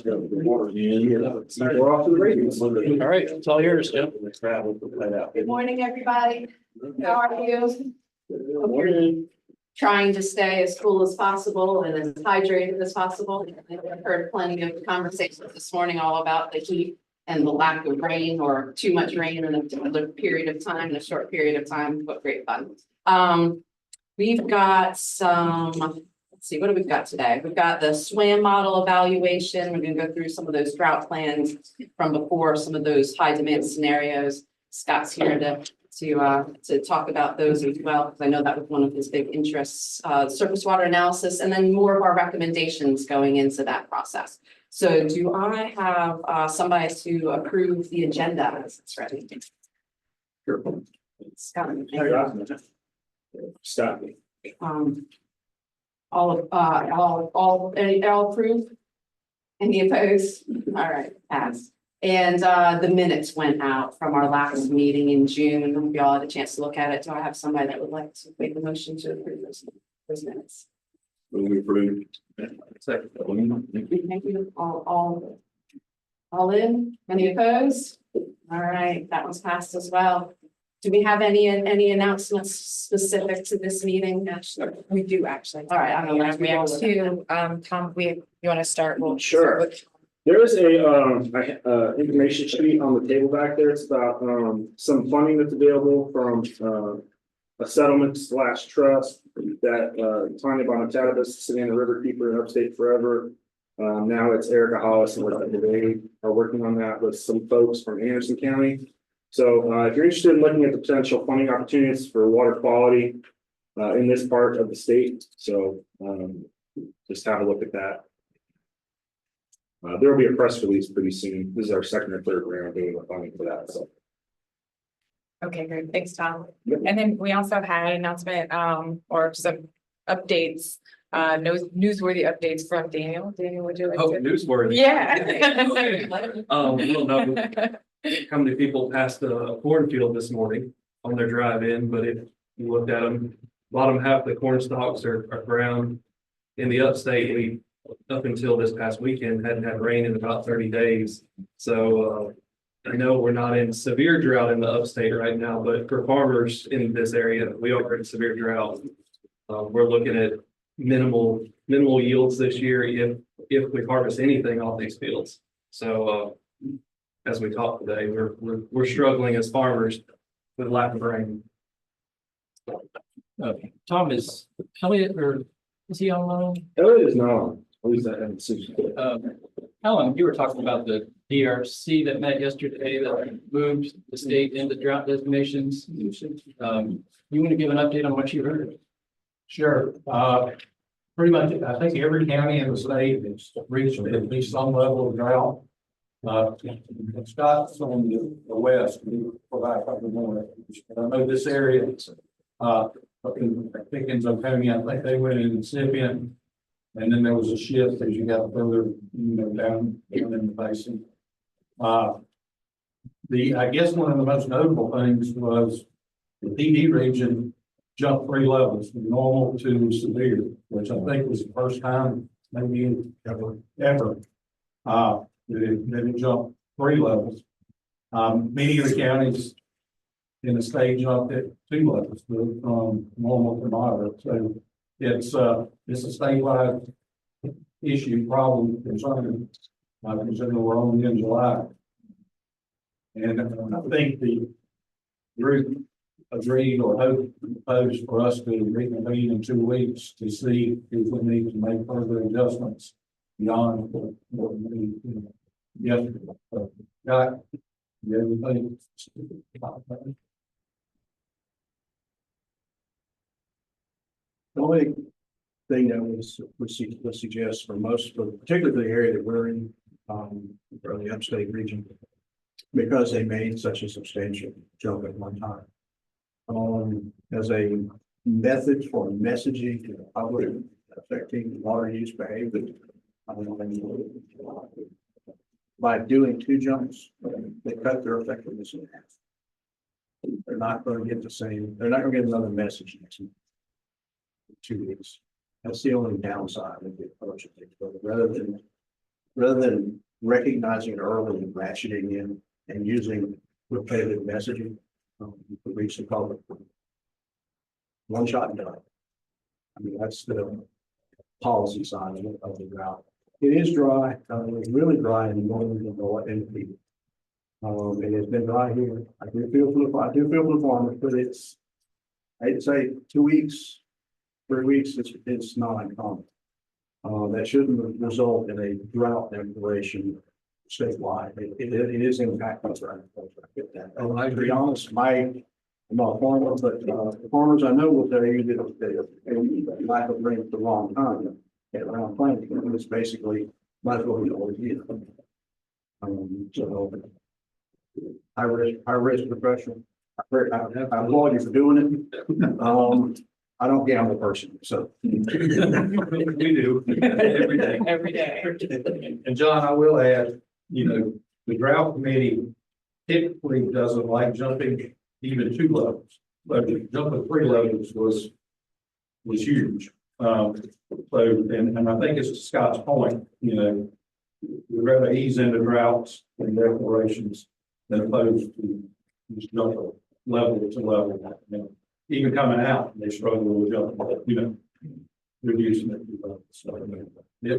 We're off to the ratings. All right, it's all yours, Jim. Good morning, everybody. How are you? Trying to stay as cool as possible and as hydrated as possible. I've heard plenty of conversations this morning all about the heat and the lack of rain or too much rain in a particular period of time, in a short period of time, but great fun. We've got some, let's see, what do we've got today? We've got the SWAM model evaluation. We're gonna go through some of those drought plans from before, some of those high demand scenarios. Scott's here to talk about those as well, because I know that was one of his big interests, surface water analysis, and then more of our recommendations going into that process. So do I have somebody to approve the agenda as it's ready? Sure. Scott. Stop me. All approve? Any opposed? All right, pass. And the minutes went out from our last meeting in June. Hope you all had a chance to look at it. Do I have somebody that would like to make the motion to approve those minutes? We approve. Thank you. All in? Any opposed? All right, that one's passed as well. Do we have any announcements specific to this meeting? We do actually. All right, I don't know. We have two, Tom, you want to start? We'll Sure. start with- There is a information sheet on the table back there. It's about some funding that's available from a settlement / trust that Tanya Bonatatis, Savannah Riverkeeper in Upstate Forever. Now it's Erica Hollis and they are working on that with some folks from Anderson County. So if you're interested in looking at the potential funding opportunities for water quality in this part of the state, so just have a look at that. There will be a press release pretty soon. This is our second or third round doing the funding for that. So Okay, great. Thanks, Tom. Yep. And then we also had an announcement, or some updates, newsworthy updates from Daniel. Daniel, would you like Oh, to? newsworthy. Yeah. Well, no, how many people passed a cornfield this morning on their drive in, but if you looked at them, bottom half of the corn stalks are brown. In the upstate, we, up until this past weekend, hadn't had rain in about 30 days. So I know we're not in severe drought in the upstate right now, but for farmers in this area, we are in severe drought. We're looking at minimal yields this year if we harvest anything off these fields. So as we talk today, we're struggling as farmers with lack of rain. Tom, is Elliot, or is he online? Elliot is not on. At least I haven't seen. Helen, you were talking about the DRC that met yesterday that moved the state into drought designations. You want to give an update on what you heard? Sure. Pretty much, I think every county in the state has reached at least some level of drought. Scott's on the west, we provide probably more. I know this area, up in Pickens, Oconee, I think they went in incipient. And then there was a shift as you got further, down in the basin. I guess one of the most notable things was the PD region jumped 3 levels from normal to severe, which I think was the first time maybe ever. That it jumped 3 levels. Many of the counties in the state jumped at 2 levels from normal to moderate. So it's a statewide issue, problem, concern, considering we're only in July. And I think the group agreed or proposed for us to reconvene in 2 weeks to see if we need to make further adjustments beyond what we need. Yesterday. Got everything. The only thing that would suggest for most, particularly the area that we're in, or the upstate region, because they made such a substantial jump at one time. As a method for messaging to the public affecting water use behavior, by doing 2 jumps, they cut their effectiveness in half. They're not going to get the same, they're not going to get another message next 2 weeks. That's the only downside of the approach. Rather than rather than recognizing it early and ratcheting in and using repetitive messaging, you could reach the public. One shot and done. I mean, that's the policy side of the route. It is dry, it's really dry in the morning and the evening. It has been dry here. I do feel for the farmers, but it's, I'd say 2 weeks, 3 weeks, it's not uncommon. That shouldn't result in a drought declaration statewide. It is impacting our agriculture. I get that. And to be honest, I'm not a farmer, but the farmers I know will tell you that they lack of rain at the wrong time. At around planting, it's basically might as well be all year. So high risk professional. I applaud you for doing it. I don't gamble personally, so. We do every day. Every day. And John, I will add, the drought committee typically doesn't like jumping even 2 levels, but jumping 3 levels was huge. So, and I think it's to Scott's point, we'd rather ease into droughts and declarations than opposed to just jump level to level. Even coming out, they struggle with jump, reducing it. So it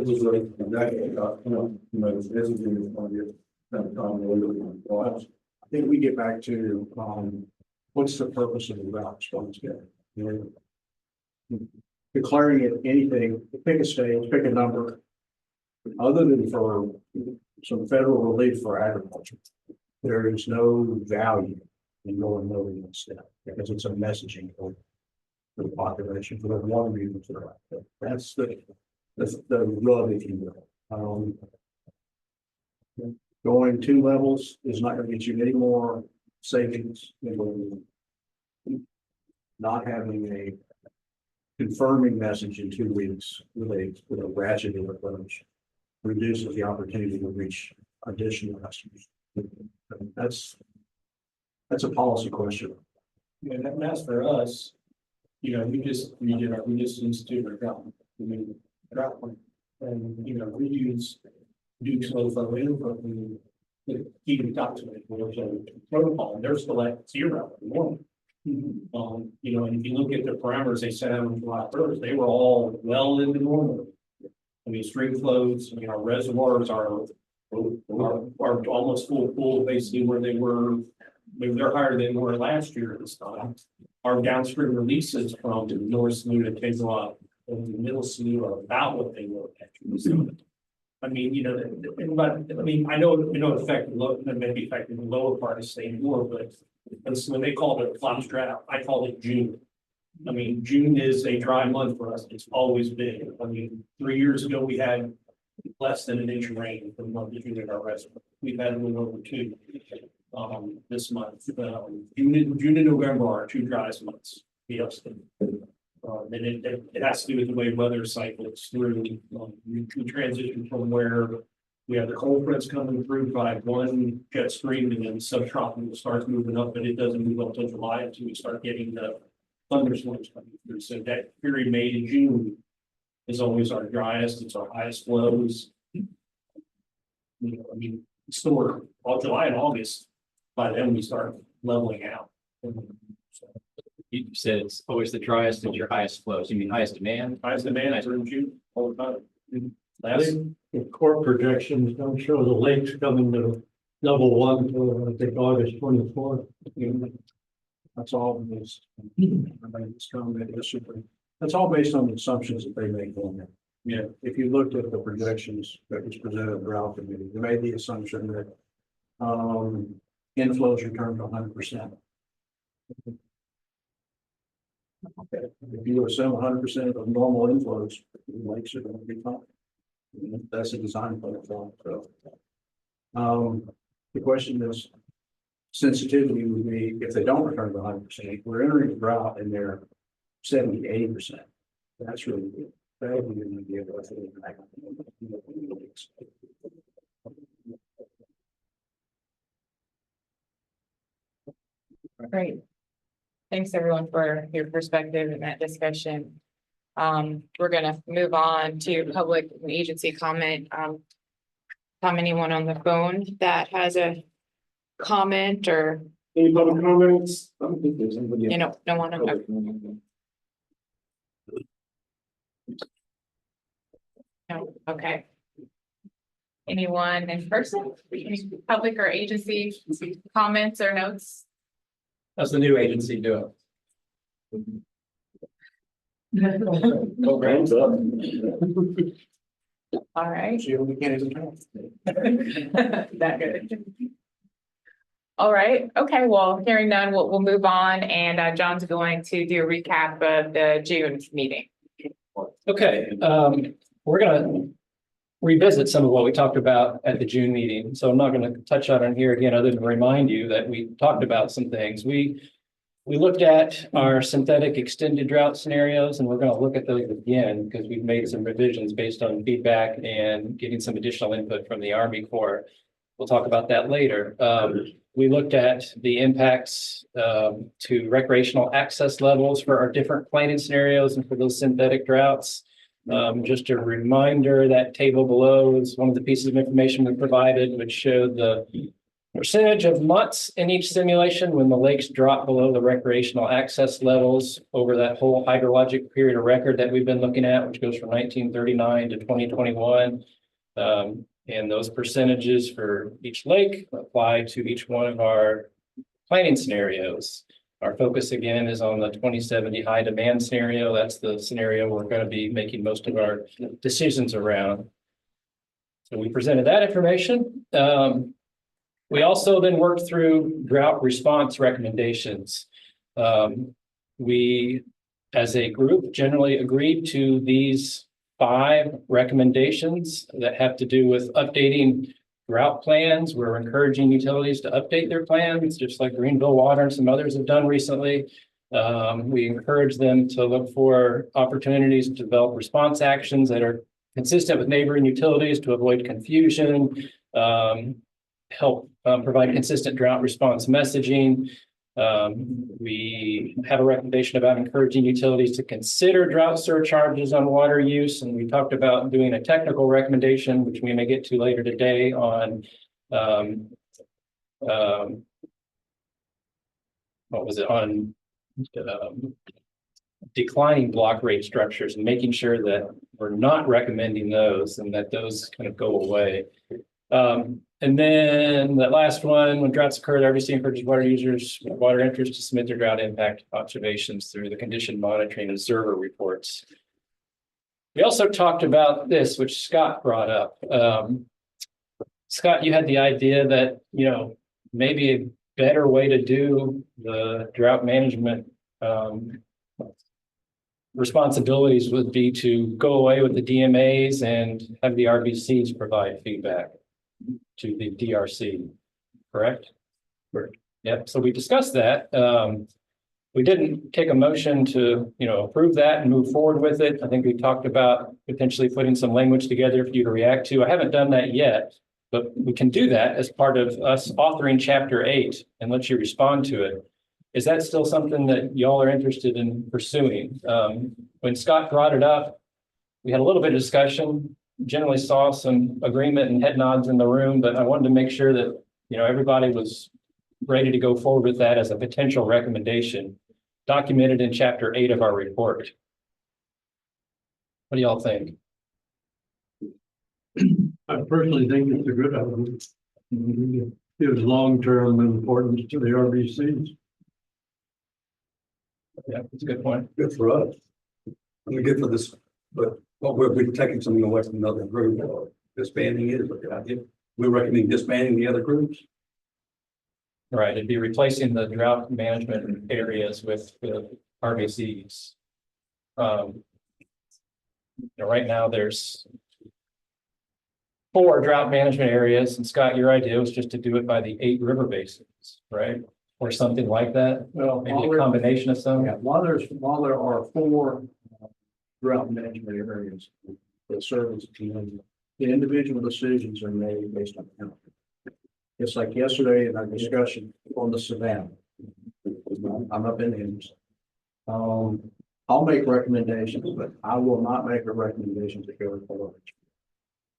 was exactly, this is going to get I think we get back to, what's the purpose of the route response? Declaring it anything, pick a stage, pick a number, other than for some federal relief for agriculture. There is no value in going lower than step because it's a messaging for the population, for the water users. That's the rub, if you will. Going 2 levels is not going to get you any more savings than not having a confirming message in 2 weeks with a ratcheted approach reduces the opportunity to reach additional customers. That's a policy question. Yeah, and that's for us, we just instituted a drought. Drought one. And, we use Duke's low flow input, we keep it documented, there's a protocol, and they're still at 0 at the moment. And if you look at the parameters they set out on July 1st, they were all well into normal. I mean, stream flows, our reservoirs are almost full, basically where they were. Maybe they're higher than they were last year at this time. Our downstream releases from the North Slough to Kaysville and the Middle Slough are about what they were actually. So, I mean, I know it affected maybe affected the lower part of the state more, but when they called it a flash drought, I called it June. I mean, June is a dry month for us. It's always been. I mean, 3 years ago, we had less than an inch of rain for the month of June at our reservoir. We've had a little over 2 this month. June and November are 2 driest months. Yes. And it has to do with the way weather cycles through. We transition from where we have the cold fronts coming through by one jet stream, and then subtropical starts moving up, but it doesn't move up until July until we start getting the thunderstorms coming through. So that period, May to June, is always our driest. It's our highest flows. Store all July and August. By then we start leveling out. You said it's always the driest and your highest flows. You mean highest demand? Highest demand is in June all the time. The core projections don't show the lakes coming to level 1 till I think August 24th. That's all it is. That's all based on the assumptions that they make on it. Yeah. If you looked at the projections that was presented at the drought committee, they made the assumption that inflows return to 100%. If you assume 100% of normal inflows, the lakes are going to be fine. That's a design plan. So, the question is, sensitivity would be if they don't return to 100%. We're entering a drought and they're 70, 80%. That's really good. That would be an idea of Great. Thanks everyone for your perspective in that discussion. We're gonna move on to public and agency comment. anyone on the phone that has a comment or, Any public comments? I don't think there's anybody. no one. Public. No, okay. Anyone in person, any public or agency comments or notes? How's the new agency doing? Hands up. All right. See, we can't even count. That good. All right, okay, well, hearing none, we'll move on, and John's going to do a recap of the June meeting. Okay, we're gonna revisit some of what we talked about at the June meeting, so I'm not gonna touch on it here again, other than remind you that we talked about some things. We looked at our synthetic extended drought scenarios, and we're gonna look at those again, because we've made some revisions based on feedback and getting some additional input from the Army Corps. We'll talk about that later. We looked at the impacts to recreational access levels for our different planting scenarios and for those synthetic droughts. Just a reminder, that table below is one of the pieces of information we provided, which showed the percentage of months in each simulation when the lakes drop below the recreational access levels over that whole hydrologic period of record that we've been looking at, which goes from 1939 to 2021. And those percentages for each lake apply to each one of our planning scenarios. Our focus again is on the 2070 high demand scenario. That's the scenario we're going to be making most of our decisions around. So we presented that information. We also then worked through drought response recommendations. We, as a group, generally agreed to these 5 recommendations that have to do with updating drought plans. We're encouraging utilities to update their plans, just like Greenville Water and some others have done recently. We encourage them to look for opportunities to develop response actions that are consistent with neighboring utilities to avoid confusion, help provide consistent drought response messaging. We have a recommendation about encouraging utilities to consider drought surcharges on water use, and we talked about doing a technical recommendation, which we may get to later today, on what was it, on declining block rate structures, and making sure that we're not recommending those and that those kind of go away. And then the last one, when droughts occur, the RBC encourages water users, water interests to submit their drought impact observations through the condition monitoring observer reports. We also talked about this, which Scott brought up. Scott, you had the idea that, maybe a better way to do the drought management responsibilities would be to go away with the DMAs and have the RBCs provide feedback to the DRC, correct? Correct. Yep, so we discussed that. We didn't take a motion to, approve that and move forward with it. I think we talked about potentially putting some language together for you to react to. I haven't done that yet, but we can do that as part of us authoring chapter 8 and let you respond to it. Is that still something that y'all are interested in pursuing? When Scott brought it up, we had a little bit of discussion, generally saw some agreement and head nods in the room, but I wanted to make sure that, everybody was ready to go forward with that as a potential recommendation documented in chapter 8 of our report. What do y'all think? I personally think it's a good idea. It gives long-term importance to the RBCs. Yeah, that's a good point. Good for us. I mean, good for this, but we're taking something away from another group or disbanding it is a good idea. We recommend disbanding the other groups. Right, it'd be replacing the drought management areas with the RBCs. Right now there's 4 drought management areas, and Scott, your idea was just to do it by the 8 river basins, right? Or something like that, Well, maybe a combination of some. yeah, while there are 4 drought management areas that serve as a community, the individual decisions are made based on county. It's like yesterday in our discussion on the Savannah. I'm up in Indians. I'll make recommendations, but I will not make a recommendation to go forward.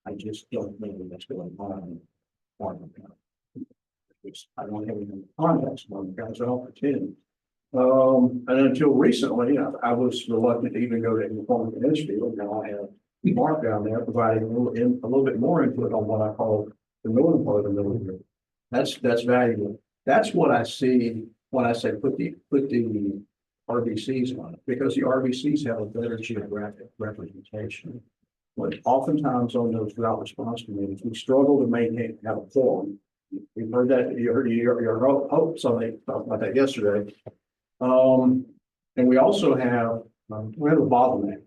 I just don't know what's going on. I don't have any contacts with them, guys, I don't pretend. And until recently, I was reluctant to even go to Informal Edgefield. Now I have Mark down there providing a little bit more input on what I call the northern part of the military. That's valuable. That's what I see when I say put the RBCs on it, because the RBCs have a better geographic representation. But oftentimes on those drought response committees, we struggle to have a quorum. We've heard that, you heard your hope, somebody talked about that yesterday. And we also have, we have a bottleneck.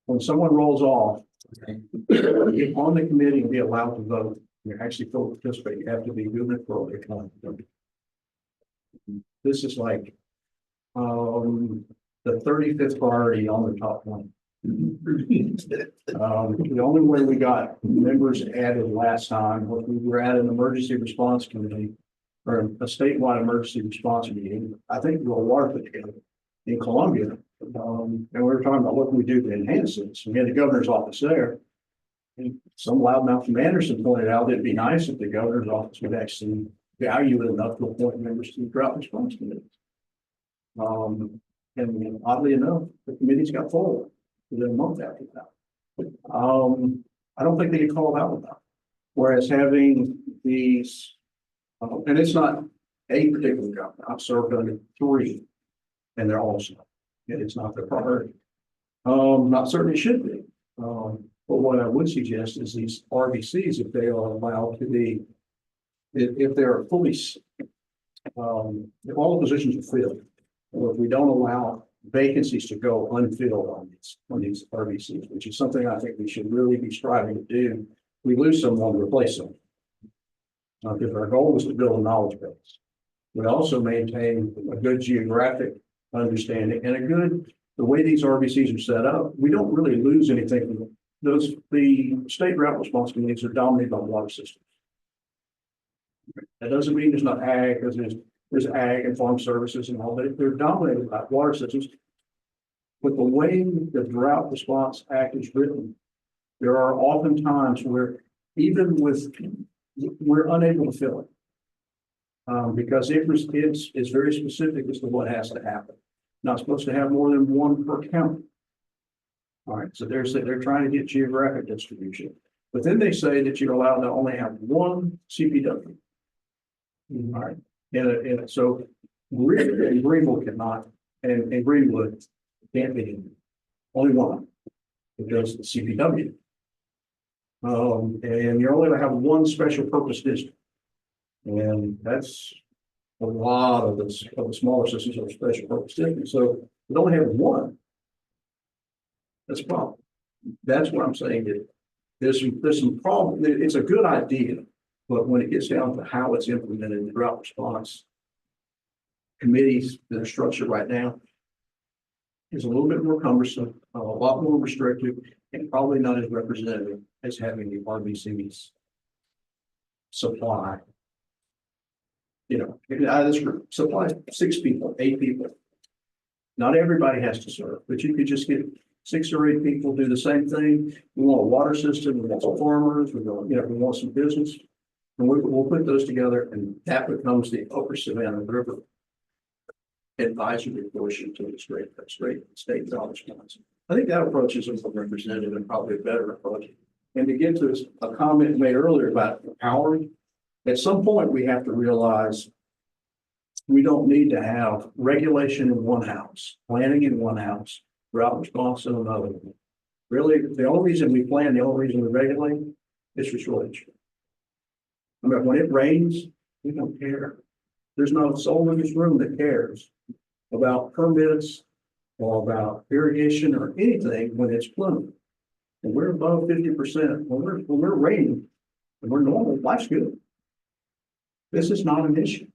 When someone rolls off, get on the committee and be allowed to vote, you actually fully participate, you have to be gubernatorial economic. This is like, the 35th priority on the top 20. The only way we got members added last time was we were at an emergency response committee or a statewide emergency response meeting. I think we'll water together in Columbia. And we were talking about what can we do to enhance this. We had the governor's office there. And some loudmouth from Anderson pointed out that it'd be nice if the governor's office would actually value it enough to appoint members to the drought response committee. And oddly enough, the committee's got full within a month after that. I don't think they get called out about. Whereas having these, and it's not a particular government. I've served under 3, and they're all small. It's not their priority. Not certain it should be. But what I would suggest is these RBCs, if they are allowed to be, if they're fully, if all the positions are filled, or if we don't allow vacancies to go unfilled on these RBCs, which is something I think we should really be striving to do. We lose someone, replace them. Because our goal is to build a knowledge base. We also maintain a good geographic understanding and the way these RBCs are set up, we don't really lose anything from them. The state drought response committees are dominated by water systems. That doesn't mean there's not ag, because there's ag and farm services and all that. They're dominated by water systems. But the way the Drought Response Act is written, there are often times where even we're unable to fill it. Because it's very specific as to what has to happen. Not supposed to have more than 1 per county. All right, so they're trying to get geographic distribution. But then they say that you're allowed to only have 1 CPW. All right. And so Greenville cannot, and Greenwood can't be only 1. It goes to the CPW. And you're only going to have 1 special purpose district. And that's a lot of the smaller systems are special purpose districts. So we only have 1. That's a problem. That's what I'm saying. That there's some problem. It's a good idea. But when it gets down to how it's implemented, the drought response committees that are structured right now is a little bit more cumbersome, a lot more restrictive, and probably not as representative as having the RBCs supply. This group supplies 6 people, 8 people. Not everybody has to serve, but you could just get 6 or 8 people do the same thing. We want a water system, we want some farmers, we want some business. And we'll put those together, and that becomes the Upper Savannah River advisory portion to the state drought response. I think that approach is a representative and probably a better approach. And to get to a comment made earlier about empowering, at some point we have to realize we don't need to have regulation in one house, planning in one house, drought response in another. Really, the only reason we plan, the only reason we regulate is for shortage. I mean, when it rains, we don't care. There's not a soul in this room that cares about permits or about irrigation or anything when it's plummeting. And we're above 50%. When we're raining and we're normal, life's good. This is not an issue.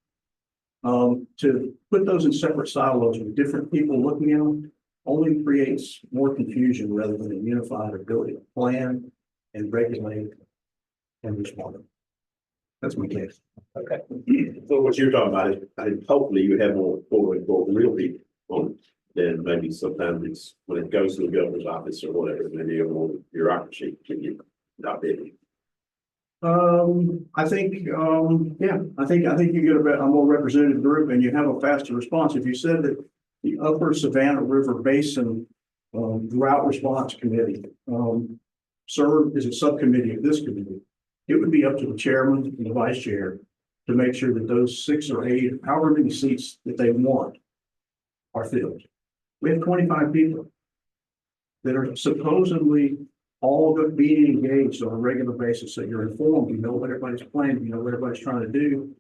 To put those in separate silos with different people looking at them only creates more confusion rather than a unified ability to plan and regulate and respond. That's my case. Okay. So what you're talking about is, hopefully you have more real people on, then maybe sometimes it's, when it goes to the governor's office or whatever, maybe a more bureaucracy can get without bidding? I think, yeah, I think you get a more representative group and you have a faster response. If you said that the Upper Savannah River Basin Drought Response Committee served as a subcommittee of this committee, it would be up to the chairman and the vice chair to make sure that those 6 or 8, however many seats that they want, are filled. We have 25 people that are supposedly all of it being engaged on a regular basis, so you're informed, you know what everybody's planning, you know what everybody's trying to do.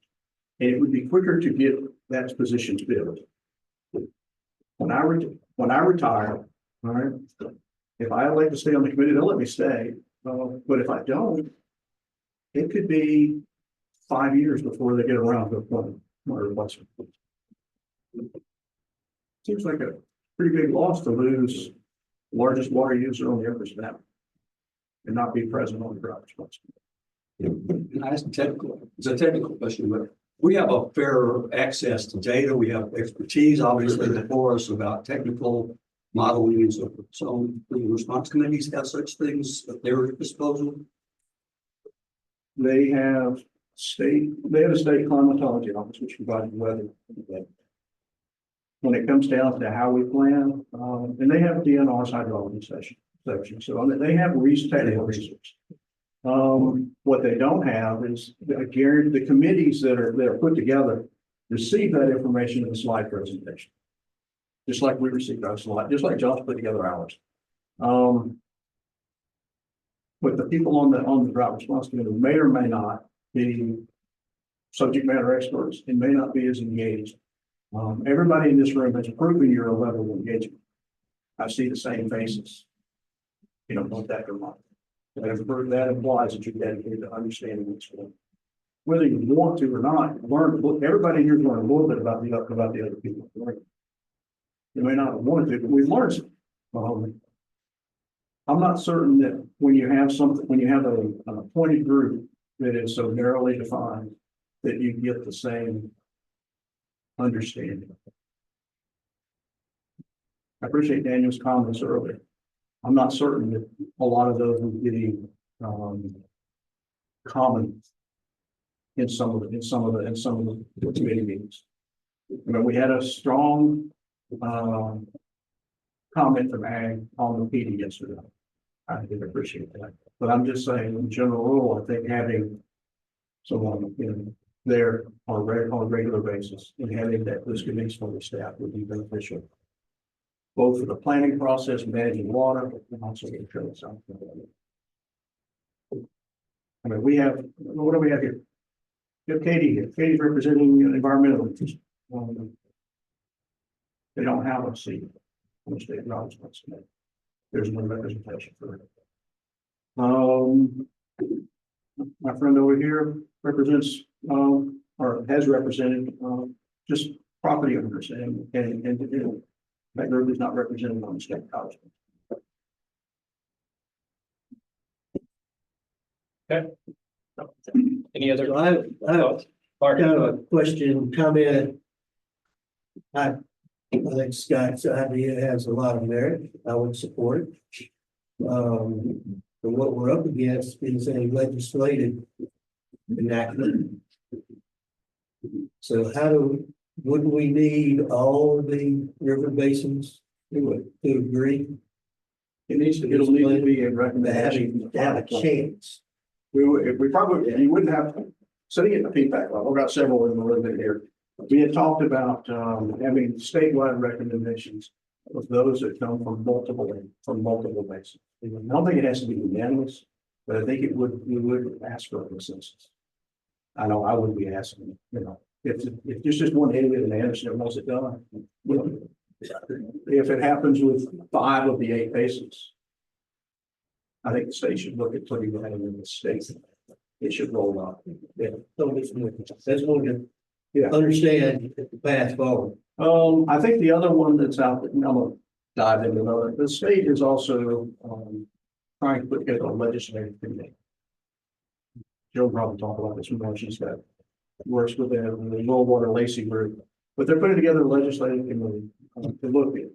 And it would be quicker to get that position filled. When I retire, all right, if I elect to stay on the committee, they'll let me stay. But if I don't, it could be 5 years before they get around to appointing my replacement. Seems like a pretty big loss to lose the largest water user on the Upper Savannah and not be present on the drought response. It's a technical question, but we have a fair access to data. We have expertise, obviously, before us about technical modeling and so forth. So the response committees have such things at their disposal. They have a state climatology office, which provides weather. When it comes down to how we plan, and they have DNR's hydrology section. So I mean, they have technical research. What they don't have is the committees that are put together receive that information in the slide presentation. Just like we received our slide, just like Josh put together ours. But the people on the drought response committee may or may not be subject matter experts and may not be as engaged. Everybody in this room has proven your level of engagement. I see the same faces. You don't want that or not. That implies that you're dedicated to understanding what's going on. Whether you want to or not, everybody here learn a little bit about the other people. You may not have wanted to, but we've learned something. I'm not certain that when you have an appointed group that is so narrowly defined, that you get the same understanding. I appreciate Daniel's comments earlier. I'm not certain that a lot of those would be common in some of the committee meetings. I mean, we had a strong comment from Ag on the PD yesterday. I did appreciate that, but I'm just saying, in general rule, I think having someone there on a regular basis and having those committees for the staff would be beneficial, both for the planning process, managing water, and also the control side. I mean, what do we have here? We have Katie here. Katie's representing environmental interests. They don't have a seat on the state knowledge. There's no representation for it. My friend over here represents or has represented just property owners and that group is not represented on the state college. Okay. Any other? So I have kind of a question, comment. I think Scott's idea has a lot of merit. I would support it. But what we're up against is a legislative enactment. So wouldn't we need all the river basins to agree? It'll need to be a recommendation. To have a chance. You wouldn't have, sitting at the feedback level, I've got several in a little bit here. We had talked about having statewide recommendations of those that come from multiple basins. I don't think it has to be unanimous, but I think we would ask for a consensus. I know I would be asking, if there's just one idiot in Anderson that wants it done, if it happens with 5 of the 8 basins, I think the state should look at putting that in the state. It should roll out. Yeah, that's one to understand the path forward. I think the other one that's out there, I'm gonna dive into another. The state is also trying to put together a legislative committee. Joe probably talk about this more. She's got works with the Low Water Lacey group, but they're putting together a legislative committee to look at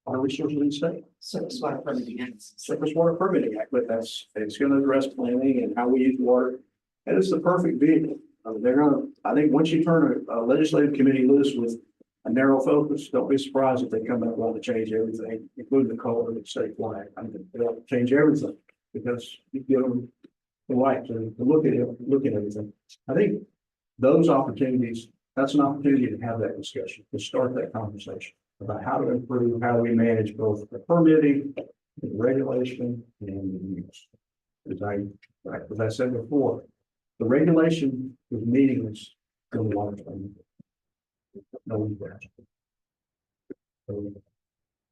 water resources in the state. Surface water permitting acts. Surface Water Permitting Act, but it's gonna address planning and how we use water. And it's the perfect vehicle. I think once you turn a legislative committee loose with a narrow focus, don't be surprised if they come up wanting to change everything, including the color of the state flag. I mean, they'll change everything because you give them the right to look at it, look at everything. I think those opportunities, that's an opportunity to have that discussion, to start that conversation about how to improve, how we manage both the permitting, the regulation, and the use. As I said before, the regulation is meaningless to the water plan. No one cares.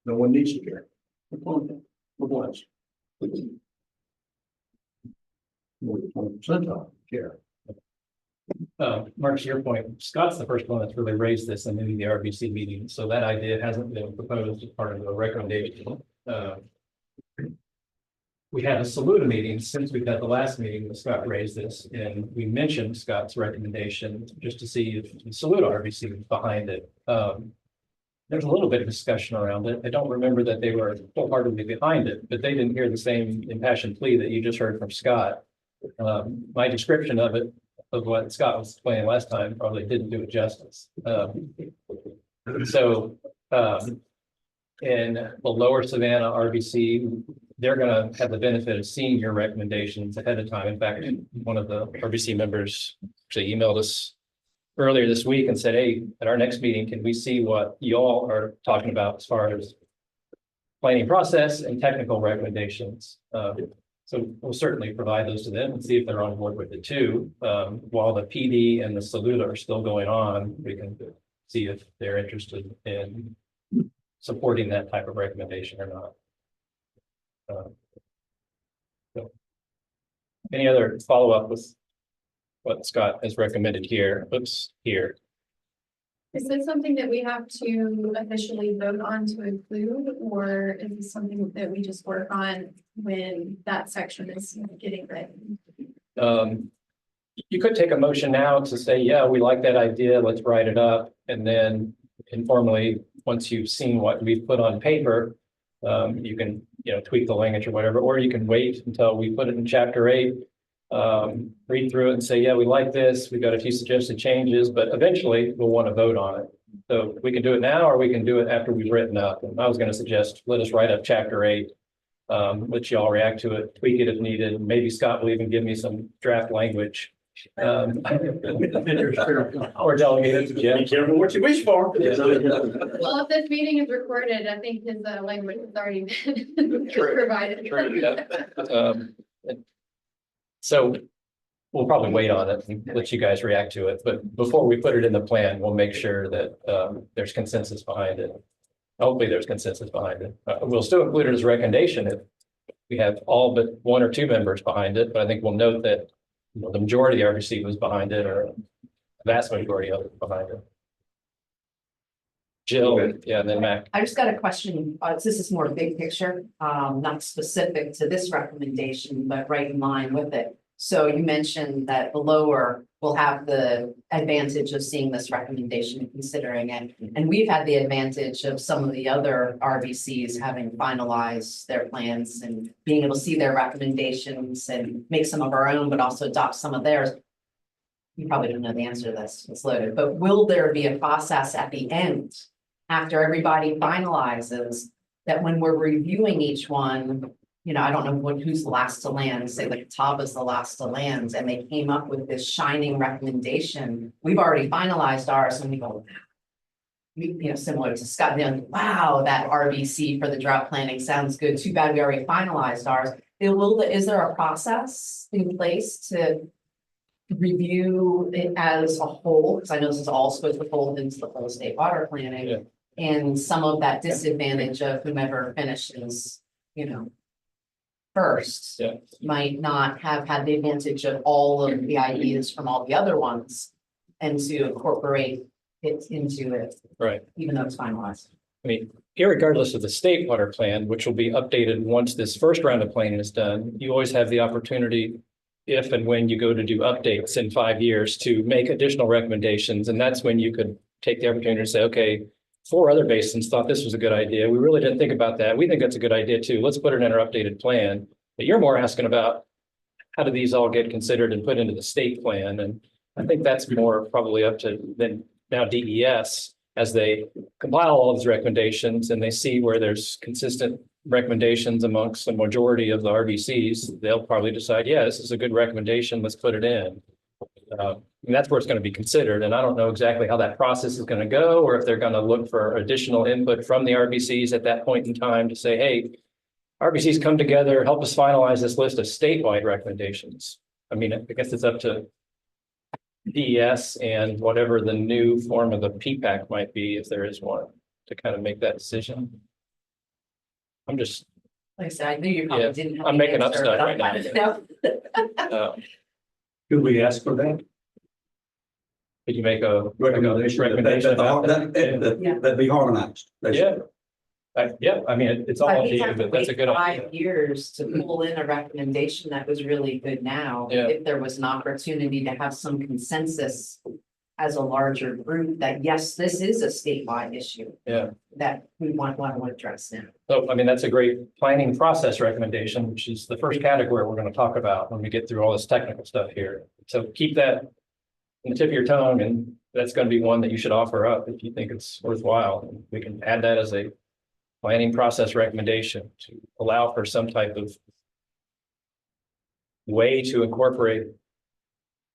No one needs to care. We're blessed. More than 20% of them care. Mark, to your point, Scott's the first one that's really raised this in any of the RBC meetings, so that idea hasn't been proposed as part of the recommendation. We had a Saluda meeting since we've had the last meeting that Scott raised this, and we mentioned Scott's recommendation just to see if the Saluda RBC was behind it. There's a little bit of discussion around it. I don't remember that they were wholeheartedly behind it, but they didn't hear the same impassioned plea that you just heard from Scott. My description of it, of what Scott was explaining last time, probably didn't do it justice. In the lower Savannah RBC, they're gonna have the benefit of seeing your recommendations ahead of time. In fact, one of the RBC members actually emailed us earlier this week and said, hey, at our next meeting, can we see what y'all are talking about as far as planning process and technical recommendations? So we'll certainly provide those to them and see if they're on board with it too. While the PD and the Saluda are still going on, we can see if they're interested in supporting that type of recommendation or not. So. Any other follow-up with what Scott has recommended here? Oops, here. Is this something that we have to officially vote on to include, or is this something that we just work on when that section is getting ready? You could take a motion now to say, yeah, we like that idea, let's write it up. And then informally, once you've seen what we've put on paper, you can, tweak the language or whatever, or you can wait until we put it in chapter 8. Read through it and say, yeah, we like this. We've got a few suggested changes, but eventually we'll want to vote on it. So we can do it now, or we can do it after we've written up. And I was going to suggest, let us write up chapter 8. Let y'all react to it, tweak it if needed. Maybe Scott will even give me some draft language. Or delegate it to Jim. Be careful what you wish for. Yeah. Well, if this meeting is recorded, I think his language has already been provided. So we'll probably wait on it and let you guys react to it. But before we put it in the plan, we'll make sure that there's consensus behind it. Hopefully there's consensus behind it. We'll still include it as a recommendation if we have all but 1 or 2 members behind it. But I think we'll note that the majority of the RBC was behind it, or a vast majority of it behind it. Jill, yeah, and then Mac. I just got a question. This is more big picture, not specific to this recommendation, but right in line with it. So you mentioned that the lower will have the advantage of seeing this recommendation and considering it. And we've had the advantage of some of the other RBCs having finalized their plans and being able to see their recommendations and make some of our own, but also adopt some of theirs. You probably don't know the answer to this, it's loaded, but will there be a process at the end after everybody finalizes that when we're reviewing each one, I don't know who's the last to land, say like Taba's the last to land, and they came up with this shining recommendation. We've already finalized ours and we go, similar to Scott, wow, that RBC for the drought planning sounds good. Too bad we already finalized ours. Is there a process in place to review it as a whole? Because I know this is all supposed to fold into the whole state water planning. Yeah. And some of that disadvantage of whomever finishes, first, Yeah. might not have had the advantage of all of the ideas from all the other ones, and to incorporate it into it, Right. even though it's finalized. I mean, irregardless of the state water plan, which will be updated once this first round of planning is done, you always have the opportunity, if and when you go to do updates in 5 years, to make additional recommendations. And that's when you could take the opportunity to say, okay, 4 other basins thought this was a good idea. We really didn't think about that. We think that's a good idea too. Let's put it in our updated plan. But you're more asking about how do these all get considered and put into the state plan? And I think that's more probably up to then now DES as they compile all these recommendations and they see where there's consistent recommendations amongst the majority of the RBCs, they'll probably decide, yeah, this is a good recommendation, let's put it in. And that's where it's going to be considered. And I don't know exactly how that process is going to go, or if they're going to look for additional input from the RBCs at that point in time to say, hey, RBCs come together, help us finalize this list of statewide recommendations. I mean, I guess it's up to DES and whatever the new form of the PPAC might be, if there is one, to kind of make that decision. I'm just, Like I said, I knew you Yeah, probably didn't have. I'm the making up answer, stuff but right now. I'm finding out. Could we ask for that? could you make a Recommendation, recommendation about that? that'd be harmonized. Yeah. Yeah, I mean, it's all I up to think you, have to but that's a wait good 5 idea. years to pull in a recommendation that was really good now. Yeah. If there was an opportunity to have some consensus as a larger group that, yes, this is a statewide issue. Yeah. That we want to address now. So, I mean, that's a great planning process recommendation, which is the first category we're going to talk about when we get through all this technical stuff here. So keep that on the tip of your tongue, and that's going to be one that you should offer up if you think it's worthwhile. We can add that as a planning process recommendation to allow for some type of way to incorporate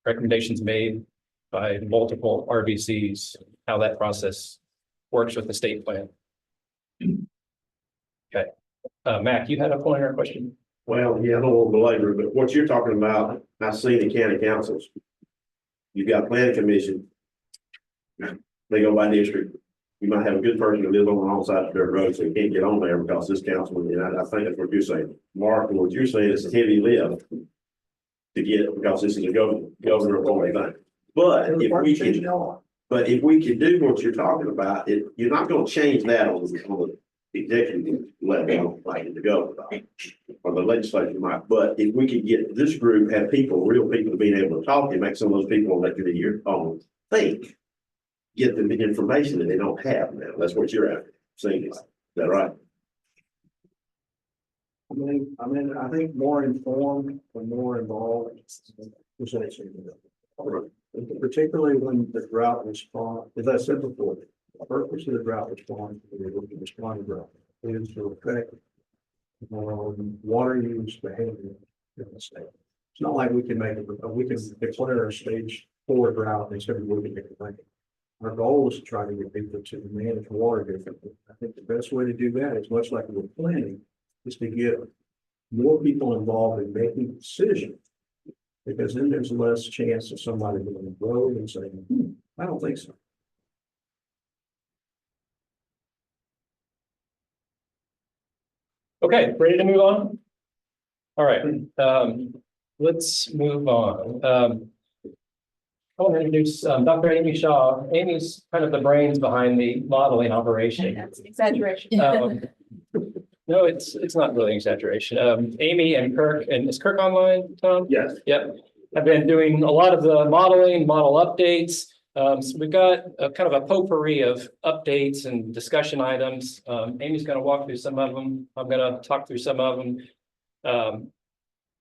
recommendations made by multiple RBCs, how that process works with the state plan. Okay, Mac, you had a point or a question? Well, yeah, I don't want to belabor, but what you're talking about, I've seen in county councils. You've got planning commission. They go by district. You might have a good person that lives on the wrong side of their road, so you can't get on there because this councilman, and I think that's what you're saying. Mark, what you're saying is a heavy lift to get, because this is a governor appointed thing. But if we can do what you're talking about, you're not gonna change that on the executive level, like the governor, or the legislature might. But if we could get this group, have people, real people being able to talk and make some of those people elected to your own think, get them the information that they don't have now. That's what you're after. Saying, is that right? I think more informed and more involved. Particularly when the drought response, as I said before, the purpose of the drought response, the respond to drought is to affect water use behavior in the state. It's not like we can declare a stage 4 drought and say we can make a thing. Our goal is to try to get people to manage water differently. I think the best way to do that is much like we're planning, is to get more people involved in making decisions. Because then there's less chance of somebody going to the road and saying, I don't think so. Okay, ready to move on? All right, let's move on. I want to introduce Dr. Amy Shaw. Amy's kind of the brains behind the modeling operation. That's an exaggeration. No, it's not really an exaggeration. Amy and Kirk, and is Kirk online, Tom? Yes. Yep. I've been doing a lot of the modeling, model updates. So we've got a kind of a potpourri of updates and discussion items. Amy's going to walk through some of them. I'm going to talk through some of them.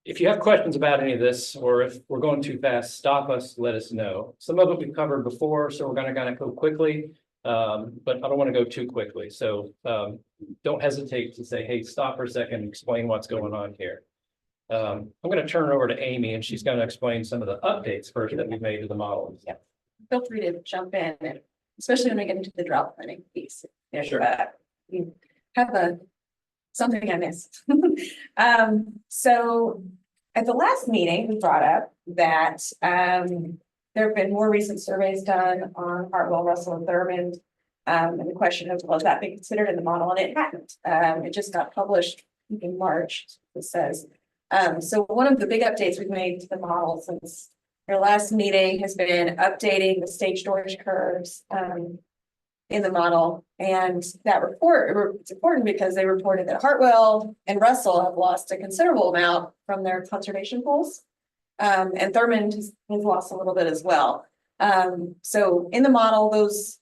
If you have questions about any of this, or if we're going too fast, stop us, let us know. Some of it we've covered before, so we're going to kind of go quickly, but I don't want to go too quickly. So don't hesitate to say, hey, stop for a second and explain what's going on here. I'm going to turn it over to Amy, and she's going to explain some of the updates first that we've made to the model. Yeah. Feel free to jump in, especially when we get into the drought planning piece. If, Sure. You have something I missed. So at the last meeting, we brought up that there have been more recent surveys done on Hartwell, Russell, and Thurmond. And the question of, well, has that been considered in the model? And it hadn't. It just got published in March, it says. So one of the big updates we've made to the model since our last meeting has been updating the stage storage curves in the model. And that report, it's important because they reported that Hartwell and Russell have lost a considerable amount from their conservation pools. And Thurmond has lost a little bit as well. So in the model, those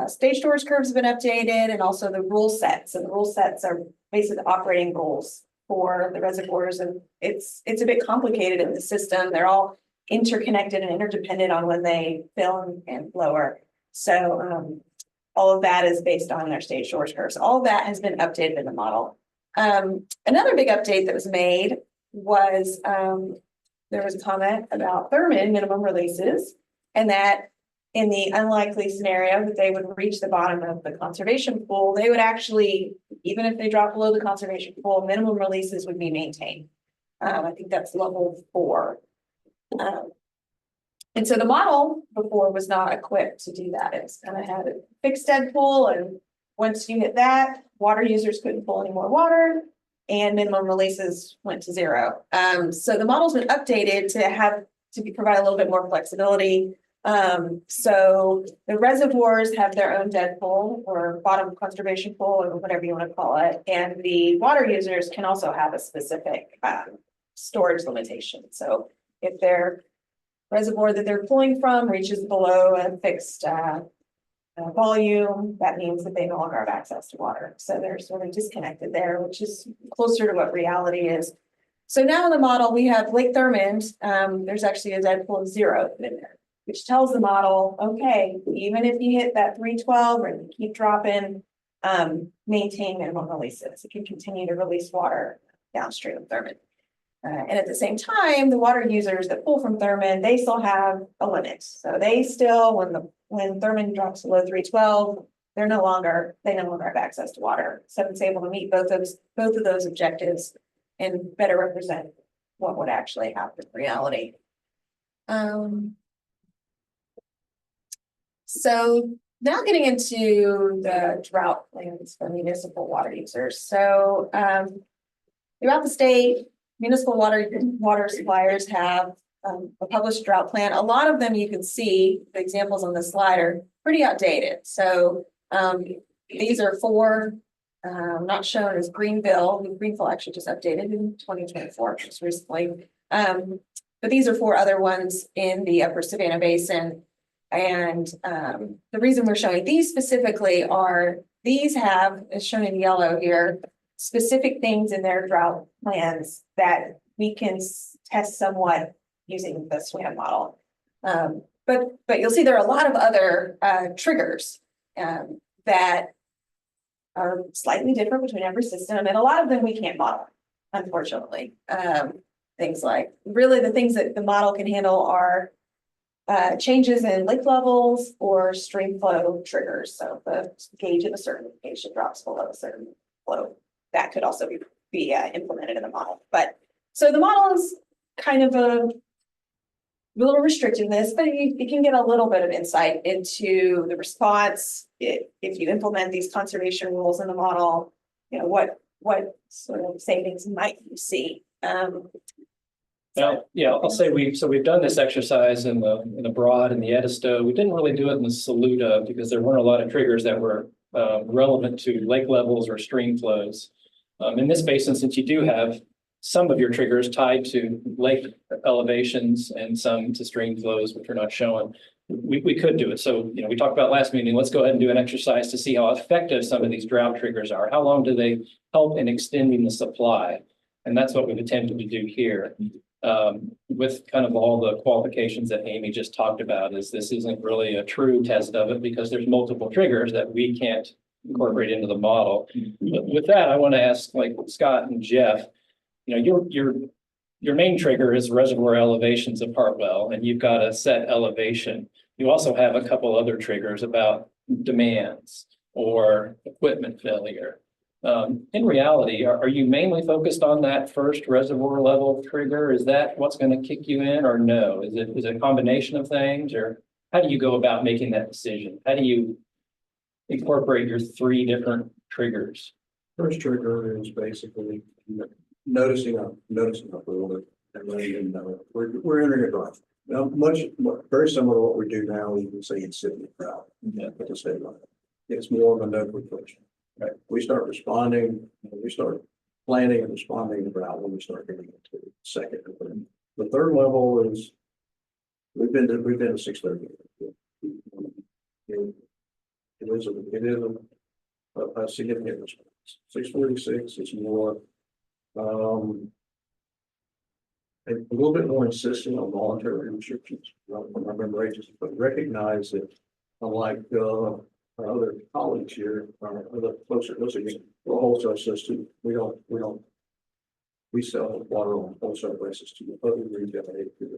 stage storage curves have been updated and also the rule sets. And the rule sets are basically operating rules for the reservoirs. And it's a bit complicated in the system. They're all interconnected and interdependent on when they fill and lower. So all of that is based on their stage storage curves. All of that has been updated in the model. Another big update that was made was there was a comment about Thurman minimum releases, and that in the unlikely scenario that they would reach the bottom of the conservation pool, they would actually, even if they drop below the conservation pool, minimum releases would be maintained. I think that's level 4. And so the model before was not equipped to do that. It's kind of had a fixed dead pool, and once you hit that, water users couldn't pull any more water, and minimum releases went to 0. So the model's been updated to provide a little bit more flexibility. So the reservoirs have their own dead pool or bottom conservation pool or whatever you want to call it, and the water users can also have a specific storage limitation. So if their reservoir that they're pulling from reaches below a fixed volume, that means that they no longer have access to water. So they're sort of disconnected there, which is closer to what reality is. So now in the model, we have Lake Thurmond. There's actually a dead pool of 0 in there, which tells the model, okay, even if you hit that 312 or you keep dropping, maintain minimum releases. It can continue to release water downstream of Thurmond. And at the same time, the water users that pull from Thurmond, they still have a limit. So they still, when Thurmond drops below 312, they no longer have access to water. So it's able to meet both of those objectives and better represent what would actually happen in reality. So now getting into the drought plans for municipal water users. So throughout the state, municipal water suppliers have a published drought plan. A lot of them, you can see the examples on the slide are pretty outdated. So these are 4 not shown as Greenville. Greenville actually just updated in 2024, just recently. But these are 4 other ones in the upper Savannah Basin. And the reason we're showing these specifically are these have, as shown in yellow here, specific things in their drought plans that we can test somewhat using the SWAM model. But you'll see there are a lot of other triggers that are slightly different between every system, and a lot of them we can't model, unfortunately. Things like, really the things that the model can handle are changes in lake levels or stream flow triggers. So the gauge of a certain location drops below a certain flow, that could also be implemented in the model. But so the model is kind of a little restricted in this, but you can get a little bit of insight into the response. If you implement these conservation rules in the model, you know, what sort of savings might you see? Now, yeah, I'll say we've done this exercise in the Broad and the Edisto. We didn't really do it in the Saluda because there weren't a lot of triggers that were relevant to lake levels or stream flows. In this basin, since you do have some of your triggers tied to lake elevations and some to stream flows, which are not shown, we could do it. So, you know, we talked about last meeting, let's go ahead and do an exercise to see how effective some of these drought triggers are. How long do they help in extending the supply? And that's what we've attempted to do here. With kind of all the qualifications that Amy just talked about, is this isn't really a true test of it because there's multiple triggers that we can't incorporate into the model. But with that, I want to ask like Scott and Jeff, you know, your main trigger is reservoir elevations of Hartwell, and you've got a set elevation. You also have a couple other triggers about demands or equipment failure. In reality, are you mainly focused on that first reservoir level trigger? Is that what's going to kick you in, or no? Is it a combination of things, or how do you go about making that decision? How do you incorporate your 3 different triggers? First trigger is basically noticing up a little bit and letting them know we're entering a drought. Now, very similar to what we do now, you can say it's sitting in the drought at the state level. It's more of a notification. Right. We start responding, we start planning and responding to drought when we start getting into the second. The third level is we've been to 630. it is a significant response. 646 is more, a little bit more insistent on voluntary restrictions from our member agencies, but recognize that unlike, our other colleagues here, our other closer, we're a wholesale system. We sell water on wholesale basis to other retail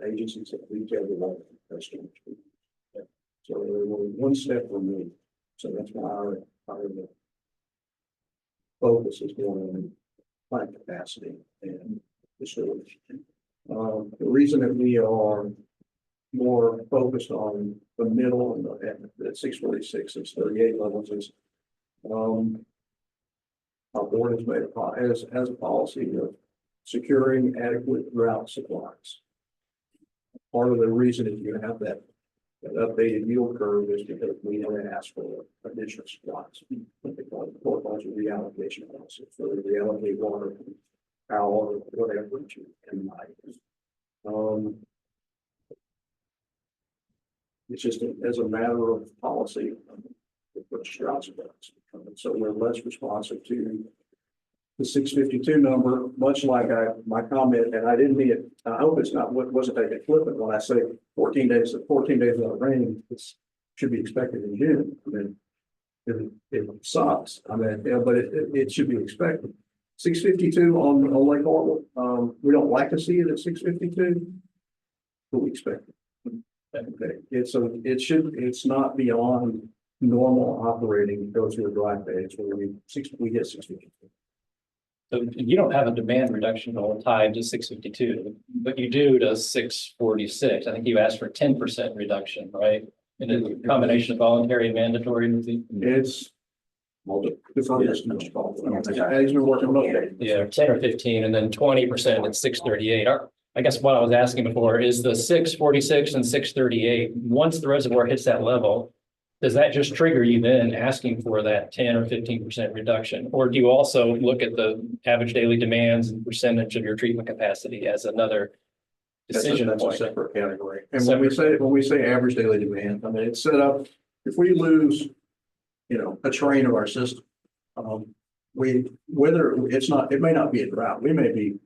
agencies that retail the water customers. So we're one step removed. So that's why our focus is going on plant capacity and the storage. The reason that we are more focused on the middle and the 646 and 38 levels is, our board has made as a policy of securing adequate drought supplies. Part of the reason that you have that updated yield curve is because we have asked for additional supplies. What they call it, foreclosure reallocation policy, so they reallocate water, power, whatever to in mind. It's just as a matter of policy, what drought supplies. So we're less responsive to the 652 number, much like my comment, and I didn't mean it. I hope it's not wasn't taken flippant when I say 14 days without rain. It should be expected in June. I mean, it sucks. I mean, yeah, but it should be expected. 652 on Lake Hartwell. We don't like to see it at 652, but we expect it. Okay, it's not beyond normal operating. Go through a dry phase where we get 652. So you don't have a demand reduction all tied to 652, but you do to 646. I think you asked for 10% reduction, right? And a combination of voluntary and mandatory. It's well, the first much called. He's been working on it. Yeah, 10 or 15, and then 20% at 638. I guess what I was asking before is the 646 and 638. Once the reservoir hits that level, does that just trigger you then asking for that 10 or 15% reduction? Or do you also look at the average daily demands and percentage of your treatment capacity as another decision That's a point? separate category. And when we say average daily demand, I mean, it's set up, if we lose, a train of our system, whether it may not be a drought, we may be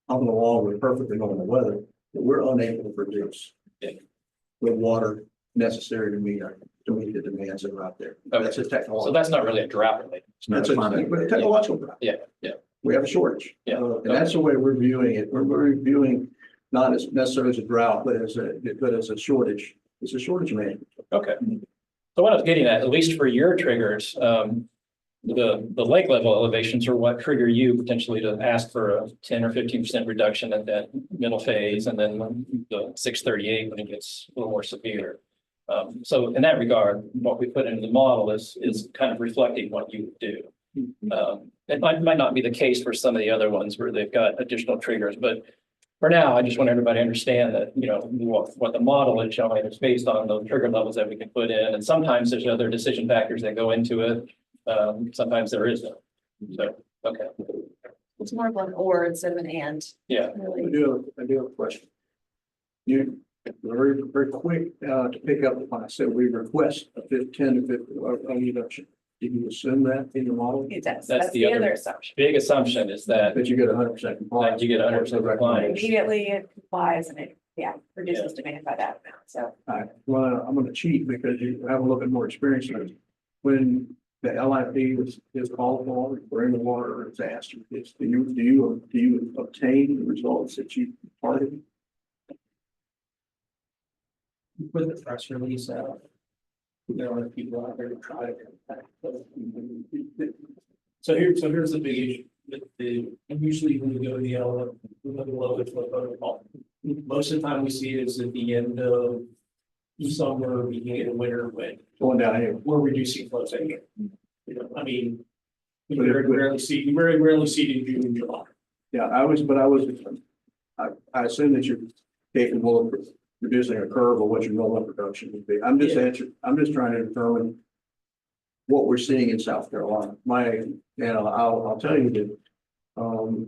humming along with perfectly normal weather, but we're unable to produce the water necessary to meet the demands that are out there. Okay. That's a technological. So that's not really a drought related. That's a technological drought. Yeah. We have a shortage. Yeah. And that's the way we're viewing it. We're viewing not as necessarily as a drought, but as a shortage. It's a shortage man. Okay. So what I was getting at least for your triggers, the lake level elevations are what trigger you potentially to ask for a 10 or 15% reduction at that middle phase, and then the 638 when it gets a little more severe. So in that regard, what we put into the model is kind of reflecting what you would do. It might not be the case for some of the other ones where they've got additional triggers, but for now, I just want everybody to understand that, what the model is showing is based on those trigger levels that we can put in. And sometimes there's other decision factors that go into it. Sometimes there isn't. So, okay. It's more of an or instead of an and. Yeah. Really. I do have a question. You very, very quick to pick up when I said we request a 10 to 50 reduction. Did you assume that in your model? It does. That's the other assumption. big assumption is that That you get 100% compliance. you get 100% compliance. Immediately it complies and it, reduces demand by that amount, so. All right, well, I'm gonna cheat because you have a little bit more experience than me. When the LIP is called for, bring the water, it's asked, do you obtain the results that you targeted? Put the press release out. There are people out there to try to impact. So here's the big issue. Usually when we go to the LLM, we look at the protocol. Most of the time we see it is at the end of summer, beginning of winter, when Going down here. we're reducing flotation. We very rarely see it in June and July. Yeah, I assume that you're capable of reducing a curve of what your normal production would be. I'm just trying to determine what we're seeing in South Carolina. I'll tell you that,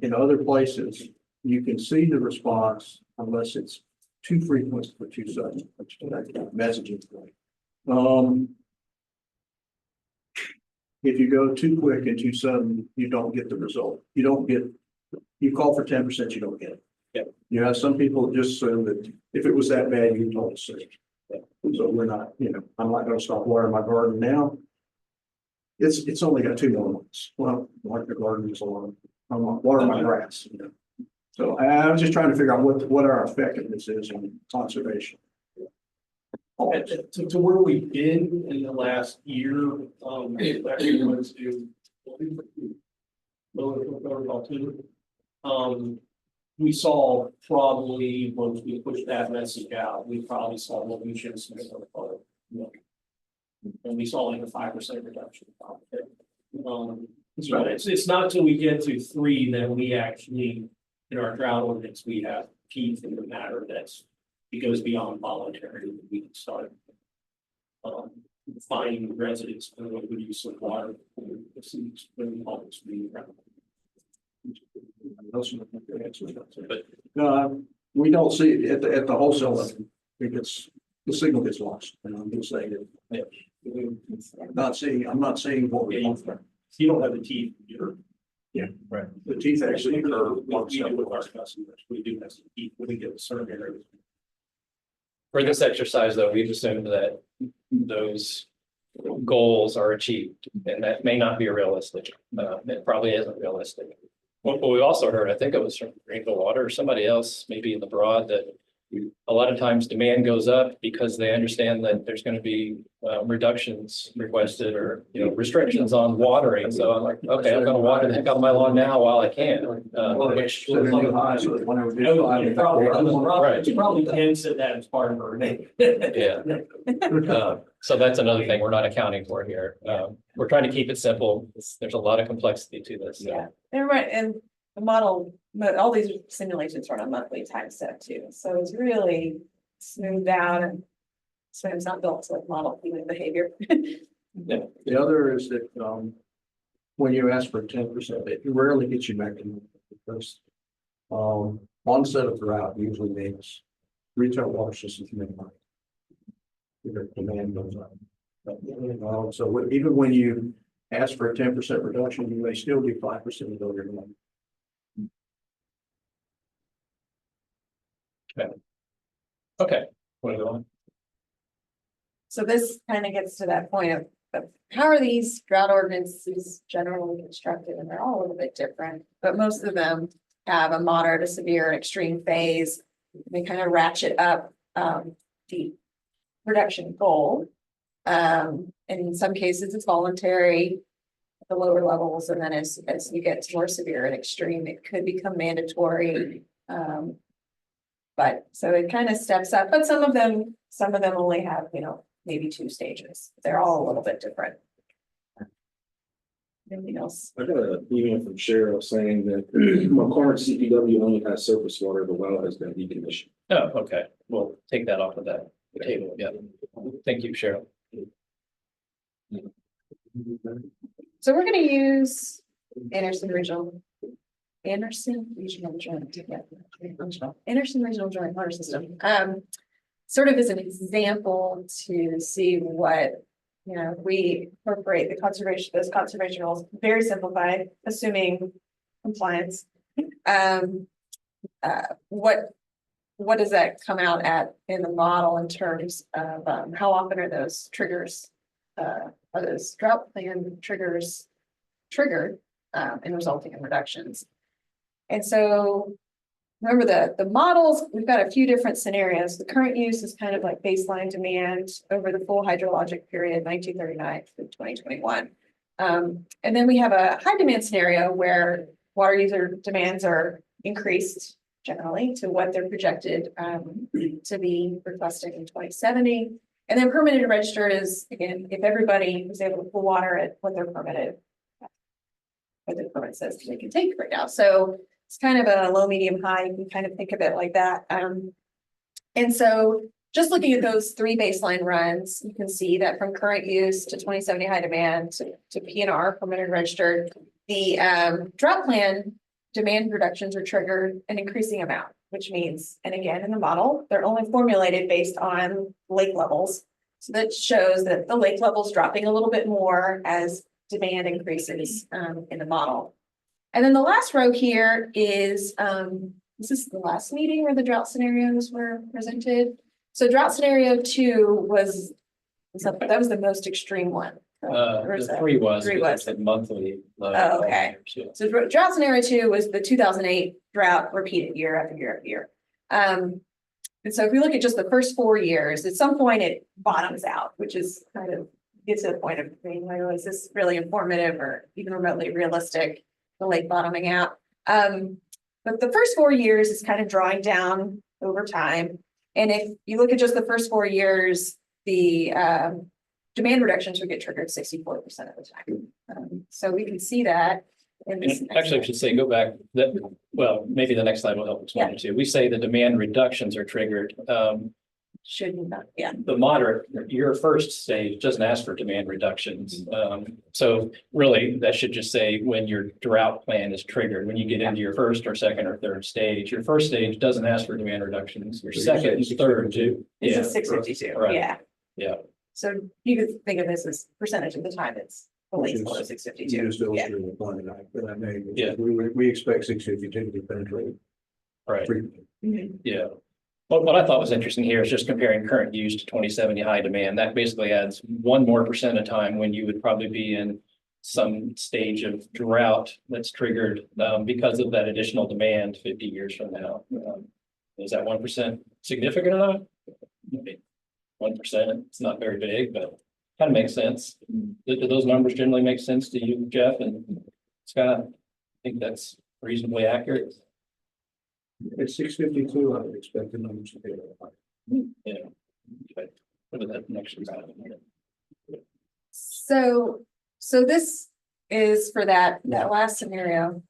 in other places, you can see the response unless it's too frequent or too sudden, which is that messaging point. if you go too quick and too sudden, you don't get the result. You don't get, you call for 10%, you don't get it. Yeah. You have some people just assume that if it was that bad, you told us so. So we're not, I'm not gonna stop watering my garden now. It's only got 2 more months. Well, like the garden is alone. I'm not watering my grass, So I'm just trying to figure out what our effectiveness is in conservation. To where we've been in the last year, actually was to. We saw probably, once we pushed that message out, we probably saw what we should have on the photo. And we saw like a 5% reduction. So it's not till we get to 3 that we actually, in our drought ordinance, we have teeth in the matter that's, it goes beyond voluntary, we can start. Finding residents for the use of water. But no, we don't see it at the wholesale level. Because the signal gets lost, and I'm just saying it. I'm not seeing what we want from. You don't have the teeth, you're. Yeah, right. The teeth actually occur. What we do with our customers, we do have some teeth, we get certain areas. For this exercise, though, we've assumed that those goals are achieved, and that may not be realistic. It probably isn't realistic. What we also heard, I think it was from Greenville Water or somebody else, maybe in the broad, that a lot of times demand goes up because they understand that there's going to be reductions requested or, restrictions on watering. So I'm like, okay, I'm going to water the heck out of my lawn now while I can. Which It's probably Ken said that as part of her name. Yeah. So that's another thing we're not accounting for here. We're trying to keep it simple. There's a lot of complexity to this. Yeah, and right, and the model, all these simulations run on monthly time set too, so it's really smoothed out and. So it's not built to model human behavior. The other is that, when you ask for 10%, it rarely gets you back to because, onset of drought usually means retail water systems make money. Your demand goes up. So even when you ask for a 10% reduction, you may still do 5% of your money. Okay. Want to go on? So this kind of gets to that point of how are these drought ordinances generally constructed, and they're all a little bit different, but most of them have a moderate, a severe, and extreme phase. They kind of ratchet up the reduction goal. And in some cases, it's voluntary at the lower levels, and then as you get to more severe and extreme, it could become mandatory. But so it kind of steps up, but some of them only have, maybe 2 stages. They're all a little bit different. Anything else? I got an email from Cheryl saying that McCormick CPW only has surface water, the well has been decommissioned. Oh, okay. We'll take that off of that table. Yeah. Thank you, Cheryl. So we're gonna use Anderson Regional Joint. Anderson Regional Joint Water System. Sort of as an example to see what, if we incorporate those conservation rules, very simplified, assuming compliance. What does that come out at in the model in terms of how often are those triggers, are those drought plan triggers triggered and resulting in reductions? And so remember the models, we've got a few different scenarios. The current use is kind of like baseline demand over the full hydrologic period, 1939 to 2021. And then we have a high demand scenario where water user demands are increased generally to what they're projected to be requested in 2070. And then permitted and registered is, again, if everybody was able to pull water at what they're permitted, what the permit says they can take right now. So it's kind of a low, medium, high. You can kind of think of it like that. And so just looking at those 3 baseline runs, you can see that from current use to 2070 high demand to PNR, permitted and registered, the drought plan demand reductions are triggered an increasing amount, which means, and again, in the model, they're only formulated based on lake levels. So that shows that the lake level's dropping a little bit more as demand increases in the model. And then the last row here is, this is the last meeting where the drought scenarios were presented. So drought scenario 2 that was the most extreme one. Or is The that- 3 was. Three because was. it's a monthly. Oh, okay. So drought scenario 2 was the 2008 drought repeated year after year after year. And so if we look at just the first 4 years, at some point it bottoms out, which is kind of gets to the point of being like, oh, is this really informative or even remotely realistic? The lake bottoming out. But the first 4 years is kind of drawing down over time. And if you look at just the first 4 years, the demand reductions would get triggered 64% of the time. So we can see that in this. And actually, I should say, go back, well, maybe the next slide will help explain it too. We say the demand reductions are triggered. Shouldn't not, yeah. The moderate, your first stage doesn't ask for demand reductions. So really, that should just say when your drought plan is triggered, when you get into your first or second or third stage. Your first stage doesn't ask for demand reductions. Your second and third do. This Yeah, is 652, right. yeah. Yeah. So you could think of this as percentage of the time it's the lake's below You 652. just Yeah. illustrated the point that I made. Yeah. We expect 652 to be penetrated. Right. Mhm. Yeah. But what I thought was interesting here is just comparing current use to 2070 high demand. That basically adds 1 more % of time when you would probably be in some stage of drought that's triggered because of that additional demand 50 years from now. Is that 1% significant enough? Maybe 1%. It's not very big, but kind of makes sense. Do those numbers generally make sense to you, Jeff and Scott? I think that's reasonably accurate. At 652, I would expect the numbers to be. Yeah. Okay. What about that next slide? So this is for that last scenario.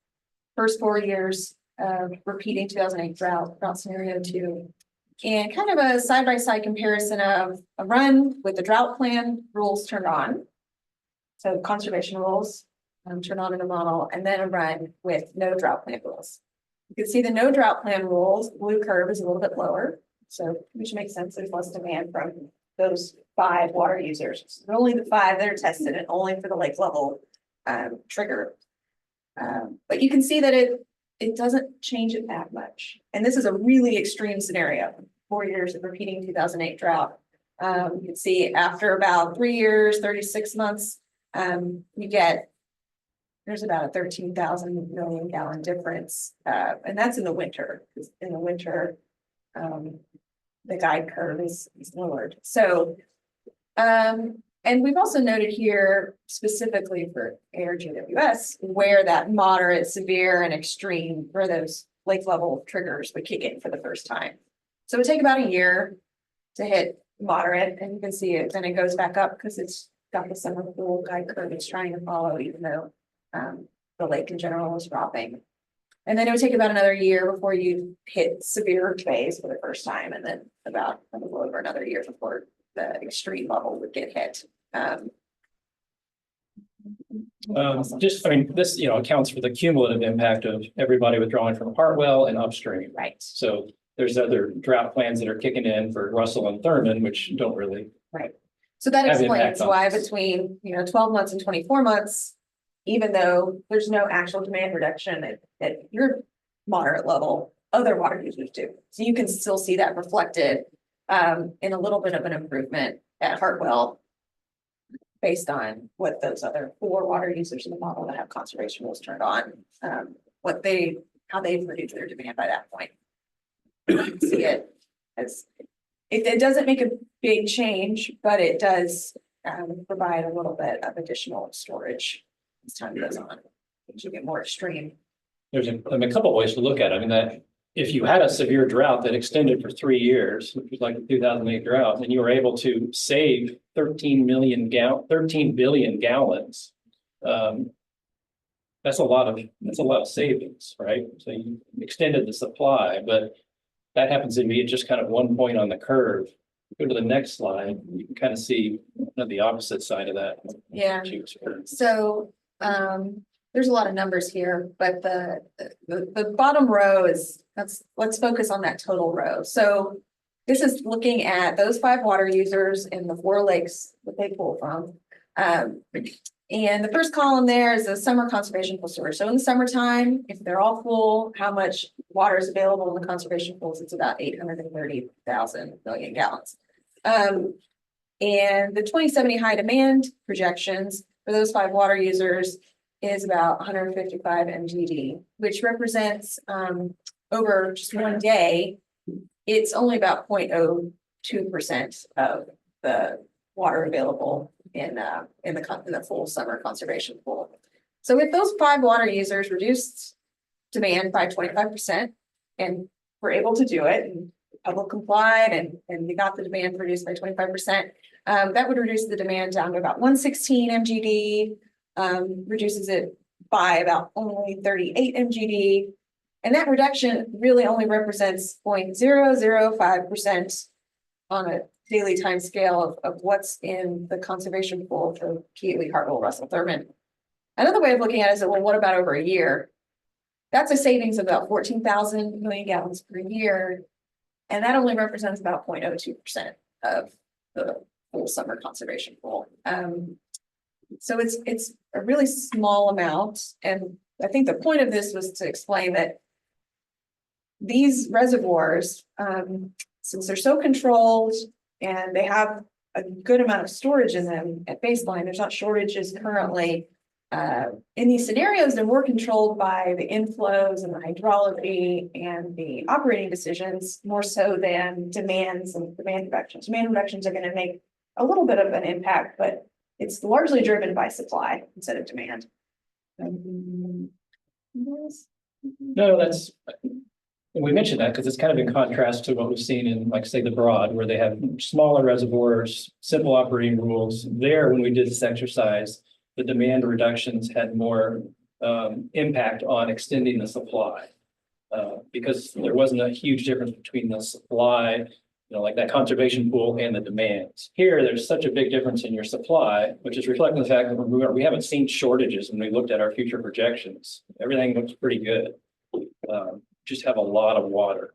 First 4 years of repeating 2008 drought scenario 2. And kind of a side-by-side comparison of a run with the drought plan rules turned on. So conservation rules turned on in the model, and then a run with no drought plan rules. You can see the no drought plan rules, blue curve is a little bit lower. So which makes sense, there's less demand from those 5 water users. They're only the 5 that are tested and only for the lake level trigger. But you can see that it doesn't change it that much. And this is a really extreme scenario, 4 years of repeating 2008 drought. You can see after about 3 years, 36 months, you get, there's about a 13,000 million gallon difference. And that's in the winter. In the winter, the guide curve is lowered. So, and we've also noted here specifically for ARGWS where that moderate, severe, and extreme, where those lake level triggers would kick in for the first time. So it would take about a year to hit moderate, and you can see it, then it goes back up because it's got the summer pool guide curve it's trying to follow, even though the lake in general is dropping. And then it would take about another year before you hit severe phase for the first time, and then about a little over another year before the extreme level would get hit. Just, I mean, this, accounts for the cumulative impact of everybody withdrawing from Hartwell and upstream. Right. So there's other drought plans that are kicking in for Russell and Thurman, which don't really. Right. So that Have impact explains on why this. between, 12 months and 24 months, even though there's no actual demand reduction at your moderate level, other water users do. So you can still see that reflected in a little bit of an improvement at Hartwell based on what those other 4 water users in the model that have conservation rules turned on, how they've reduced their demand by that point. You can see it as, it doesn't make a big change, but it does provide a little bit of additional storage as time goes on, which will get more extreme. There's a couple of ways to look at it. I mean, that if you had a severe drought that extended for 3 years, which was like the 2008 drought, and you were able to save 13 billion gallons. That's a lot of savings, right? So you extended the supply, but that happens to be at just kind of one point on the curve. Go to the next slide, you can kind of see the opposite side of that. Yeah. So there's a lot of numbers here, but the bottom row is, let's focus on that total row. So this is looking at those 5 water users in the 4 lakes that they pull from. And the first column there is the summer conservation pool storage. So in the summertime, if they're all full, how much water is available in the conservation pools? It's about 830,000 million gallons. And the 2070 high demand projections for those 5 water users is about 155 MGD, which represents over just one day, it's only about 0.02% of the water available in the full summer conservation pool. So if those 5 water users reduced demand by 25%, and were able to do it, and public complied, and we got the demand reduced by 25%, that would reduce the demand down to about 116 MGD, reduces it by about only 38 MGD. And that reduction really only represents 0.005% on a daily time scale of what's in the conservation pool for Keeley, Hartwell, Russell, Thurman. Another way of looking at it is, well, what about over a year? That's a savings of about 14,000 million gallons per year. And that only represents about 0.02% of the full summer conservation pool. So it's a really small amount. And I think the point of this was to explain that these reservoirs, since they're so controlled and they have a good amount of storage in them at baseline, there's not shortages currently. In these scenarios, they're more controlled by the inflows and the hydrology and the operating decisions, more so than demands and demand reductions. Demand reductions are going to make a little bit of an impact, but it's largely driven by supply instead of demand. No, that's, and we mentioned that because it's kind of in contrast to what we've seen in, like, say, the Broad, where they have smaller reservoirs, simple operating rules. There, when we did this exercise, the demand reductions had more impact on extending the supply because there wasn't a huge difference between the supply, you know, like that conservation pool, and the demands. Here, there's such a big difference in your supply, which is reflecting the fact that we haven't seen shortages when we looked at our future projections. Everything looks pretty good. Just have a lot of water.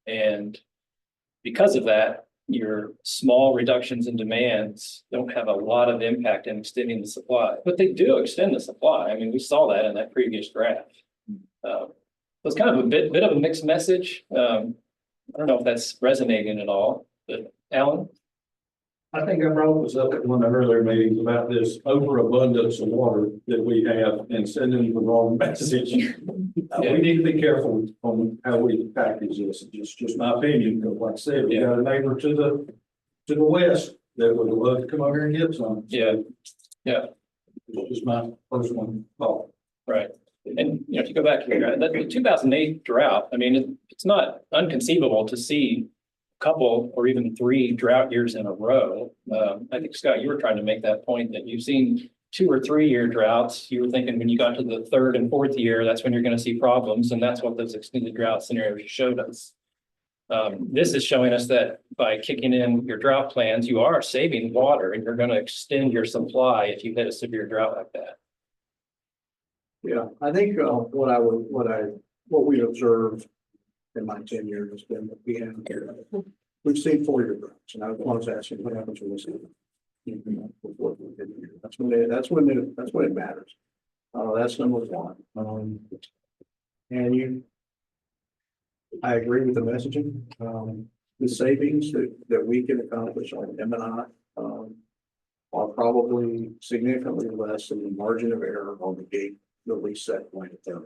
And because of that, your small reductions in demands don't have a lot of impact in extending the supply, but they do extend the supply. I mean, we saw that in that previous graph. So it's kind of a bit of a mixed message. I don't know if that's resonating at all, but Alan? I think I brought this up at one of the earlier meetings about this overabundance of water that we have and sending the wrong message. We need to be careful on how we package this. It's just my opinion, because like I said, we got a neighbor to the west that would love to come over here and get some. Yeah. It's just my personal thought. Right. And, you know, if you go back here, the 2008 drought, I mean, it's not unconceivable to see a couple or even 3 drought years in a row. I think, Scott, you were trying to make that point that you've seen 2 or 3 year droughts. You were thinking when you got to the 3rd and 4th year, that's when you're going to see problems. And that's what those extended drought scenarios showed us. This is showing us that by kicking in your drought plans, you are saving water and you're going to extend your supply if you hit a severe drought like that. Yeah, I think what we observed in my tenure has been that we've seen 4-year droughts, and I was asking what happens when we see them. That's when it matters. That's number one. I agree with the messaging. The savings that we can accomplish on M&I are probably significantly less than the margin of error on the gate release set point at there.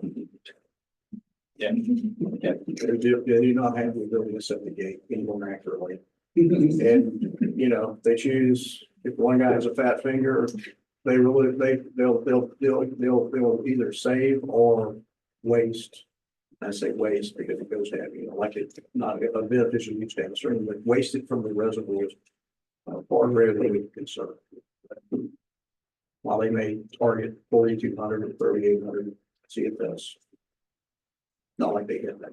Yeah. They do not have the ability to set the gate any more accurately. And, you know, they choose, if one guy has a fat finger, they'll either save or waste. I say waste because it goes down, you know, like it's not a beneficial use downstream, but waste it from the reservoirs far greater than we conserve. While they may target 4,200 and 3,800 CFS. Not like they have that.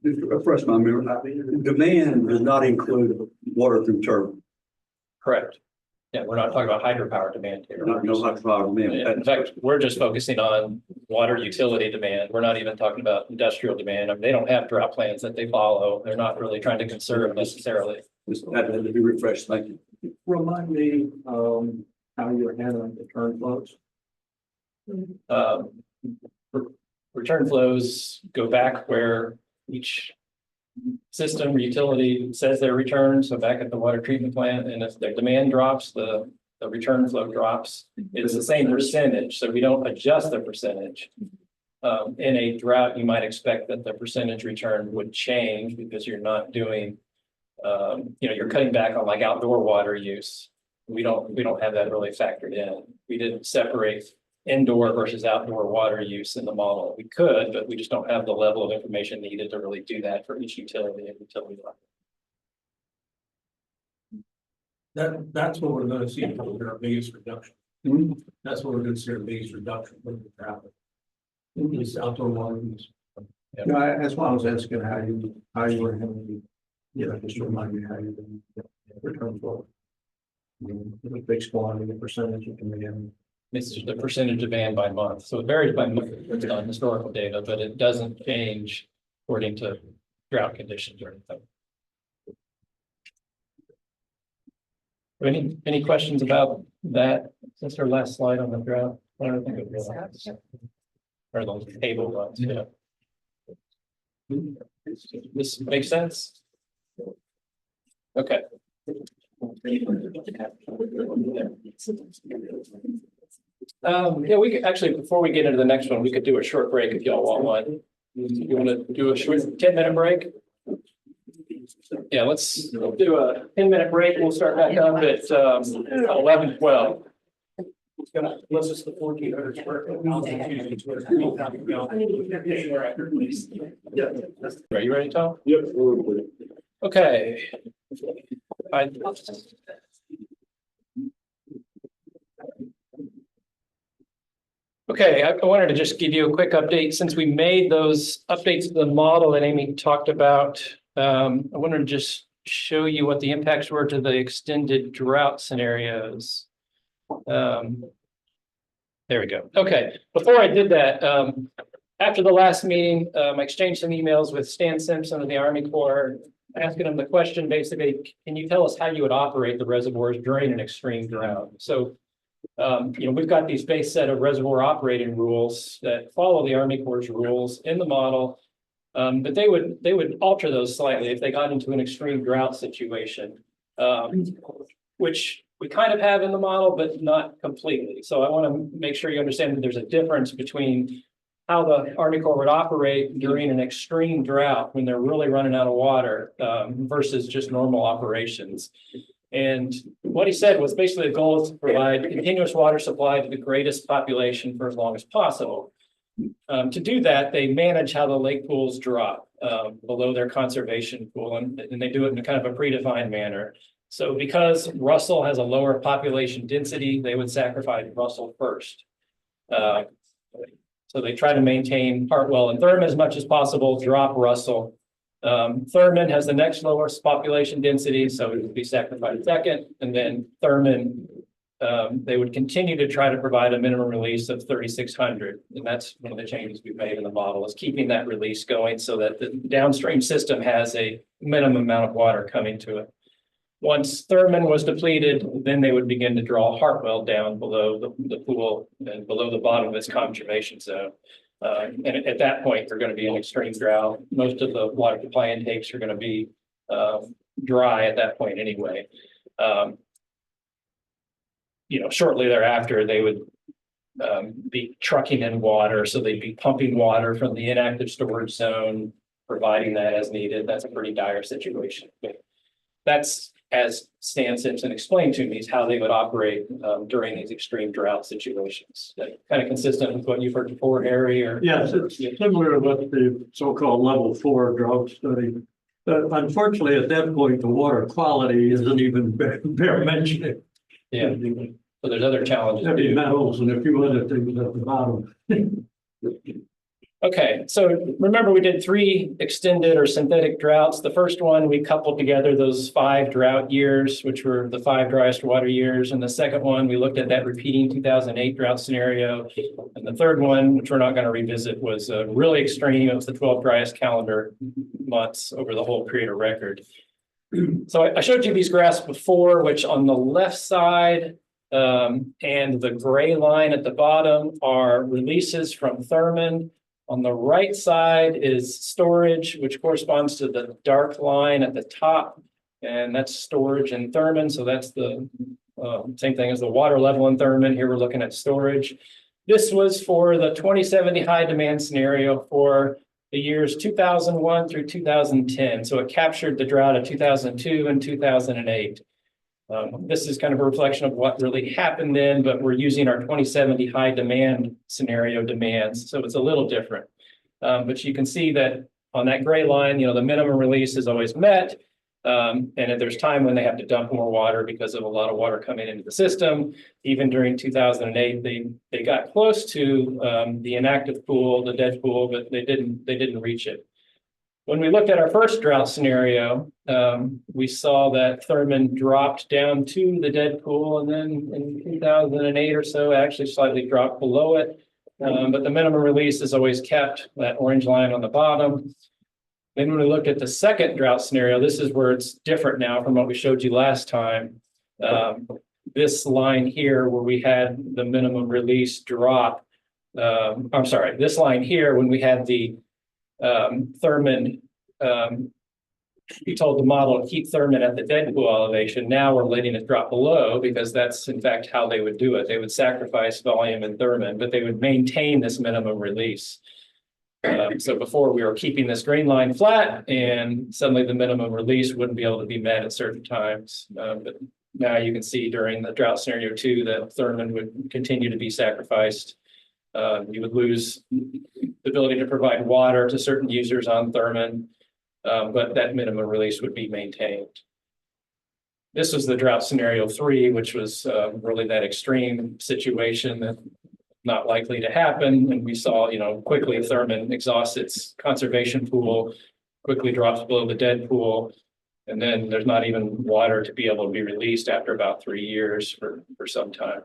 Refresh my memory. Demand does not include water through turbine. Correct. Yeah, we're not talking about hydropower demand here. No hydropower demand. In fact, we're just focusing on water utility demand. We're not even talking about industrial demand. I mean, they don't have drought plans that they follow. They're not really trying to conserve necessarily. Just had to be refreshed, thank you. Remind me, how you're handling the turn flows. Um, return flows go back where each system or utility says their return, so back at the water treatment plant, and if their demand drops, the return flow drops. It's the same percentage, so we don't adjust the percentage. In a drought, you might expect that the percentage return would change because you're not doing, you're cutting back on like outdoor water use. We don't have that really factored in. We didn't separate indoor versus outdoor water use in the model. We could, but we just don't have the level of information needed to really do that for each utility and utility level. That's what we're gonna see, our biggest reduction. That's what we're gonna see our biggest reduction with the traffic. These outdoor water use. No, that's why I was asking how you were handling, just remind me how you return flow. The big quantity, the percentage you can begin. This is the percentage demand by month, so it varies by month based on historical data, but it doesn't change according to drought conditions or anything. Any questions about that? Since our last slide on the drought, I don't think it was. Or those table ones, yeah. This makes sense? Okay. Yeah, we could actually, before we get into the next one, we could do a short break if y'all want one. You want to do a short 10-minute break? Yeah, let's do a 10-minute break. We'll start back up at 11:12. Unless it's the 1,400 square foot. Are you ready, Tom? Yep. Okay. Okay, I wanted to just give you a quick update since we made those updates to the model that Amy talked about. I wanted to just show you what the impacts were to the extended drought scenarios. There we go. Okay, before I did that, after the last meeting, I exchanged some emails with Stan Simpson of the Army Corps, asking him the question, basically, can you tell us how you would operate the reservoirs during an extreme drought? So, we've got these base set of reservoir operating rules that follow the Army Corps' rules in the model. But they would alter those slightly if they got into an extreme drought situation, which we kind of have in the model, but not completely. So I want to make sure you understand that there's a difference between how the Army Corps would operate during an extreme drought when they're really running out of water versus just normal operations. And what he said was basically the goal is to provide continuous water supply to the greatest population for as long as possible. To do that, they manage how the lake pools drop below their conservation pool, and they do it in a kind of a predefined manner. So because Russell has a lower population density, they would sacrifice Russell first. So they try to maintain Hartwell and Thurman as much as possible, drop Russell. Thurman has the next lowest population density, so it would be sacrificed second, and then Thurman, they would continue to try to provide a minimum release of 3,600. And that's one of the changes we've made in the model, is keeping that release going so that the downstream system has a minimum amount of water coming to it. Once Thurman was depleted, then they would begin to draw Hartwell down below the pool and below the bottom of its conservation zone. And at that point, they're going to be in extreme drought. Most of the water supply intakes are going to be dry at that point anyway. Shortly thereafter, they would be trucking in water. So they'd be pumping water from the inactive storage zone, providing that as needed. That's a pretty dire situation. But that's, as Stan Simpson explained to me, is how they would operate during these extreme drought situations. That kind of consistent with what you've heard before, Harry, or? Yes, it's similar with the so-called level 4 drought study. But unfortunately, at that point, the water quality isn't even bear mentioning. Yeah, so there's other challenges. Heavy metals and a few other things at the bottom. Okay, so remember we did 3 extended or synthetic droughts. The first one, we coupled together those 5 drought years, which were the 5 driest water years. And the second one, we looked at that repeating 2008 drought scenario. And the third one, which we're not going to revisit, was really extreme. It was the 12 driest calendar months over the whole period of record. So I showed you these graphs before, which on the left side and the gray line at the bottom are releases from Thurmond. On the right side is storage, which corresponds to the dark line at the top. And that's storage in Thurmond. So that's the same thing as the water level in Thurmond. Here we're looking at storage. This was for the 2070 high demand scenario for the years 2001 through 2010. So it captured the drought of 2002 and 2008. This is kind of a reflection of what really happened then, but we're using our 2070 high demand scenario demands. So it's a little different. But you can see that on that gray line, the minimum release is always met. And if there's time when they have to dump more water because of a lot of water coming into the system, even during 2008, they got close to the inactive pool, the dead pool, but they didn't reach it. When we looked at our first drought scenario, we saw that Thurmond dropped down to the dead pool, and then in 2008 or so, actually slightly dropped below it. But the minimum release is always kept, that orange line on the bottom. Then when we looked at the second drought scenario, this is where it's different now from what we showed you last time. This line here where we had the minimum release drop, I'm sorry, this line here when we had the Thurmond, we told the model to keep Thurmond at the dead pool elevation. Now we're letting it drop below because that's in fact how they would do it. They would sacrifice volume in Thurmond, but they would maintain this minimum release. So before we were keeping this green line flat and suddenly the minimum release wouldn't be able to be met at certain times. But now you can see during the drought scenario 2 that Thurmond would continue to be sacrificed. You would lose the ability to provide water to certain users on Thurmond, but that minimum release would be maintained. This was the drought scenario 3, which was really that extreme situation that not likely to happen. And we saw, quickly Thurmond exhausts its conservation pool, quickly drops below the dead pool. And then there's not even water to be able to be released after about 3 years for some time.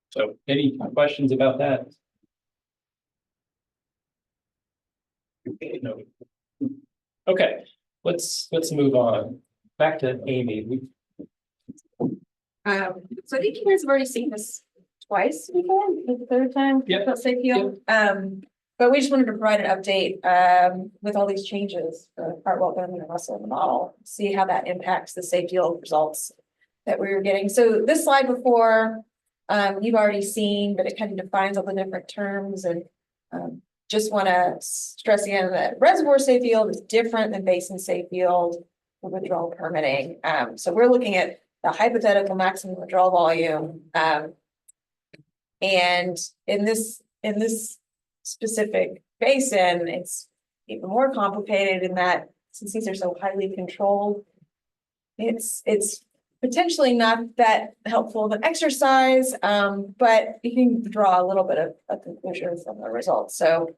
So any questions about that? No. Okay, let's move on. Back to Amy. So I think you guys have already seen this twice before, the third time. Yep. About safe field. But we just wanted to provide an update with all these changes for Hartwell, Bowman, and Russell in the model, see how that impacts the safe field results that we were getting. So this slide before, you've already seen, but it kind of defines all the different terms, and just want to stress again that reservoir safe field is different than basin safe field for withdrawal permitting. So we're looking at the hypothetical maximum withdrawal volume. And in this specific basin, it's even more complicated in that since these are so highly controlled, it's potentially not that helpful of an exercise, but you can draw a little bit of a conclusion from the results. So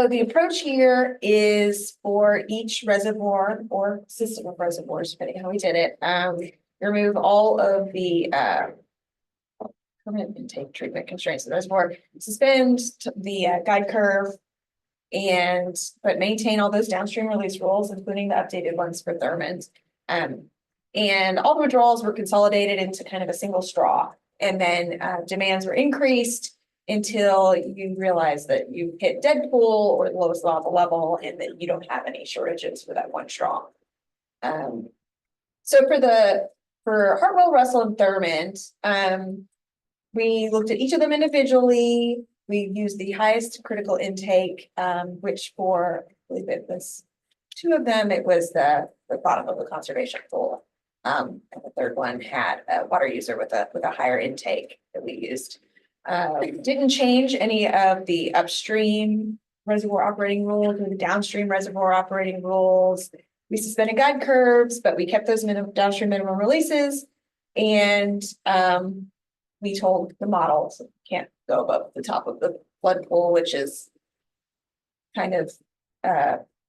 the approach here is for each reservoir or system of reservoirs, depending on how we did it, remove all of the permanent intake treatment constraints of the reservoir, suspend the guide curve, but maintain all those downstream release rules, including the updated ones for Thurmond. And all the withdrawals were consolidated into kind of a single straw, and then demands were increased until you realize that you hit dead pool or the lowest lava level and that you don't have any shortages for that one straw. So for Hartwell, Russell, and Thurmond, we looked at each of them individually. We used the highest critical intake, which for, I believe it was 2 of them, it was the bottom of the conservation pool. And the third one had a water user with a higher intake that we used. Didn't change any of the upstream reservoir operating rules or the downstream reservoir operating rules. We suspended guide curves, but we kept those downstream minimum releases. And we told the models can't go above the top of the flood pool, which is kind of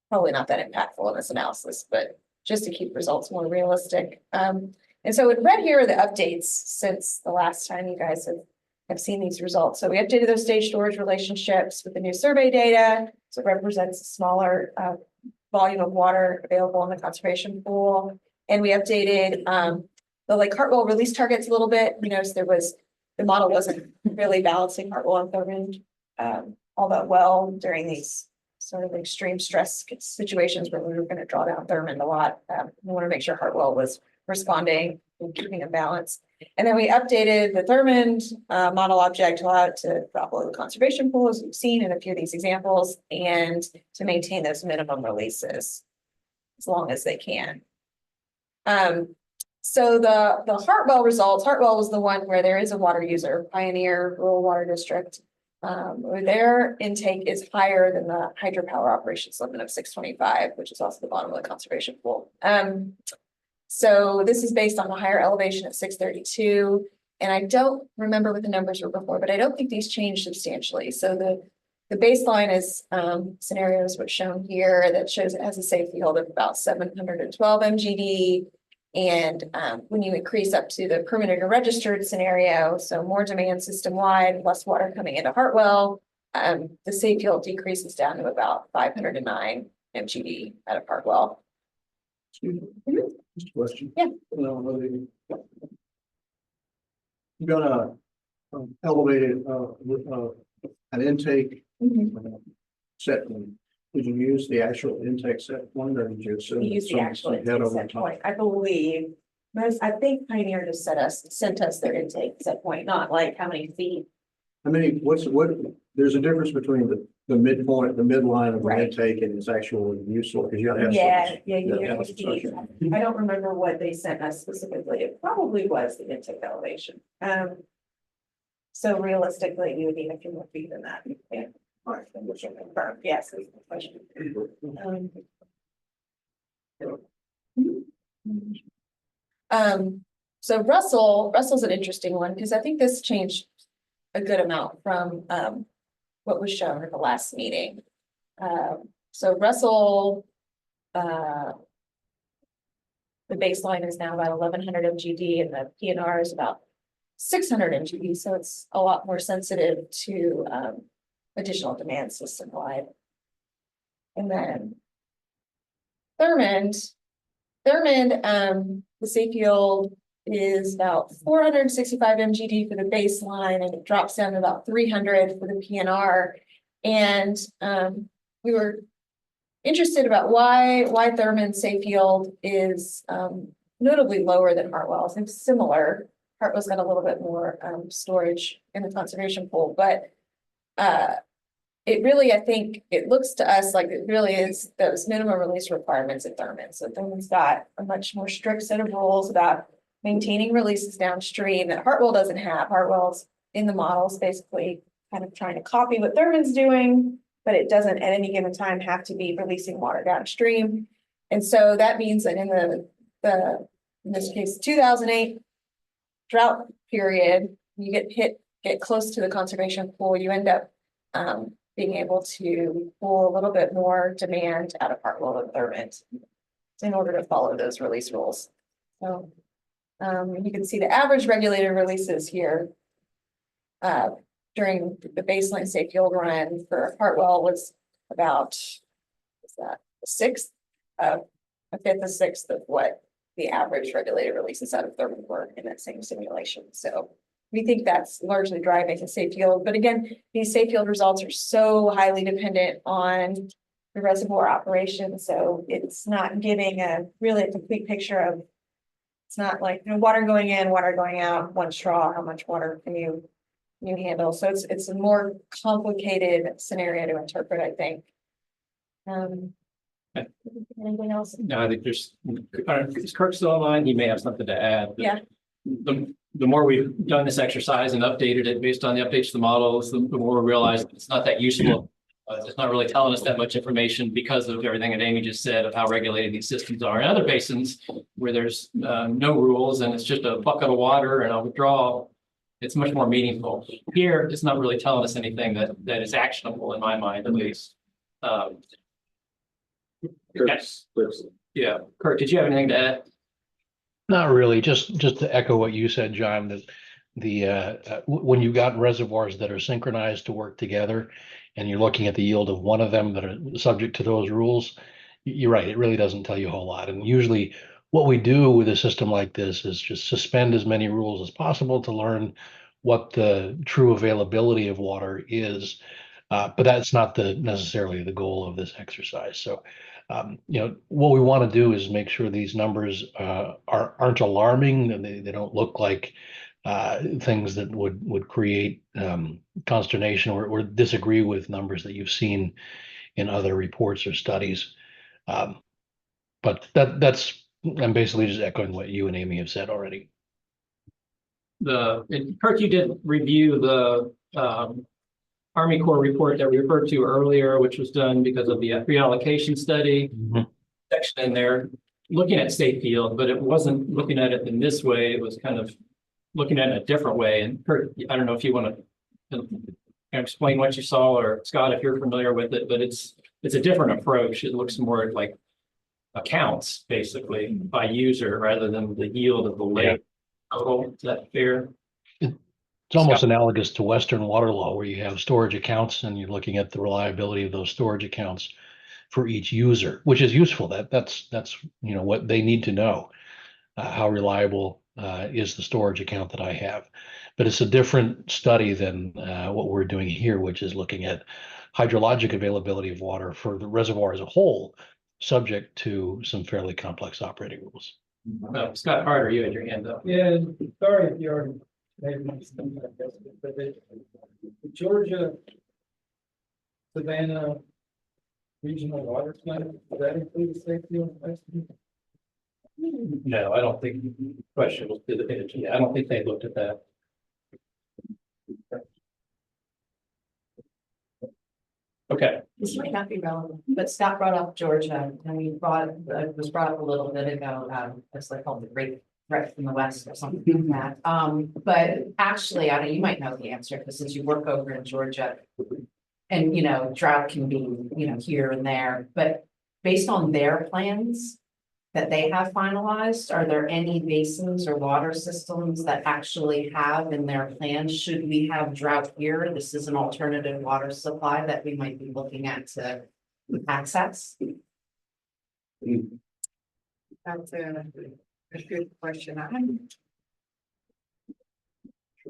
probably not that impactful in this analysis, but just to keep results more realistic. And so in red here are the updates since the last time you guys have have seen these results. So we updated those stage storage relationships with the new survey data. So it represents a smaller volume of water available in the conservation pool. And we updated the Lake Hartwell release targets a little bit. We noticed the model wasn't really balancing Hartwell and Thurmond all that well during these sort of extreme stress situations where we were going to draw down Thurmond a lot. We want to make sure Hartwell was responding and keeping a balance. And then we updated the Thurmond model object to allow it to drop below the conservation pool, as we've seen in a few of these examples, and to maintain those minimum releases as long as they can. So the Hartwell results, Hartwell was the one where there is a water user, Pioneer Rural Water District. Where their intake is higher than the hydropower operations limit of 625, which is also the bottom of the conservation pool. So this is based on the higher elevation at 632. And I don't remember what the numbers were before, but I don't think these changed substantially. So the baseline is scenarios what's shown here that shows it has a safe yield of about 712 MGD. And when you increase up to the permitted or registered scenario, so more demand system wide, less water coming into Hartwell, the safe yield decreases down to about 509 MGD out of Hartwell. Excuse me. Just a question. Yeah. You got a elevated an intake set point. Did you use the actual intake set point or did you assume? We use the actual head intake over set top? point, I believe. I think Pioneer just sent us their intake set point, not like how many feet. I mean, there's a difference between the midpoint, the midline of the Right. intake and its actual useful, because you gotta have. Yeah, you you gotta have feet. structure. I don't remember what they sent us specifically. It probably was the intake elevation. So realistically, you would need a few more feet than that. Yeah. All right, then we should confirm. Yes, that's the question. So Russell's an interesting one because I think this changed a good amount from what was shown at the last meeting. So Russell, the baseline is now about 1100 MGD and the PNR is about 600 MGD. So it's a lot more sensitive to additional demand system wide. And then Thurmond, the safe yield is about 465 MGD for the baseline and it drops down to about 300 for the PNR. And we were interested about why Thurmond safe yield is notably lower than Hartwell's. It's similar. Hartwell's got a little bit more storage in the conservation pool, but it really, I think, it looks to us like it really is those minimum release requirements at Thurmond. So Thurmond's got a much more strict set of rules about maintaining releases downstream that Hartwell doesn't have. Hartwell's in the models basically kind of trying to copy what Thurmond's doing, but it doesn't at any given time have to be releasing water downstream. And so that means that in in this case, 2008 drought period, you get close to the conservation pool, you end up being able to pull a little bit more demand out of Hartwell and Thurmond in order to follow those release rules. So you can see the average regulated releases here during the baseline safe yield run for Hartwell was about, what's that, a fifth, a sixth of what the average regulated releases out of Thurmond were in that same simulation. So we think that's largely driving the safe yield. But again, these safe yield results are so highly dependent on the reservoir operation. So it's not giving a complete picture of, it's not like water going in, water going out, one straw, how much water can you handle? So it's a more complicated scenario to interpret, I think. Anything else? No, I think is Kirk still online? He may have something to add. Yeah. The more we've done this exercise and updated it based on the updates to the models, the more we realize it's not that useful. It's not really telling us that much information because of everything that Amy just said of how regulated these systems are. In other basins where there's no rules and it's just a bucket of water and a withdrawal, it's much more meaningful. Here, it's not really telling us anything that is actionable in my mind, at least. Yes. Yeah, Kurt, did you have anything to add? Not really, just to echo what you said, John, that when you've got reservoirs that are synchronized to work together and you're looking at the yield of one of them that are subject to those rules, you're right, it really doesn't tell you a whole lot. And usually what we do with a system like this is just suspend as many rules as possible to learn what the true availability of water is. But that's not necessarily the goal of this exercise. So, what we want to do is make sure these numbers aren't alarming and they don't look like things that would create consternation or disagree with numbers that you've seen in other reports or studies. But I'm basically just echoing what you and Amy have said already. Kirk, you did review the Army Corps report that we referred to earlier, which was done because of the reallocation study section in there, looking at state field, but it wasn't looking at it in this way. It was kind of looking at it a different way. And Kirk, I don't know if you want to explain what you saw, or Scott, if you're familiar with it, but it's a different approach. It looks more like accounts basically by user rather than the yield of the lake total. Is that fair? It's almost analogous to Western water law, where you have storage accounts and you're looking at the reliability of those storage accounts for each user, which is useful. That's what they need to know. How reliable is the storage account that I have? But it's a different study than what we're doing here, which is looking at hydrologic availability of water for the reservoir as a whole, subject to some fairly complex operating rules. Scott Carter, you had your hand up. Yeah, sorry if you're but the Georgia Savannah Regional Water Plant, does that include the safety of Western? No, I don't think the question was, I don't think they looked at that. Okay. This might not be relevant, but Scott brought up Georgia, and it was brought up a little bit ago, it's like called the Great Threat from the West or something like that. But actually, I don't, you might know the answer, because since you work over in Georgia, and drought can be, here and there, but based on their plans that they have finalized, are there any basins or water systems that actually have in their plans, should we have drought here, this is an alternative water supply that we might be looking at to access? That's a good question.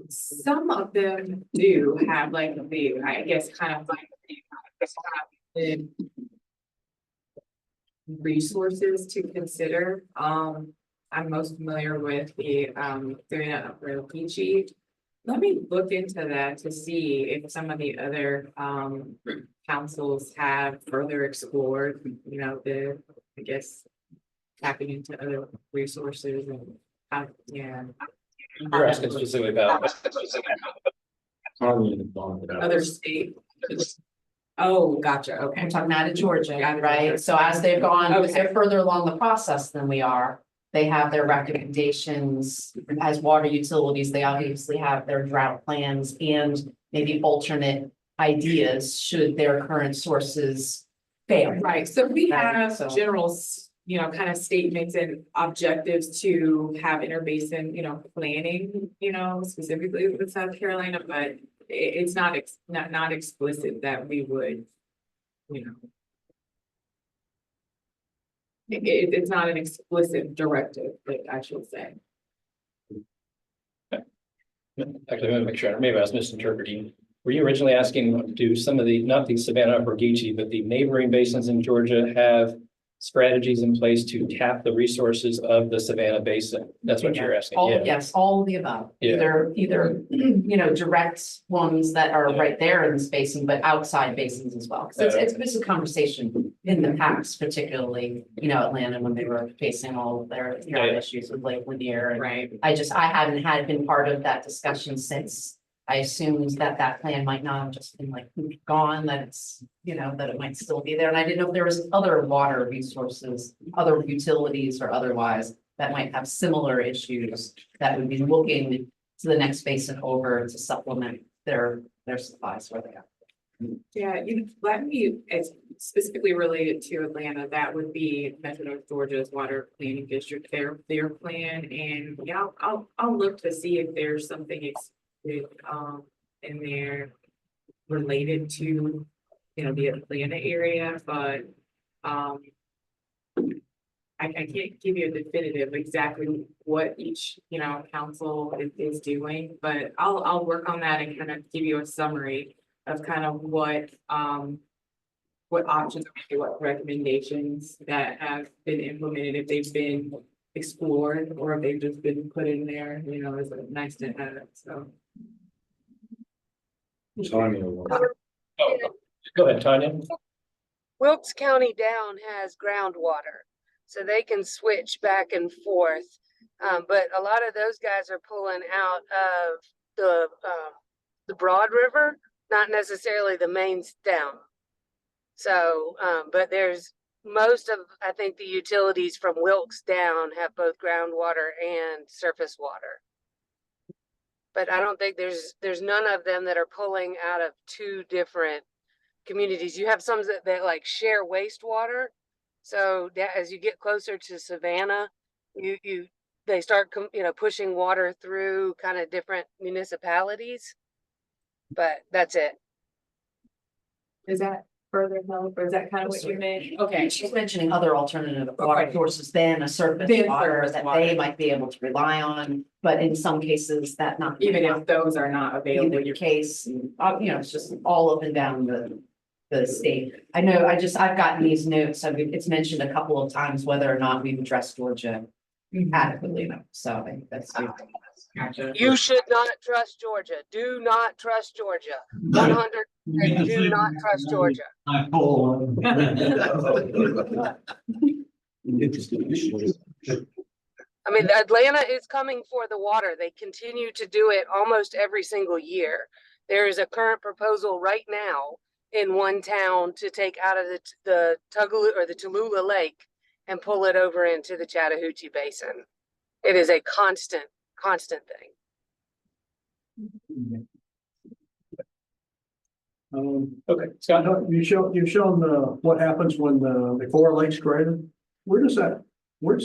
Some of them do have like I guess kind of like the resources to consider. I'm most familiar with the Savannah Beachy. Let me look into that to see if some of the other councils have further explored, I guess tapping into other resources and You're asking specifically about other states. Oh, gotcha. Okay. I'm talking out of Georgia, right? So as they've gone, because they're further along the process than we are, they have their recommendations. As water utilities, they obviously have their drought plans and maybe alternate ideas should their current sources fail. Right. So we have So- general, kind of statements and objectives to have interbasin, planning, specifically with South Carolina, but it's not not explicit that we would, it's not an explicit directive, like I should say. Actually, I want to make sure, maybe I was misinterpreting. Were you originally asking, do some of the, not the Savannah or Geechee, but the neighboring basins in Georgia have strategies in place to tap the resources of the Savannah Basin? That's what you're asking. Yes, all of the above. Yeah. Either, direct ones that are right there in this basin, but outside basins as well. Because it's been a conversation in the past, particularly, Atlanta, when they were facing all of their issues with Lake Lanier. Right. I hadn't been part of that discussion since. I assumed that plan might not have just been gone, that it's, that it might still be there. And I didn't know if there was other water resources, other utilities or otherwise that might have similar issues that would be looking to the next basin over to supplement their supplies where they are. Yeah, you let me, it's specifically related to Atlanta, that would be Metro North Georgia's water planning district, their plan, and yeah, I'll look to see if there's something in there related to, the Atlanta area, but, I can't give you a definitive exactly what each, council is doing, but I'll work on that and kind of give you a summary of kind of what options, what recommendations that have been implemented, if they've been explored, or if they've just been put in there, as a nice to have, so. Oh, go ahead, Tanya. Wilkes County down has groundwater, so they can switch back and forth. But a lot of those guys are pulling out of the Broad River, not necessarily the main stem. So, but there's most of, I think, the utilities from Wilkes down have both groundwater and surface water. But I don't think there's none of them that are pulling out of two different communities. You have some that like share wastewater. So that as you get closer to Savannah, they start pushing water through kind of different municipalities. But that's it. Is that further help, or is that kind of what you meant? Okay. She's mentioning other alternative water sources than a surface Than water surface that water. they might be able to rely on, but in some cases that not. Even if those are not available. Either case, it's just all up and down the state. I know, I've gotten these notes, it's mentioned a couple of times whether or not we've addressed Georgia adequately enough, so I think that's. Gotcha. You should not trust Georgia. Do not trust Georgia. 100. Do not trust Georgia. I pull. I mean, Atlanta is coming for the water. They continue to do it almost every single year. There is a current proposal right now in one town to take out of the Tugaloo or the Tallulah Lake and pull it over into the Chattahoochee Basin. It is a constant thing. Okay, Scott. You've shown what happens when the core lake's cratered. Where does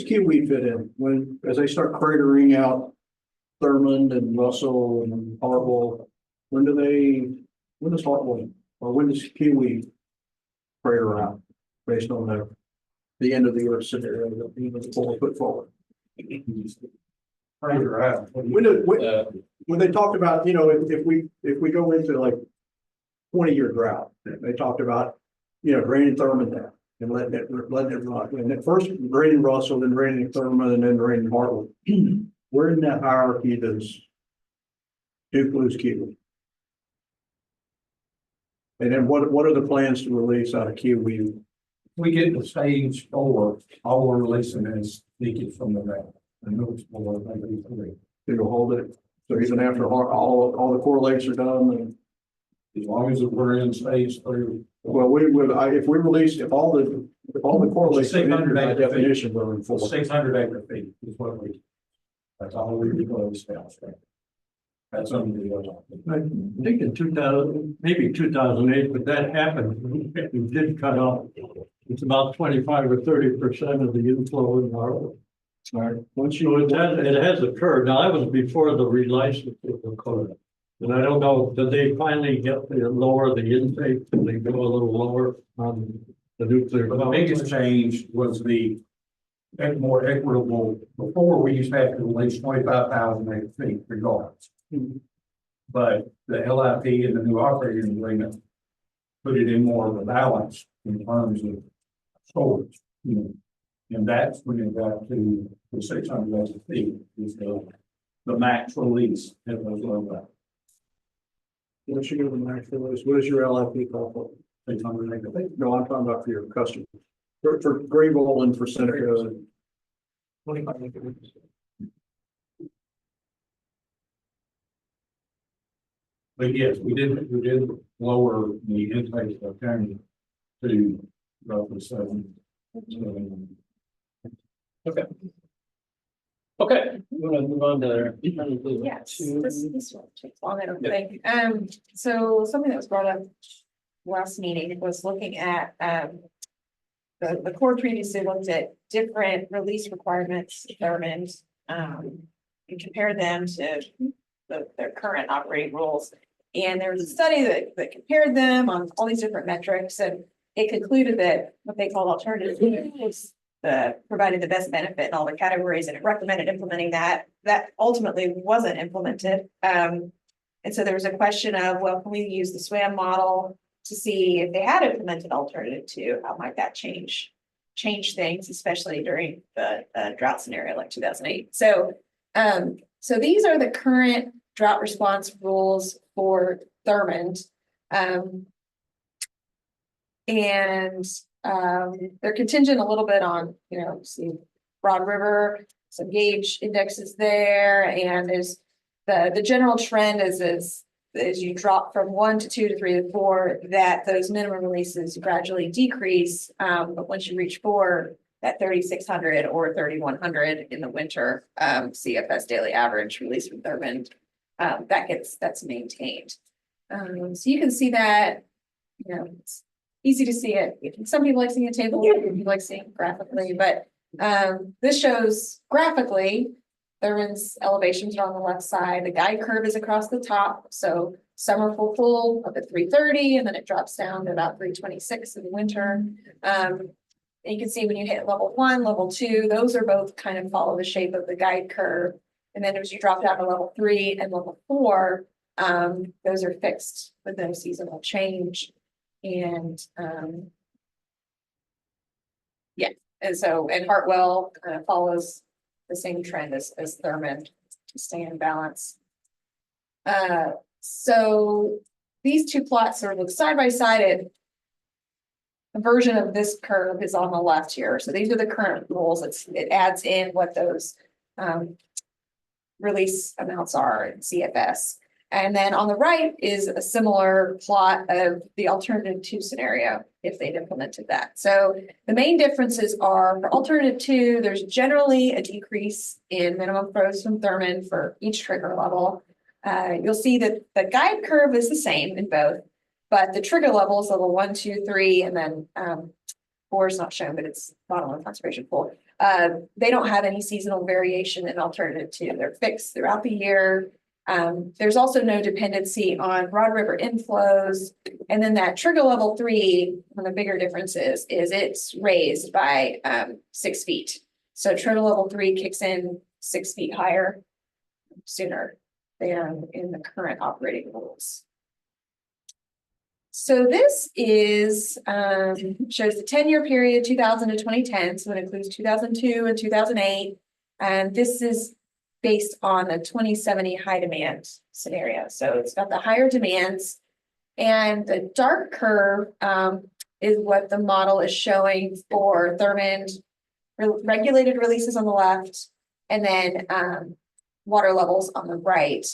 kiwi fit in as they start cratering out Thurmond and Russell and Hartwell? When does Hartwell or when does kiwi crater out based on the end of the earth scenario that we put forward? Crater out. When they talked about, if we go into like 20-year drought, they talked about, draining Thurmond down and letting it rot. And at first draining Russell, then draining Thurmond, and then draining Hartwell. Where in that hierarchy does Duke lose Kiwi? And then what are the plans to release out of Kiwi? We get to stage 4, all we're releasing is leakage from the ground. And no more maybe 3. It'll hold it. So even after all the core lakes are done, and as long as we're in stage 3. well, if all the core lakes are in by definition, we're in full. 600 acre feet is what that's all we release now. That's under the other. I think in 2000, maybe 2008, but that happened. We did cut off. It's about 25 or 30% of the inflow in our. Right. It has occurred. Now, that was before the relicense was occurred. And I don't know, did they finally get the lower the intake? Did they go a little lower on the nuclear? The biggest change was the more equitable. Before, we used to have to release 25,000 acre feet regardless. But the LIP and the new operating agreement put it in more of a balance in terms of storage. And that's when it got to the 600 acre feet is the max release at those low levels. Once you go to the max release, what is your LIP call for? 600 acre feet. No, I'm talking about for your customers. For Graybull and for Seneca. 25 acres. But yes, we did lower the intake of county to roughly 7. Okay. Okay, you want to move on to. Yes, this one takes long, I don't think. So something that was brought up last meeting was looking at, the Corps previously looked at different release requirements determined, and compared them to their current operating rules. And there was a study that compared them on all these different metrics, and it concluded that what they called alternative was provided the best benefit in all the categories, and it recommended implementing that. That ultimately wasn't implemented. And so there was a question of, well, can we use the SWAM model to see if they had implemented alternative two, how might that change things, especially during the drought scenario like 2008. So these are the current drought response rules for Thurmond. They're contingent a little bit on, see Broad River, some gauge indexes there, and there's the general trend is as you drop from 1 to 2 to 3 to 4, that those minimum releases gradually decrease. But once you reach 4, that 3,600 or 3,100 in the winter CFS daily average release from Thurmond, that's maintained. So you can see that, it's easy to see it. Some people like seeing a table, some people like seeing it graphically, but this shows graphically Thurmond's elevations are on the left side. The guide curve is across the top. So summer full up at 330, and then it drops down to about 326 in the winter. And you can see when you hit level 1, level 2, those are both kind of follow the shape of the guide curve. And then as you drop down to level 3 and level 4, those are fixed with no seasonal change. And and Hartwell follows the same trend as Thurmond to stay in balance. So these two plots sort of look side by side, and a version of this curve is on the left here. So these are the current rules. It adds in what those release amounts are in CFS. And then on the right is a similar plot of the alternative 2 scenario if they'd implemented that. So the main differences are for alternative 2, there's generally a decrease in minimum flows from Thurmond for each trigger level. You'll see that the guide curve is the same in both, but the trigger levels, level 1, 2, 3, and then 4 is not shown, but it's bottom of conservation pool. They don't have any seasonal variation in alternative 2. They're fixed throughout the year. There's also no dependency on Broad River inflows. And then that trigger level 3, one of the bigger differences is it's raised by 6 feet. So trigger level 3 kicks in 6 feet higher sooner than in the current operating rules. So this is shows the 10-year period, 2000 to 2010. So it includes 2002 and 2008. And this is based on a 2070 high demand scenario. So it's got the higher demands, and the dark curve is what the model is showing for Thurmond regulated releases on the left, and then water levels on the right.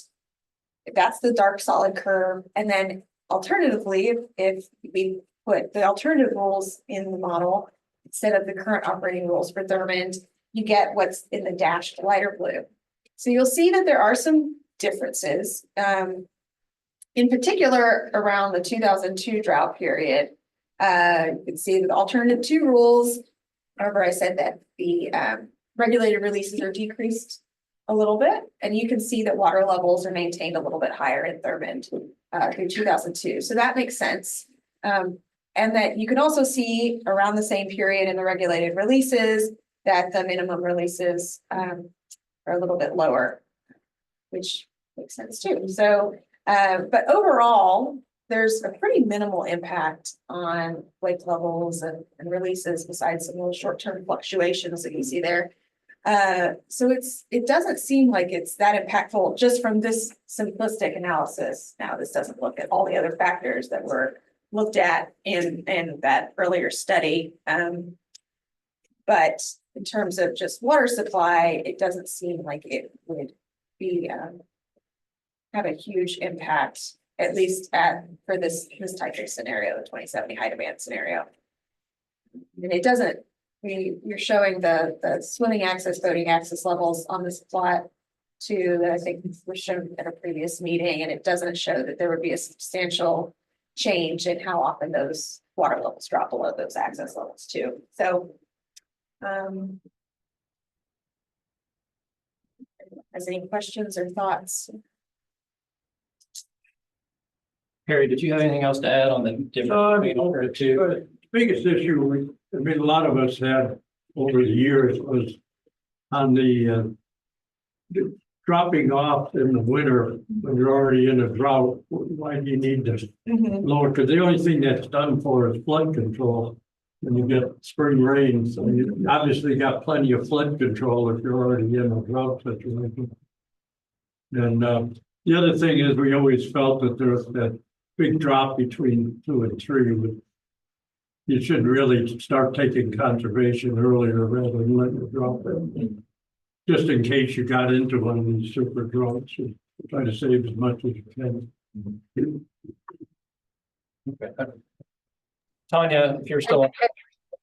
That's the dark solid curve. And then alternatively, if we put the alternative rules in the model instead of the current operating rules for Thurmond, you get what's in the dashed lighter blue. So you'll see that there are some differences, in particular around the 2002 drought period. You can see that the alternative 2 rules, however, I said that the regulated releases are decreased a little bit, and you can see that water levels are maintained a little bit higher in Thurmond through 2002. So that makes sense. And that you can also see around the same period in the regulated releases that the minimum releases are a little bit lower, which makes sense too. So, but overall, there's a pretty minimal impact on lake levels and releases besides some little short-term fluctuations that you see there. So it doesn't seem like it's that impactful just from this simplistic analysis. Now, this doesn't look at all the other factors that were looked at in that earlier study. But in terms of just water supply, it doesn't seem like it would be have a huge impact, at least for this type of scenario, the 2070 high demand scenario. And it doesn't. You're showing the swimming access, boating access levels on this plot too, that I think was shown at a previous meeting, and it doesn't show that there would be a substantial change in how often those water levels drop below those access levels too. So, has any questions or thoughts? Harry, did you have anything else to add on the difference between order two? Biggest issue, a lot of us had over the years was on the dropping off in the winter when you're already in a drought. Why do you need to lower? Because the only thing that's done for is flood control. When you get spring rain, so you obviously got plenty of flood control if you're already in a drought situation. And the other thing is we always felt that there's that big drop between 2 and 3. But you should really start taking conservation earlier rather than letting it drop in. Just in case you got into one of these super droughts, you try to save as much as you can. Okay. Tanya, if you're still,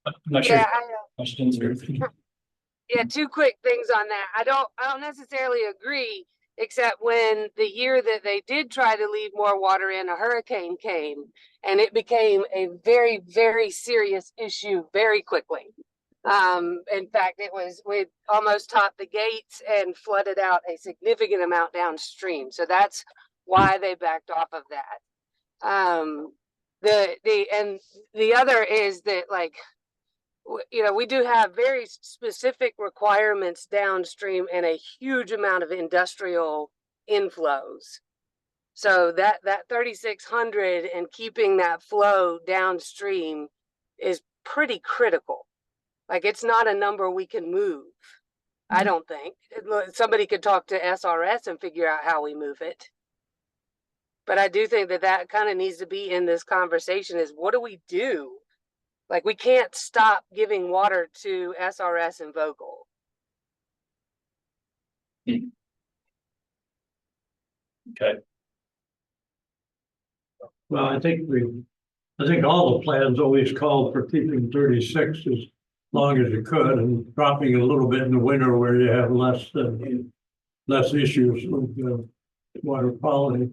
I'm not sure. Yeah, Questions or? yeah, two quick things on that. I don't necessarily agree, except when the year that they did try to leave more water in, a hurricane came and it became a very, very serious issue very quickly. In fact, we almost topped the gates and flooded out a significant amount downstream. So that's why they backed off of that. The other is that, like, we do have very specific requirements downstream and a huge amount of industrial inflows. So that 3,600 and keeping that flow downstream is pretty critical. Like, it's not a number we can move. I don't think. Somebody could talk to SRS and figure out how we move it. But I do think that kind of needs to be in this conversation is, what do we do? Like, we can't stop giving water to SRS and Vogel. Okay. Well, I think all the plans always called for keeping 36 as long as you could and dropping a little bit in the winter where you have less issues with water quality.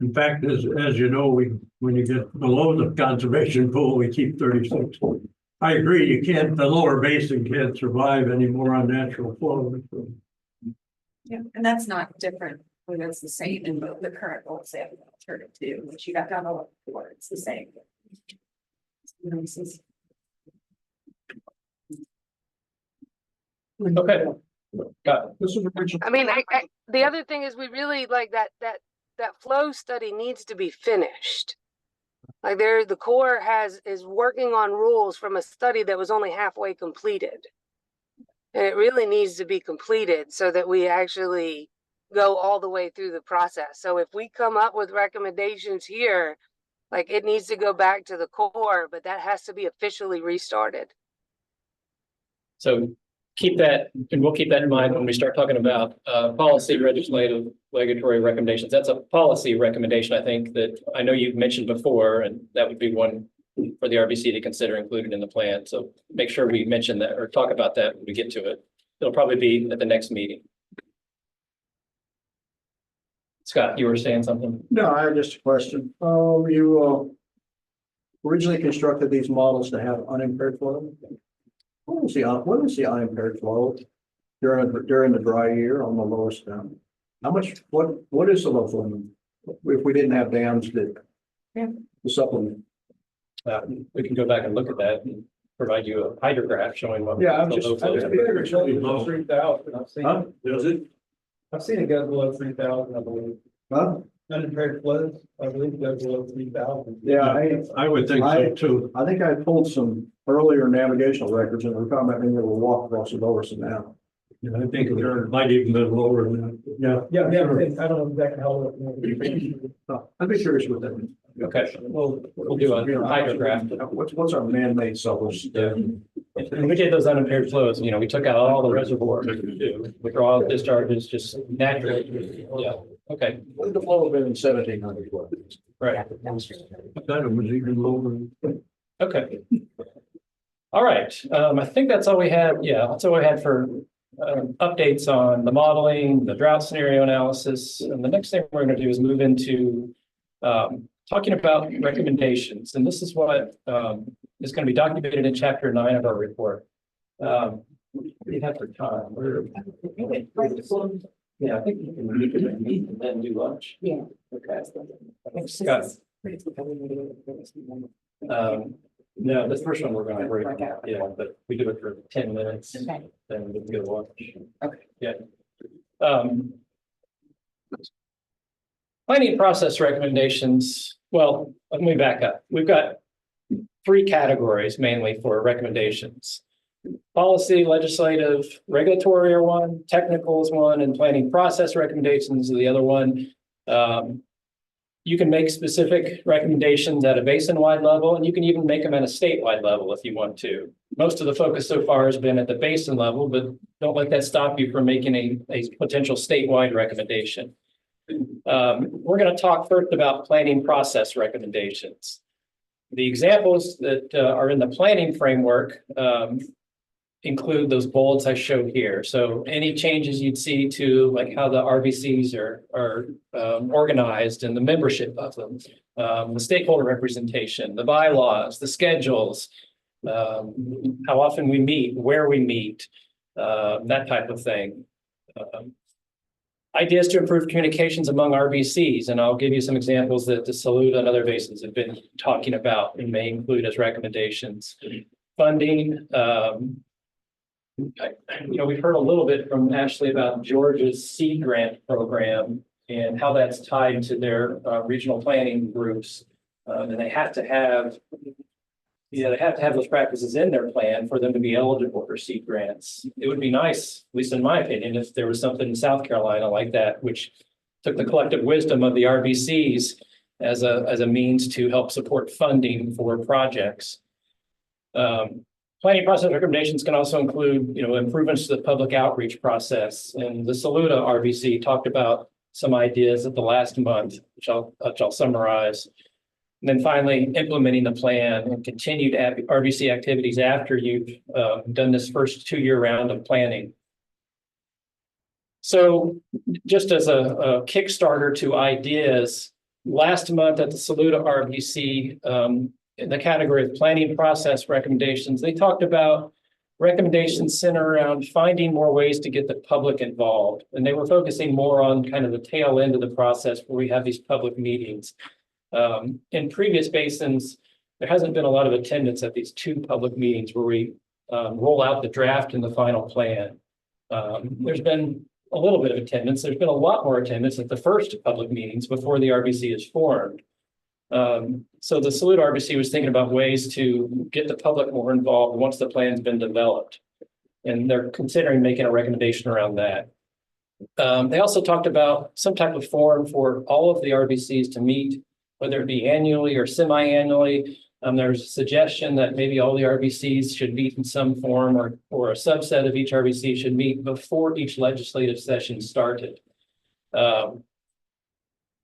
In fact, as you know, when you get below the conservation pool, we keep 36. I agree, the lower basin can't survive anymore on natural flow. Yeah, and that's not different. I mean, that's the same in both the current goals and alternative, which you got down a lot before. It's the same. Okay. Got it. I mean, the other thing is, we really like that flow study needs to be finished. Like, the Corps is working on rules from a study that was only halfway completed. And it really needs to be completed so that we actually go all the way through the process. So if we come up with recommendations here, like, it needs to go back to the Corps, but that has to be officially restarted. So keep that, and we'll keep that in mind when we start talking about policy, legislative, regulatory recommendations. That's a policy recommendation, I think, that I know you've mentioned before, and that would be one for the RBC to consider included in the plan. So make sure we mention that or talk about that when we get to it. It'll probably be at the next meeting. Scott, you were saying something? No, I have just a question. You originally constructed these models to have unimpaired flow. What is the unimpaired flow during the dry year on the lowest down? How much, what is the low flow if we didn't have dams that to supplement? We can go back and look at that and provide you a hydrograph showing what. Yeah, the low flow is. 3,000. Does it? I've seen it go below 3,000, I believe. Huh? Unimpaired flows, I believe it goes below 3,000. Yeah, I would think so too. I think I pulled some earlier navigational records and we're talking about being able to walk across the lower now. Yeah, I think it might even be lower than that. Yeah. I don't know exactly how. I'd be curious what that means. Okay, we'll do a hydrograph. What's our man-made source? And we did those unimpaired flows, we took out all the reservoirs, withdrawal discharges, just naturally. Yeah, okay. What did the flow have been in 1,700? Right. That was even lower. Okay. All right, I think that's all we had. Yeah, that's all we had for updates on the modeling, the drought scenario analysis. And the next thing we're going to do is move into Talking about recommendations, and this is what is going to be documented in chapter 9 of our report. What do you have for time? Yeah, I think you can meet and then do lunch. Yeah. Okay. I think Scott. No, this first one we're going to break. Yeah, but we do it for 10 minutes. Okay. Then we go to lunch. Okay. Yeah. Planning process recommendations. Well, let me back up. We've got 3 categories mainly for recommendations. Policy, legislative, regulatory are one, technical is one, and planning process recommendations are the other one. You can make specific recommendations at a basin-wide level, and you can even make them at a statewide level if you want to. Most of the focus so far has been at the basin level, but don't let that stop you from making a potential statewide recommendation. We're going to talk first about planning process recommendations. The examples that are in the planning framework include those bullets I showed here. So any changes you'd see to like how the RBCs are organized and the membership of them, the stakeholder representation, the bylaws, the schedules, how often we meet, where we meet, that type of thing. Ideas to improve communications among RBCs, and I'll give you some examples that the Saluda and other basins have been talking about and may include as recommendations. Funding, we've heard a little bit from Ashley about Georgia's seed grant program and how that's tied to their regional planning groups. And they have to have those practices in their plan for them to be eligible for seed grants. It would be nice, at least in my opinion, if there was something in South Carolina like that, which took the collective wisdom of the RBCs as a means to help support funding for projects. Planning process recommendations can also include, improvements to the public outreach process. And the Saluda RBC talked about some ideas at the last month, which I'll summarize. And then finally, implementing the plan and continued RBC activities after you've done this first 2-year round of planning. So just as a Kickstarter to ideas, last month at the Saluda RBC, in the category of planning process recommendations, they talked about recommendations centered around finding more ways to get the public involved. And they were focusing more on kind of the tail end of the process where we have these public meetings. In previous basins, there hasn't been a lot of attendance at these 2 public meetings where we roll out the draft and the final plan. There's been a little bit of attendance. There's been a lot more attendance at the first public meetings before the RBC is formed. So the Saluda RBC was thinking about ways to get the public more involved once the plan's been developed. And they're considering making a recommendation around that. They also talked about some type of forum for all of the RBCs to meet, whether it be annually or semi-annually. There's a suggestion that maybe all the RBCs should meet in some form or a subset of each RBC should meet before each legislative session started.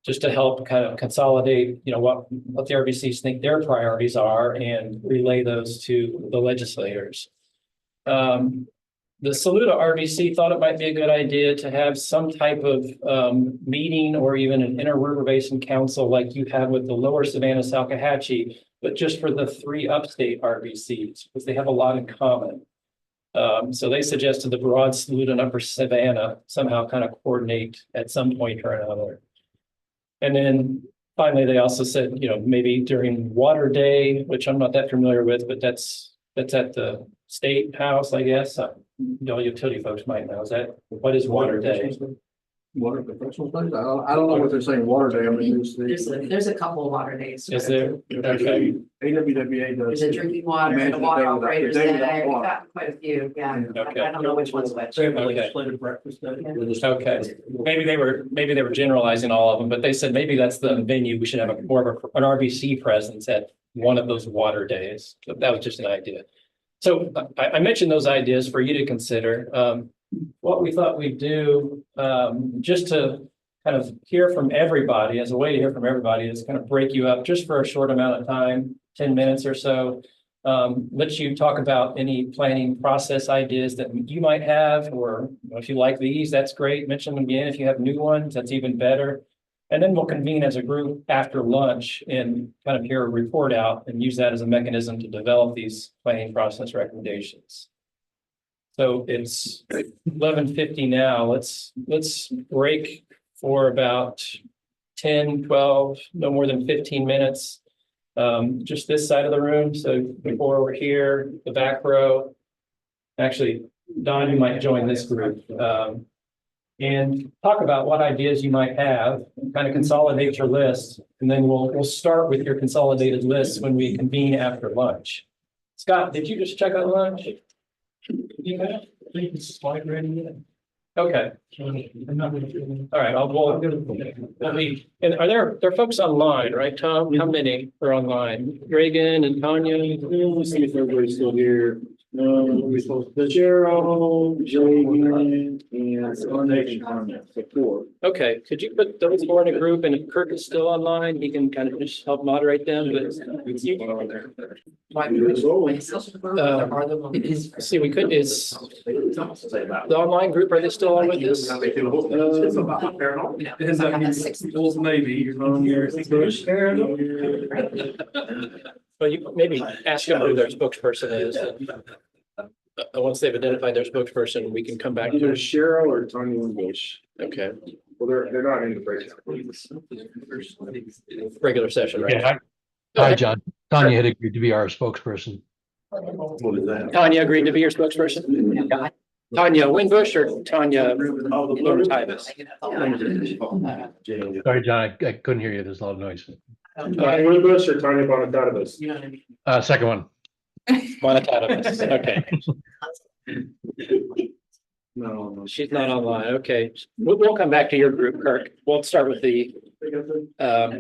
Just to help kind of consolidate, what the RBCs think their priorities are and relay those to the legislators. The Saluda RBC thought it might be a good idea to have some type of meeting or even an inter-river basin council like you have with the lower Savannah, Salkehatchie, but just for the 3 upstate RBCs, because they have a lot in common. So they suggested the broad Saluda and upper Savannah somehow kind of coordinate at some point or another. And then finally, they also said, maybe during Water Day, which I'm not that familiar with, but that's at the State House, I guess. Utility folks might know. What is Water Day? Water professional things? I don't know what they're saying, Water Day. I mean, There's a couple of water days. Is there? Okay. AWWA does. There's a drinking water and a water operators day. We've got quite a few, yeah. Okay. I don't know which one's which. Legislative breakfast day. Okay. Maybe they were generalizing all of them, but they said maybe that's the venue. We should have more of an RBC presence at one of those water days. So that was just an idea. So I mentioned those ideas for you to consider. What we thought we'd do, just to kind of hear from everybody, as a way to hear from everybody, is kind of break you up just for a short amount of time, 10 minutes or so. Let you talk about any planning process ideas that you might have, or if you like these, that's great. Mention them again. If you have new ones, that's even better. And then we'll convene as a group after lunch and kind of hear a report out and use that as a mechanism to develop these planning process recommendations. So it's 11:50 now. Let's break for about 10, 12, no more than 15 minutes. Just this side of the room. So before we're here, the back row. Actually, Don, you might join this group. And talk about what ideas you might have, kind of consolidate your list, and then we'll start with your consolidated lists when we convene after lunch. Scott, did you just check out lunch? You have, I think it's slide ready yet. Okay. All right, and are there are folks online, right, Tom? How many are online? Reagan and Tanya? Let's see if everybody's still here. Cheryl, Jagan, and so 4. Okay, could you put those 4 in a group, and if Kirk is still online, he can kind of just help moderate them, but. See, we could, is the online group, are they still on with us? Maybe you're on your. Well, you maybe ask them who their spokesperson is. Once they've identified their spokesperson, we can come back to Either it. Cheryl or Tanya Winbush. Okay, Well, they're not in the breakout. regular session, right? Yeah. Hi, John. Tanya had agreed to be our spokesperson. What is that? Tanya agreed to be your spokesperson? Tanya Winbush or Tanya Lourdes? Sorry, John, I couldn't hear you. There's a lot of noise. Tanya Winbush or Tanya Bonatatovas? Second one. Monetatis, okay. No. She's not online, okay. We'll come back to your group, Kirk. We'll start with the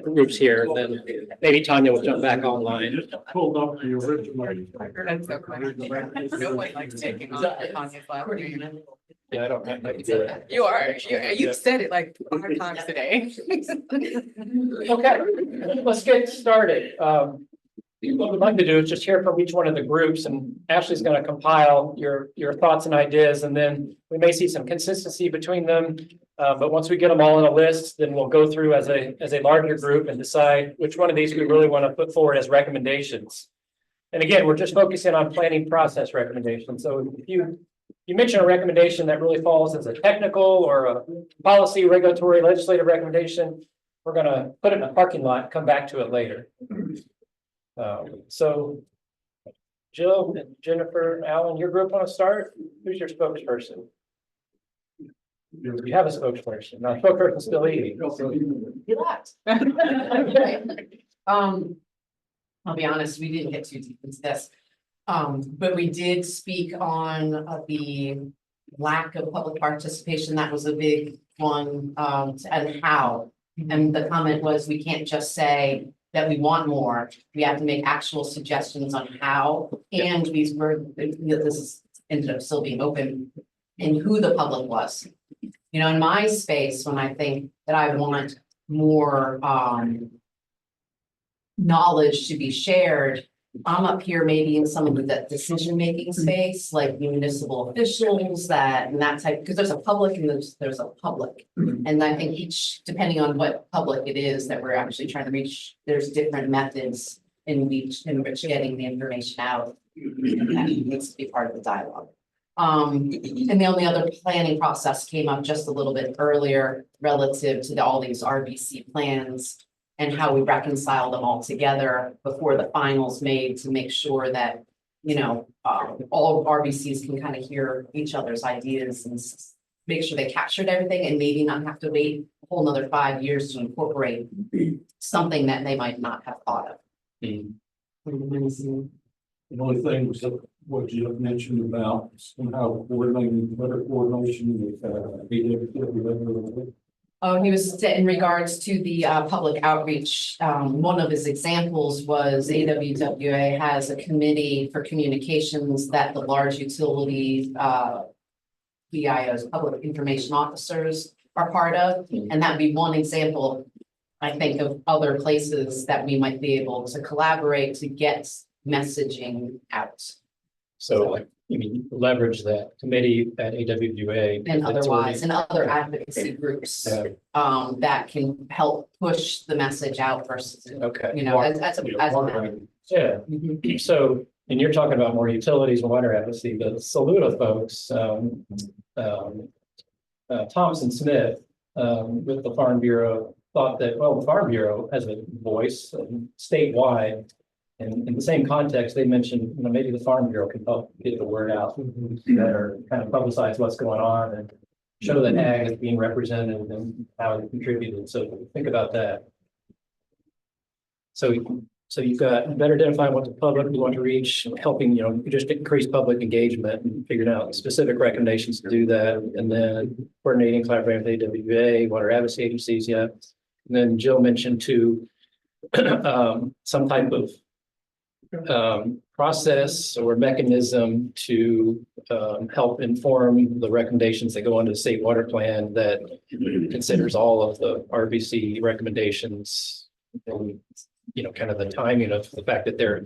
groups here, and then maybe Tanya will jump back online. Pulled up the original. That's so funny. Nobody likes taking on Tanya's lap. Yeah, I don't have to do it. You are, you said it like 5 times today. Okay, let's get started. What we'd like to do is just hear from each one of the groups, and Ashley's going to compile your thoughts and ideas, and then we may see some consistency between them. But once we get them all in a list, then we'll go through as a larger group and decide which one of these we really want to put forward as recommendations. And again, we're just focusing on planning process recommendations. So if you mention a recommendation that really falls as a technical or a policy, regulatory, legislative recommendation, we're going to put it in a parking lot, come back to it later. So Jill and Jennifer, Alan, your group want to start? Who's your spokesperson? You have a spokesperson. Now, spokesperson's still eating. You left. I'll be honest, we didn't get too deep into this. But we did speak on the lack of public participation. That was a big one, and how. And the comment was, we can't just say that we want more. We have to make actual suggestions on how, and this ended up still being open, and who the public was. You know, in my space, when I think that I want more knowledge to be shared, I'm up here maybe in some of the decision-making space, like municipal officials, and that type, because there's a public and there's a public. And I think each, depending on what public it is that we're actually trying to reach, there's different methods in which getting the information out. That needs to be part of the dialogue. And the only other planning process came up just a little bit earlier relative to all these RBC plans and how we reconcile them all together before the finals made to make sure that, you know, all RBCs can kind of hear each other's ideas and make sure they captured everything and maybe not have to wait a whole nother 5 years to incorporate something that they might not have thought of. The only thing was what you had mentioned about somehow coordinating, better coordination with AWW. Oh, he was in regards to the public outreach. One of his examples was AWWA has a committee for communications that the large utility PIOs, public information officers, are part of. And that'd be one example, I think, of other places that we might be able to collaborate to get messaging out. So like, you mean, leverage that committee at AWWA. And otherwise, and other advocacy groups, Yeah. that can help push the message out versus, Okay. you know, as a. Yeah, Mhm. so, and you're talking about more utilities and water advocacy, the Saluda folks, Thompson Smith, with the Farm Bureau thought that, well, the Farm Bureau has a voice statewide. And in the same context, they mentioned, you know, maybe the Farm Bureau can help get the word out better, kind of publicize what's going on and show that ag is being represented and how it contributed. So think about that. So you've got better identifying what the public we want to reach, helping, you know, just increase public engagement and figuring out specific recommendations to do that. And then coordinating, collaborating with AWA, water advocacy agencies, yeah. And then Jill mentioned too, some type of process or mechanism to help inform the recommendations that go into the state water plan that considers all of the RBC recommendations. And, you know, kind of the timing of the fact that they're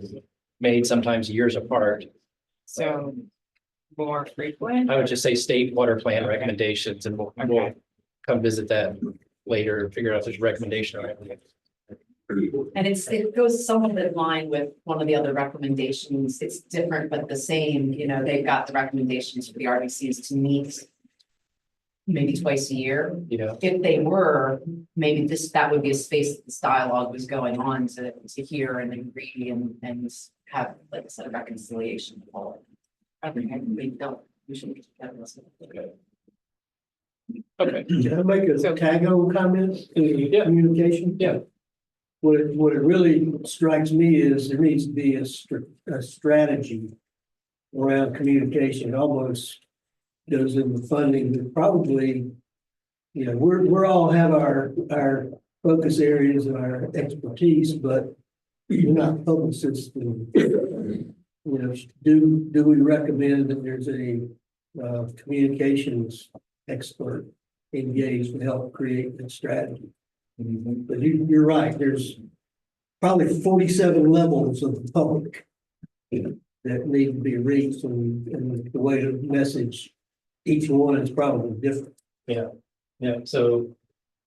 made sometimes years apart. So more frequent. I would just say state water plan recommendations, and we'll come visit that later and figure out if there's a recommendation or anything. And it goes somewhat in line with one of the other recommendations. It's different, but the same, you know, they've got the recommendations for the RBCs to meet maybe twice a year. Yeah. If they were, maybe that would be a space that this dialogue was going on to hear and agree and have, like I said, a reconciliation. I think we should get together. Okay. Can I make a tag-on comment to Yeah. communication? Yeah. What it really strikes me is there needs to be a strategy around communication, almost goes in the funding, but probably, you know, we're all have our focus areas and our expertise, but we're not publicists. And, you know, do we recommend that there's a communications expert engaged to help create that strategy? But you're right, there's probably 47 levels of the public that need to be reached, and the way to message each one is probably different. Yeah. So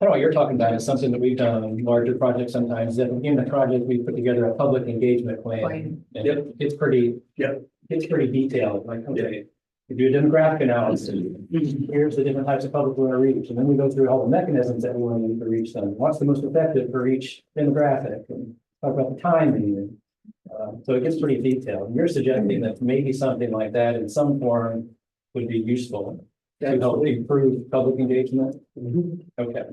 I don't know what you're talking about is something that we've done on larger projects sometimes. That in the project, we put together a public engagement plan. And it's pretty detailed. Like, okay, we do a demographic analysis. Here's the different types of public we want to reach. And then we go through all the mechanisms that we want to use to reach them. What's the most effective for each demographic? And talk about the timing. So it gets pretty detailed. And you're suggesting that maybe something like that in some form would be useful to help improve public engagement. Okay.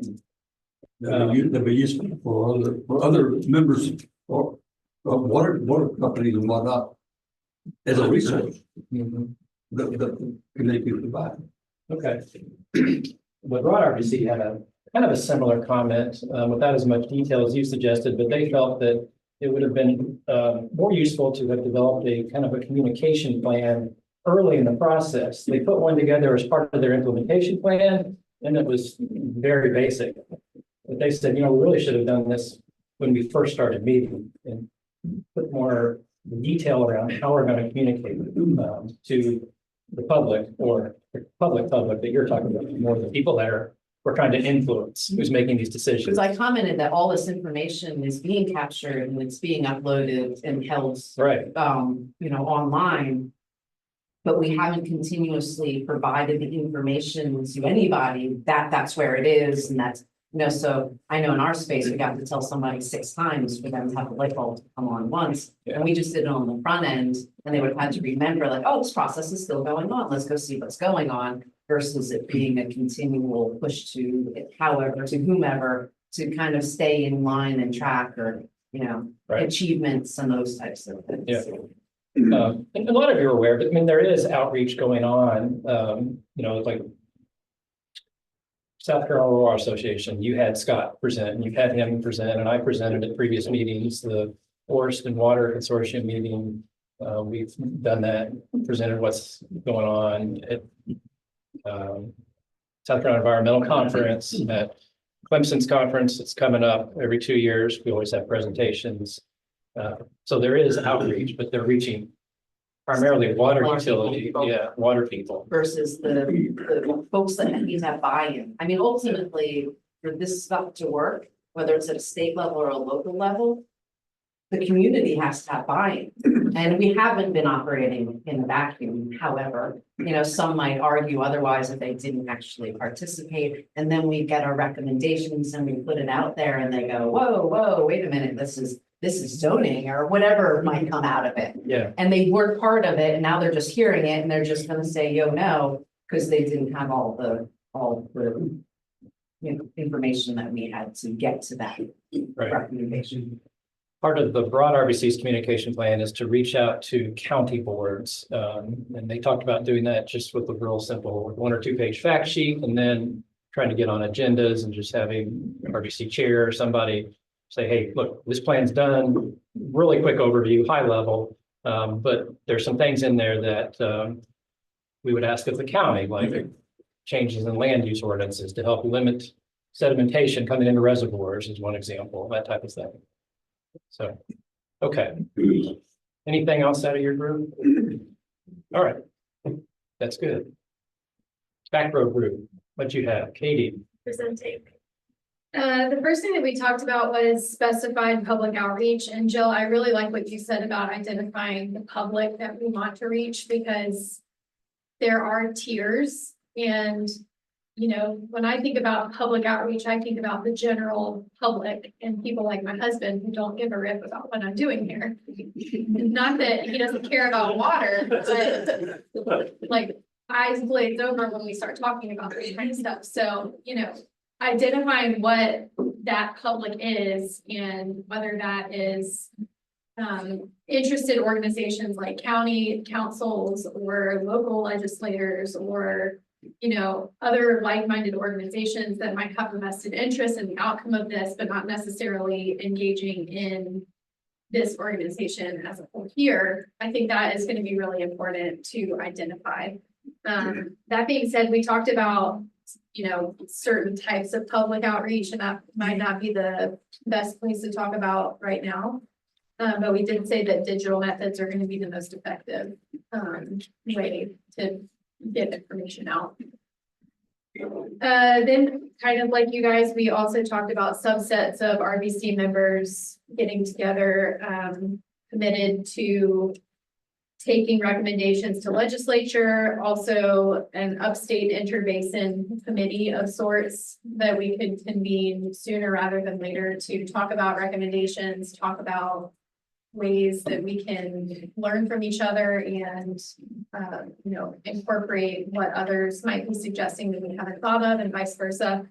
That'd be useful for other members or water companies and whatnot as a resource. The committee provide. Okay. Well, Broad RBC had a kind of a similar comment, without as much detail as you suggested, but they felt that it would have been more useful to have developed a kind of a communication plan early in the process. They put one together as part of their implementation plan, and it was very basic. But they said, you know, we really should have done this when we first started meeting and put more detail around how we're going to communicate to the public, or the public that you're talking about, more the people that we're trying to influence, who's making these decisions. Because I commented that all this information is being captured and it's being uploaded and held, Right. You know, online. But we haven't continuously provided the information to anybody that that's where it is, and that's, you know, so I know in our space, we got to tell somebody 6 times for them to have the light bulb come on once. And we just did it on the front end, and they would have had to remember, like, oh, this process is still going on. Let's go see what's going on, versus it being a continual push to however, to whomever, to kind of stay in line and track, or, you know, achievements and those types of things. Yeah. And a lot of you are aware, but I mean, there is outreach going on, you know, like South Carolina Water Association, you had Scott present, and you've had him present, and I presented at previous meetings, the Forest and Water Consortium meeting. We've done that, presented what's going on at South Carolina Environmental Conference, at Clemson's conference. It's coming up every 2 years. We always have presentations. So there is outreach, but they're reaching Primarily water utility, yeah, water people. versus the folks that need to have buy-in. I mean, ultimately, for this stuff to work, whether it's at a state level or a local level, the community has to have buy-in. And we haven't been operating in a vacuum. However, you know, some might argue otherwise if they didn't actually participate. And then we get our recommendations and we put it out there and they go, whoa, wait a minute, this is zoning or whatever might come out of it. Yeah. And they were part of it and now they're just hearing it and they're just gonna say, yo, no, because they didn't have all the, you know, information that we had to get to that Right. recommendation. Part of the broad RBC's communication plan is to reach out to county boards. And they talked about doing that just with a real simple 1 or 2 page fact sheet and then trying to get on agendas and just having RBC chair or somebody say, hey, look, this plan's done, really quick overview, high level. But there's some things in there that we would ask of the county, like changes in land use ordinances to help limit sedimentation coming into reservoirs is one example, that type of thing. So, okay. Anything else out of your group? All right, that's good. Back row group, what you have, Katie? Presenting. The first thing that we talked about was specified public outreach, and Jill, I really like what you said about identifying the public that we want to reach, because there are tiers, and you know, when I think about public outreach, I think about the general public and people like my husband who don't give a rip about what I'm doing here. Not that he doesn't care about water, but like eyes glaze over when we start talking about this kind of stuff. So, you know, identifying what that public is and whether that is interested organizations like county councils or local legislators or, you know, other like-minded organizations that might have a vested interest in the outcome of this, but not necessarily engaging in this organization as a whole here. I think that is going to be really important to identify. That being said, we talked about, you know, certain types of public outreach, and that might not be the best place to talk about right now. But we did say that digital methods are going to be the most effective way to get information out. Then kind of like you guys, we also talked about subsets of RBC members getting together, committed to taking recommendations to legislature, also an upstate interbasin committee of sorts that we could convene sooner rather than later to talk about recommendations, talk about ways that we can learn from each other and, you know, incorporate what others might be suggesting that we haven't thought of and vice versa.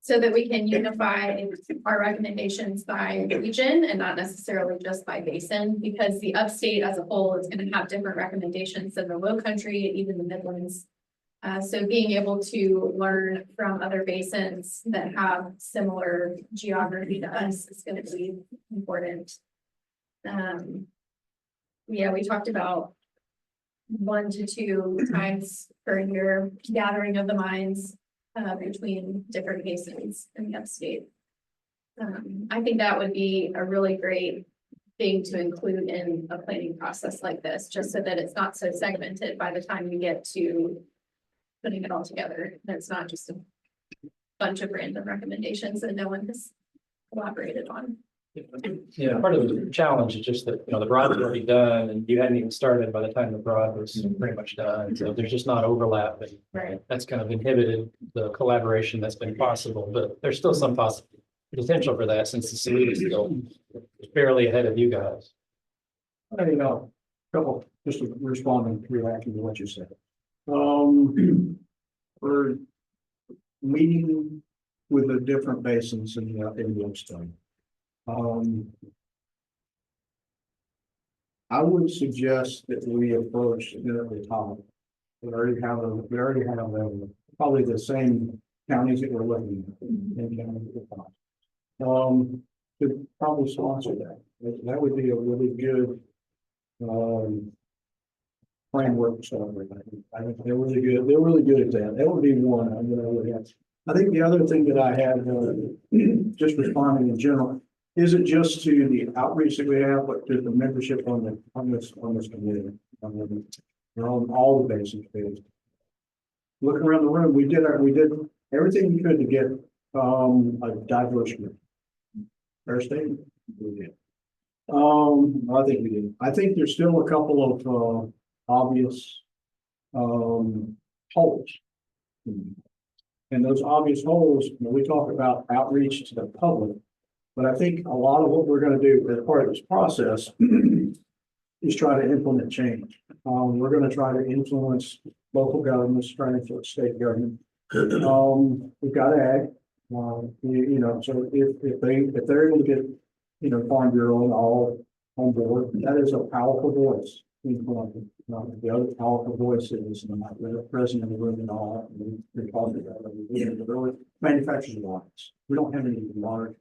So that we can unify our recommendations by region and not necessarily just by basin, because the upstate as a whole is going to have different recommendations than the low country, even the Midlands. So being able to learn from other basins that have similar geography to us is going to be important. Yeah, we talked about 1 to 2 times per year gathering of the minds between different basins in the upstate. I think that would be a really great thing to include in a planning process like this, just so that it's not so segmented by the time you get to putting it all together. It's not just a bunch of random recommendations that no one has collaborated on. Yeah, part of the challenge is just that, you know, the broad was already done and you hadn't even started by the time the broad was pretty much done. So there's just not overlap, and Right. that's kind of inhibited the collaboration that's been possible, but there's still some potential for that since the salute is still barely ahead of you guys. Hey, couple, just responding, reacting to what you said. We're meeting with the different basins in Yellowstone. I would suggest that we approach it at the top. We already have probably the same counties that we're looking at. In counties at the top. Could probably sponsor that. That would be a really good framework. So I think they're really good. They're really good at that. That would be one. I think the other thing that I had, just responding in general, isn't just to the outreach that we have, but to the membership on this committee. We're on all the bases. Looking around the room, we did everything we could to get, a diverse group. Fair statement? We did. I think we did. I think there's still a couple of, obvious, holes. And those obvious holes, when we talk about outreach to the public, but I think a lot of what we're gonna do as part of this process is try to implement change. We're gonna try to influence local governments, try to influence state government. We've got ag, you know, so if they're able to get, you know, Farm Bureau and all on board, that is a powerful voice. The other powerful voice is the president of the room and all, we're talking about it. The really manufacturers lines. We don't have any large.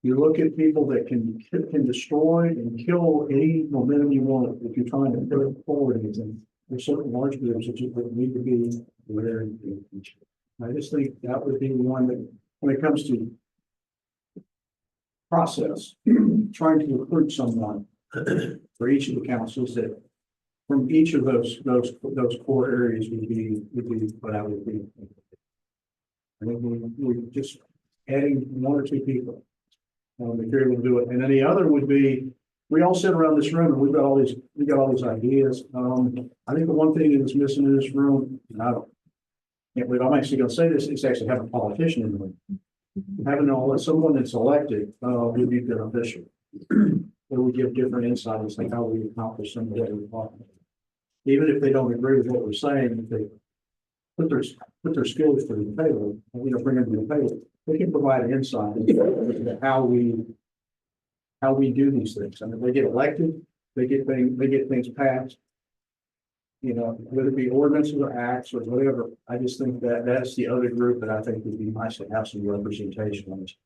You look at people that can destroy and kill any momentum you want if you're trying to put it forward anything. There's certain large groups that you need to be aware of. I just think that would be one that, when it comes to process, trying to recruit someone for each of the councils that from each of those core areas would be what I would be. I think we just adding one or two people. If you're able to do it. And then the other would be, we all sit around this room and we've got all these ideas. I think the one thing that's missing in this room, and can't believe I'm actually gonna say this, is actually having a politician in the room. Having someone that's elected, would be beneficial. Or we give different insights on how we accomplish some of what we're talking about. Even if they don't agree with what we're saying, if they put their skills to the table, you know, bring them to the table, they can provide insight into how we do these things. I mean, they get elected, they get things passed. You know, whether it be ordinances or acts or whatever, I just think that that's the other group that I think would be nice to have some representation on this.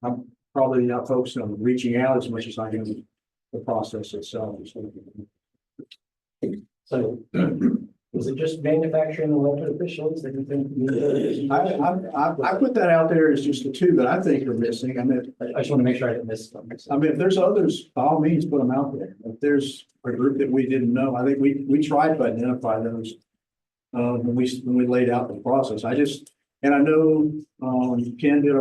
I'm probably not focused on reaching out as much as I am the process itself. So is it just manufacturing and elected officials that you think? I put that out there as just the two that I think are missing. I mean, I just want to make sure I didn't miss them. I mean, if there's others, by all means, put them out there. If there's a group that we didn't know, I think we tried to identify those when we laid out the process. I know Ken did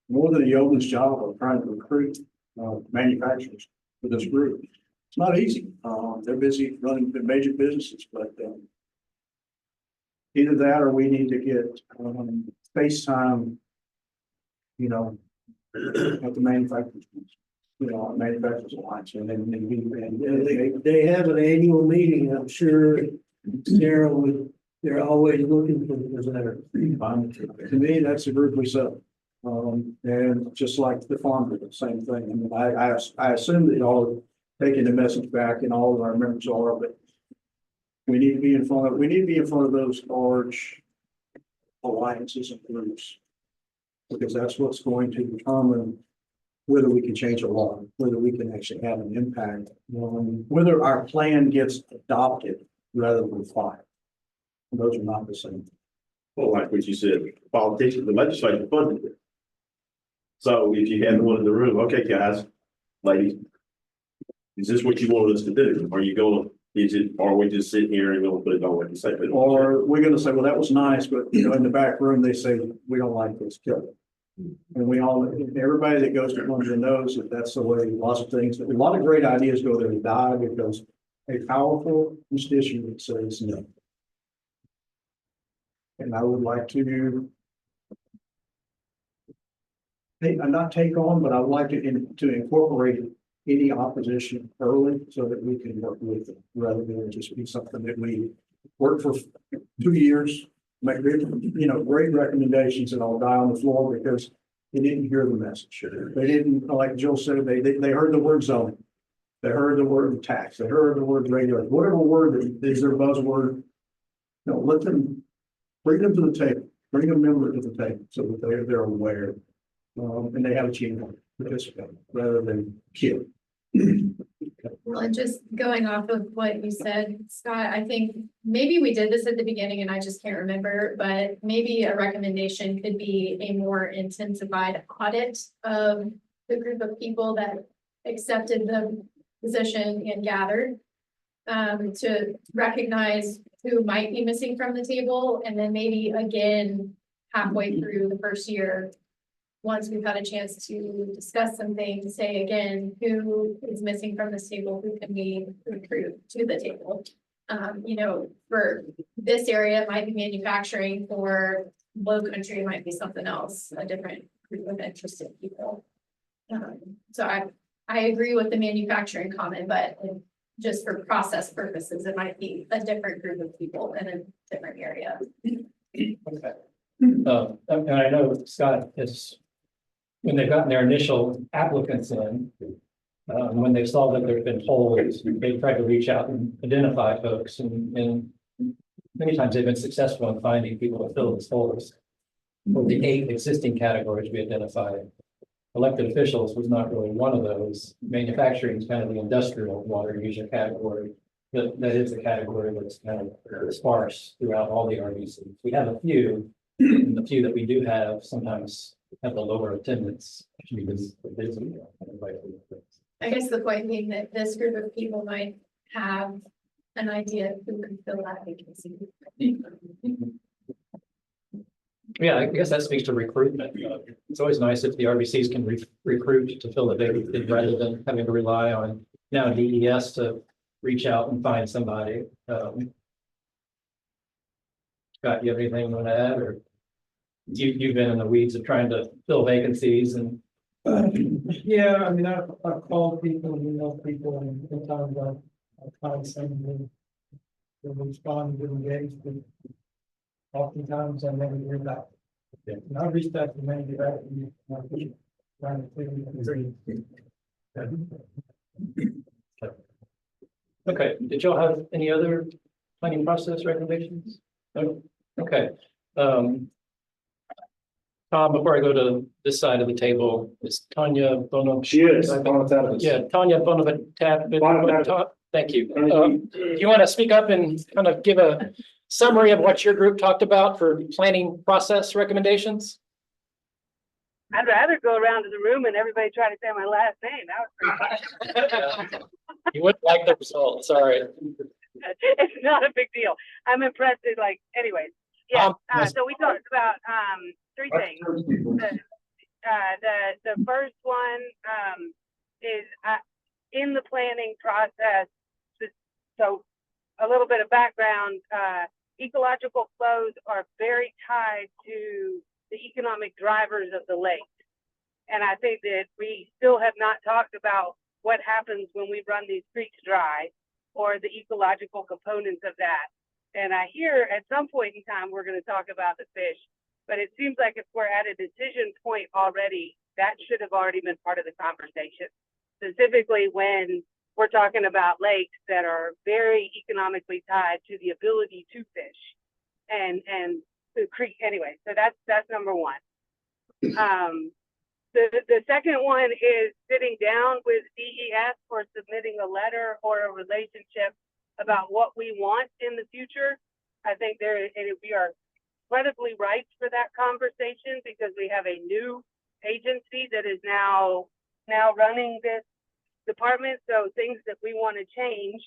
more than a yeoman's job of trying to recruit manufacturers for this group. It's not easy. They're busy running the major businesses, but either that or we need to get face time, you know, at the manufacturers, you know, manufacturers alliance, and then They have an annual meeting, I'm sure Sarah they're always looking for presenters. To me, that's a group we set up. And just like the farm group, the same thing. I mean, I assume that y'all are taking the message back and all of our members are, but we need to be in front of those large alliances and groups. Because that's what's going to determine whether we can change a law, whether we can actually have an impact, whether our plan gets adopted rather than filed. Those are not the same. Well, like what you said, politicians, the legislature funded it. So if you had one in the room, okay, guys, ladies, is this what you want us to do? Are we just sitting here and gonna put it on like you say? Or we're gonna say, well, that was nice, but you know, in the back room, they say, we don't like this, kill it. And everybody that goes to Columbia knows that that's the way lots of great ideas go there and die because a powerful constituent says no. And I would like to not take on, but I would like to incorporate any opposition early so that we can work with it rather than just be something that we work for 2 years, make great recommendations and I'll die on the floor because they didn't hear the message. They didn't, like Jill said, they heard the word zoning. They heard the word tax. They heard the word regulation, whatever word that is their buzzword. You know, let them bring them to the table, bring a member to the table so that they're aware. And they have a chance to participate rather than kill. Well, and just going off of what you said, Scott, I think maybe we did this at the beginning and I just can't remember, but maybe a recommendation could be a more intensified audit of the group of people that accepted the position and gathered. To recognize who might be missing from the table, and then maybe again, halfway through the first year, once we've had a chance to discuss some things, say again, who is missing from this table, who can we recruit to the table? You know, for this area, it might be manufacturing, for low country, it might be something else, a different group of interested people. So I agree with the manufacturing comment, but just for process purposes, it might be a different group of people in a different area. Okay. And I know Scott is, when they've gotten their initial applicants in, when they saw that there've been holes, they tried to reach out and identify folks, and many times they've been successful in finding people to fill those holes. For the 8 existing categories we identified, elected officials was not really one of those. Manufacturing is kind of the industrial water user category. That is a category that's kind of sparse throughout all the RDCs. We have a few, and the few that we do have sometimes have a lower attendance because they're busy. I guess the point being that this group of people might have an idea of who can fill that vacancy. Yeah, I guess that speaks to recruitment. It's always nice if the RBCs can recruit to fill the vacancy rather than having to rely on now DES to reach out and find somebody. Scott, you have anything you want to add, or you've been in the weeds of trying to fill vacancies and? Yeah, I mean, I've called people, people, and sometimes I find somebody to respond to engage, but oftentimes I never hear back. And I reached out to many about trying to Okay, did y'all have any other planning process recommendations? No? Okay. Tom, before I go to this side of the table, is Tanya Bono? She is. Bonatatis. Yeah, Tanya Bonatatis. Thank you. Do you want to speak up and kind of give a summary of what your group talked about for planning process recommendations? I'd rather go around to the room and everybody try to say my last name. That was pretty You wouldn't like the result, sorry. It's not a big deal. I'm impressed. Anyways. Yeah. So we talked about 3 things. The first one is in the planning process. So a little bit of background. Ecological flows are very tied to the economic drivers of the lake. And I think that we still have not talked about what happens when we run these creeks dry, or the ecological components of that. And I hear at some point in time, we're going to talk about the fish, but it seems like if we're at a decision point already, that should have already been part of the conversation, specifically when we're talking about lakes that are very economically tied to the ability to fish and the creek. Anyway, so that's number one. The second one is sitting down with DES or submitting a letter or a relationship about what we want in the future. I think we are incredibly ripe for that conversation because we have a new agency that is now running this department. So things that we want to change,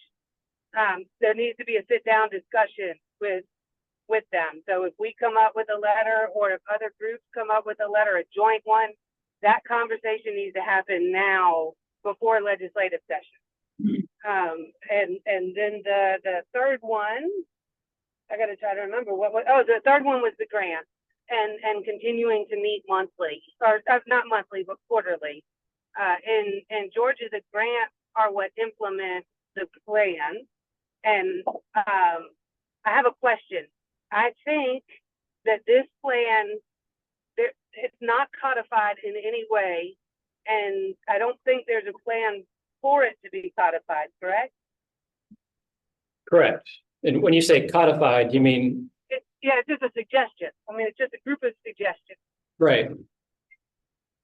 there needs to be a sit-down discussion with them. So if we come up with a letter, or if other groups come up with a letter, a joint one, that conversation needs to happen now before legislative session. And then the third one, I got to try to remember the third one was the grant and continuing to meet monthly, or not monthly, but quarterly. In Georgia, the grants are what implement the plan. And I have a question. I think that this plan, it's not codified in any way, and I don't think there's a plan for it to be codified, correct? Correct. And when you say codified, you mean? It's just a suggestion. I mean, it's just a group of suggestions. Right.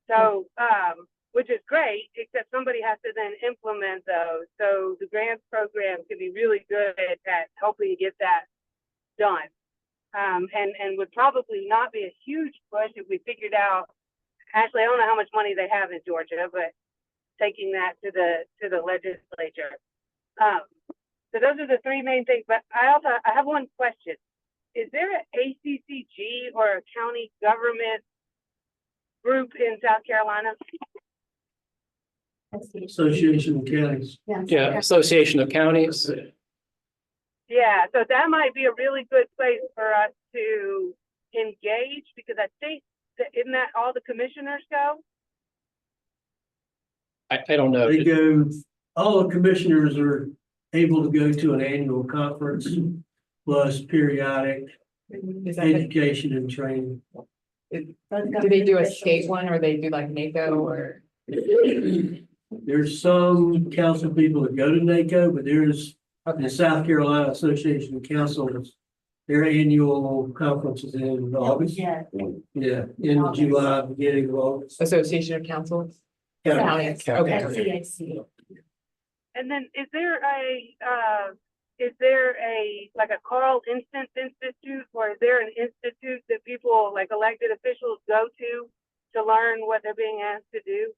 So which is great, except somebody has to then implement those. So the grants program can be really good at helping get that done. And would probably not be a huge push if we figured out, actually, I don't know how much money they have in Georgia, but taking that to the legislature. So those are the three main things, but I have one question. Is there an ACCG or a county government group in South Carolina? Association of Counties. Yeah, Association of Counties. Yeah, so that might be a really good place for us to engage, because I think that isn't that all the commissioners go? I don't know. They go, all the commissioners are able to go to an annual conference plus periodic education and training. Do they do a state one or they do like NACO or? There's some council people that go to NACO, but there's the South Carolina Association of Councils. Their annual conference is in August. Yeah, in July, beginning of August. Association of Councils? Counties. Okay. And then is there like a Carl Instance Institute, or is there an institute that people like elected officials go to learn what they're being asked to do?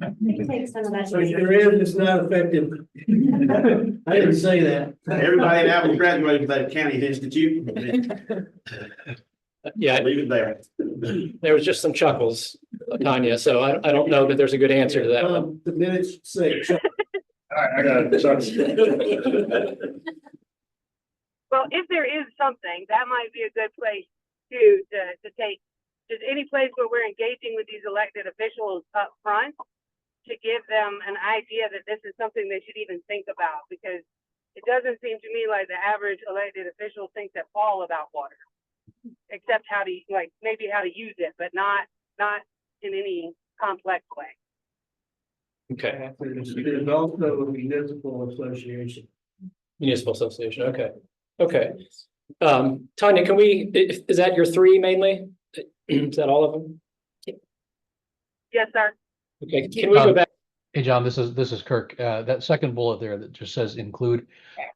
So there is, it's not effective. I didn't say that. Everybody in Apple graduated from that county institute. Yeah, Leave it there. there was just some chuckles, Tanya, so I don't know that there's a good answer to that one. The minutes say. All right, I got it. Well, if there is something, that might be a good place to take, just any place where we're engaging with these elected officials up front, to give them an idea that this is something they should even think about, because it doesn't seem to me like the average elected official thinks at all about water, except how to, like, maybe how to use it, but not in any complex way. Okay, There's also a municipal association. municipal association, okay. Tanya, can we, is that your three mainly? Is that all of them? Yes, sir. Okay, can we go back? Hey, John, this is Kirk. That second bullet there that just says include,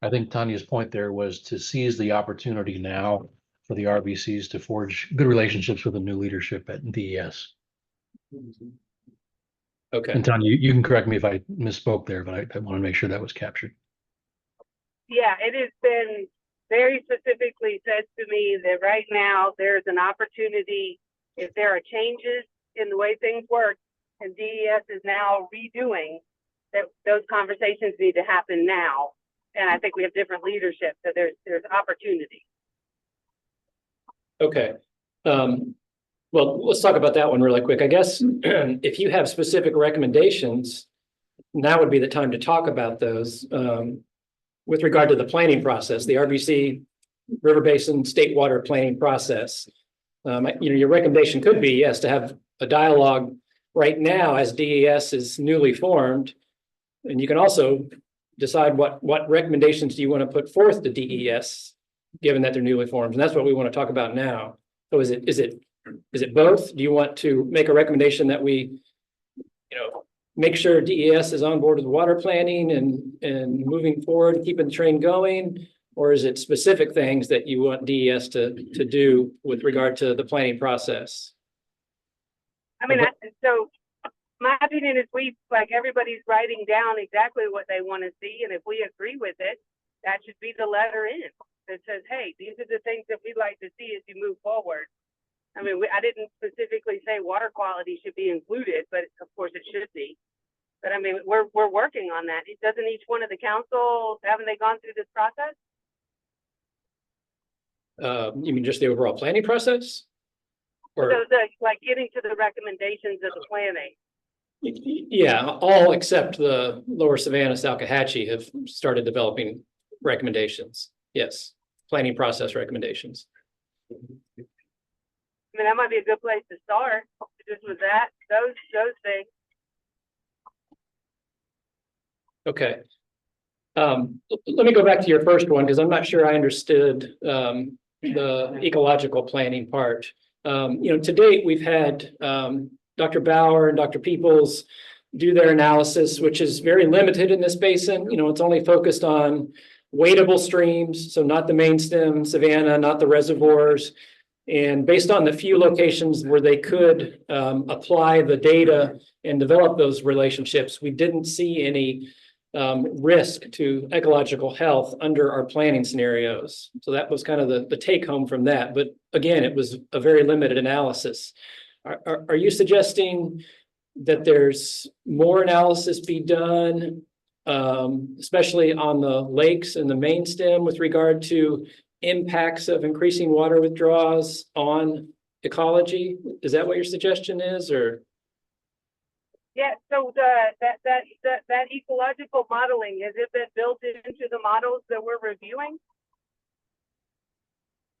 I think Tanya's point there was to seize the opportunity now for the RBCs to forge good relationships with the new leadership at DES. Okay. And Tanya, you can correct me if I misspoke there, but I want to make sure that was captured. Yeah, it has been very specifically said to me that right now there's an opportunity, if there are changes in the way things work, and DES is now redoing, that those conversations need to happen now. And I think we have different leadership, so there's opportunity. Okay. Well, let's talk about that one really quick. I guess if you have specific recommendations, now would be the time to talk about those. With regard to the planning process, the RBC River Basin State Water Planning Process. Your recommendation could be, yes, to have a dialogue right now as DES is newly formed. And you can also decide what recommendations do you want to put forth to DES, given that they're newly formed. And that's what we want to talk about now. So is it both? Do you want to make a recommendation that we, make sure DES is on board with water planning and moving forward, keeping the train going? Or is it specific things that you want DES to do with regard to the planning process? I mean, so my opinion is everybody's writing down exactly what they want to see. And if we agree with it, that should be the letter in that says, hey, these are the things that we'd like to see as you move forward. I mean, I didn't specifically say water quality should be included, but of course it should be. But I mean, we're working on that. Doesn't each one of the councils, haven't they gone through this process? You mean just the overall planning process? Or, So getting to the recommendations of the planning. yeah, all except the Lower Savannah, Salcahatchee have started developing recommendations. Yes, planning process recommendations. I mean, that might be a good place to start, just with that, those things. Okay. Let me go back to your first one, because I'm not sure I understood the ecological planning part. To date, we've had Dr. Bauer and Dr. Peoples do their analysis, which is very limited in this basin. You know, it's only focused on wadable streams, so not the main stem, Savannah, not the reservoirs. And based on the few locations where they could apply the data and develop those relationships, we didn't see any risk to ecological health under our planning scenarios. So that was kind of the take home from that. But again, it was a very limited analysis. Are you suggesting that there's more analysis be done, especially on the lakes and the main stem with regard to impacts of increasing water withdrawals on ecology? Is that what your suggestion is, or? Yeah, so that ecological modeling, has it been built into the models that we're reviewing?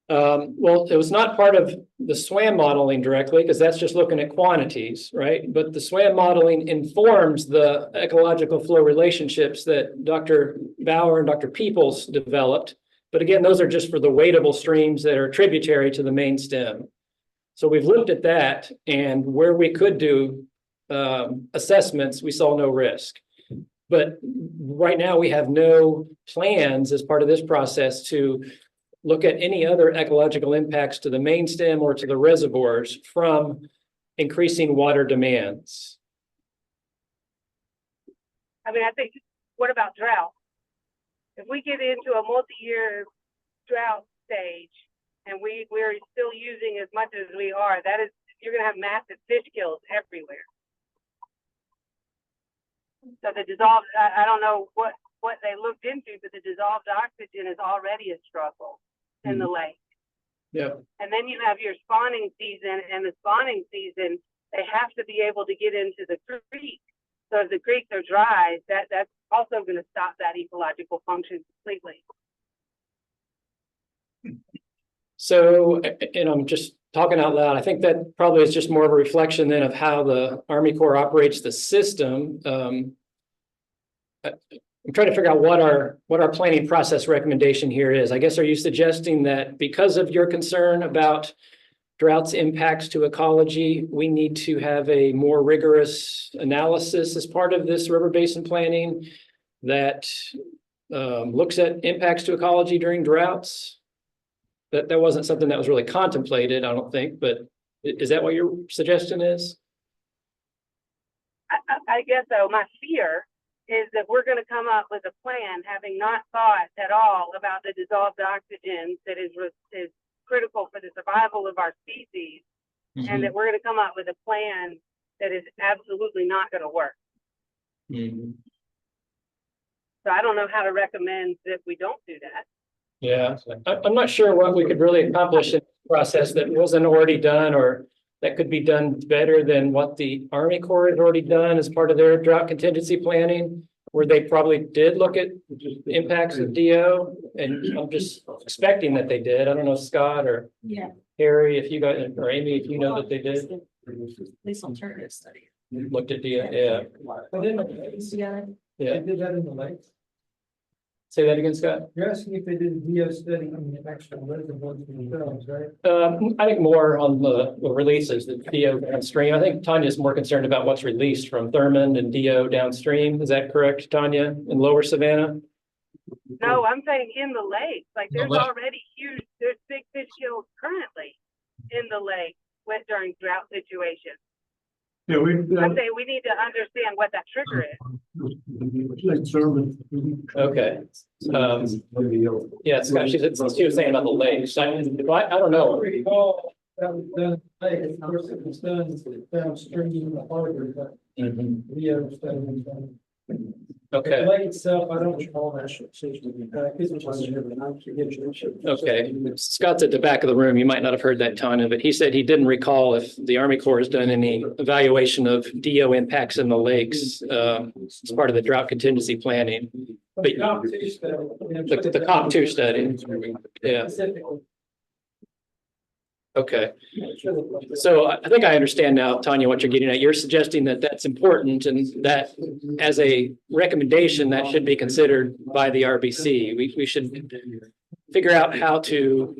Well, it was not part of the SWAM modeling directly, because that's just looking at quantities, right? But the SWAM modeling informs the ecological flow relationships that Dr. Bauer and Dr. Peoples developed. But again, those are just for the wadable streams that are tributary to the main stem. So we've looked at that, and where we could do assessments, we saw no risk. But right now we have no plans as part of this process to look at any other ecological impacts to the main stem or to the reservoirs from increasing water demands. I mean, I think, what about drought? If we get into a multi-year drought stage and we're still using as much as we are, you're gonna have massive fish kills everywhere. So the dissolved, I don't know what they looked into, but the dissolved oxygen is already a struggle in the lake. Yep. And then you have your spawning season, and the spawning season, they have to be able to get into the creek. So if the creeks are dry, that's also going to stop that ecological function completely. So, and I'm just talking out loud, I think that probably is just more of a reflection then of how the Army Corps operates the system. I'm trying to figure out what our planning process recommendation here is. I guess, are you suggesting that because of your concern about drought's impacts to ecology, we need to have a more rigorous analysis as part of this river basin planning that looks at impacts to ecology during droughts? That wasn't something that was really contemplated, I don't think, but is that what your suggestion is? I guess so. My fear is that we're going to come up with a plan having not thought at all about the dissolved oxygen that is critical for the survival of our species, and that we're going to come up with a plan that is absolutely not going to work. So I don't know how to recommend that we don't do that. Yeah, I'm not sure what we could really accomplish in the process that wasn't already done, or that could be done better than what the Army Corps has already done as part of their drought contingency planning, where they probably did look at the impacts of DO. And I'm just expecting that they did. I don't know, Scott or Harry, if you guys, or Amy, if you know that they did. At least alternative study. Looked at DO, yeah. Yeah. They did that in the lakes. Say that again, Scott. You're asking if they did a DO study on the actual reservoirs themselves, right? I think more on the releases, the DO downstream. I think Tanya's more concerned about what's released from Thurmond and DO downstream. Is that correct, Tanya, in Lower Savannah? No, I'm saying in the lake. Like there's already there's big fish kills currently in the lake during drought situations. Yeah, I'm saying we need to understand what that trigger is. Okay. Yeah, Scott, she was saying about the lakes. I don't know. That was done, of course, it was done downstream in the harbor, but we understand. Okay. The lake itself, I don't recall that. Okay, Scott's at the back of the room. You might not have heard that, Tanya, but he said he didn't recall if the Army Corps has done any evaluation of DO impacts in the lakes as part of the drought contingency planning. But the COP2 study, yeah. Okay. So I think I understand now, Tanya, what you're getting at. You're suggesting that that's important and that as a recommendation that should be considered by the RBC. We should figure out how to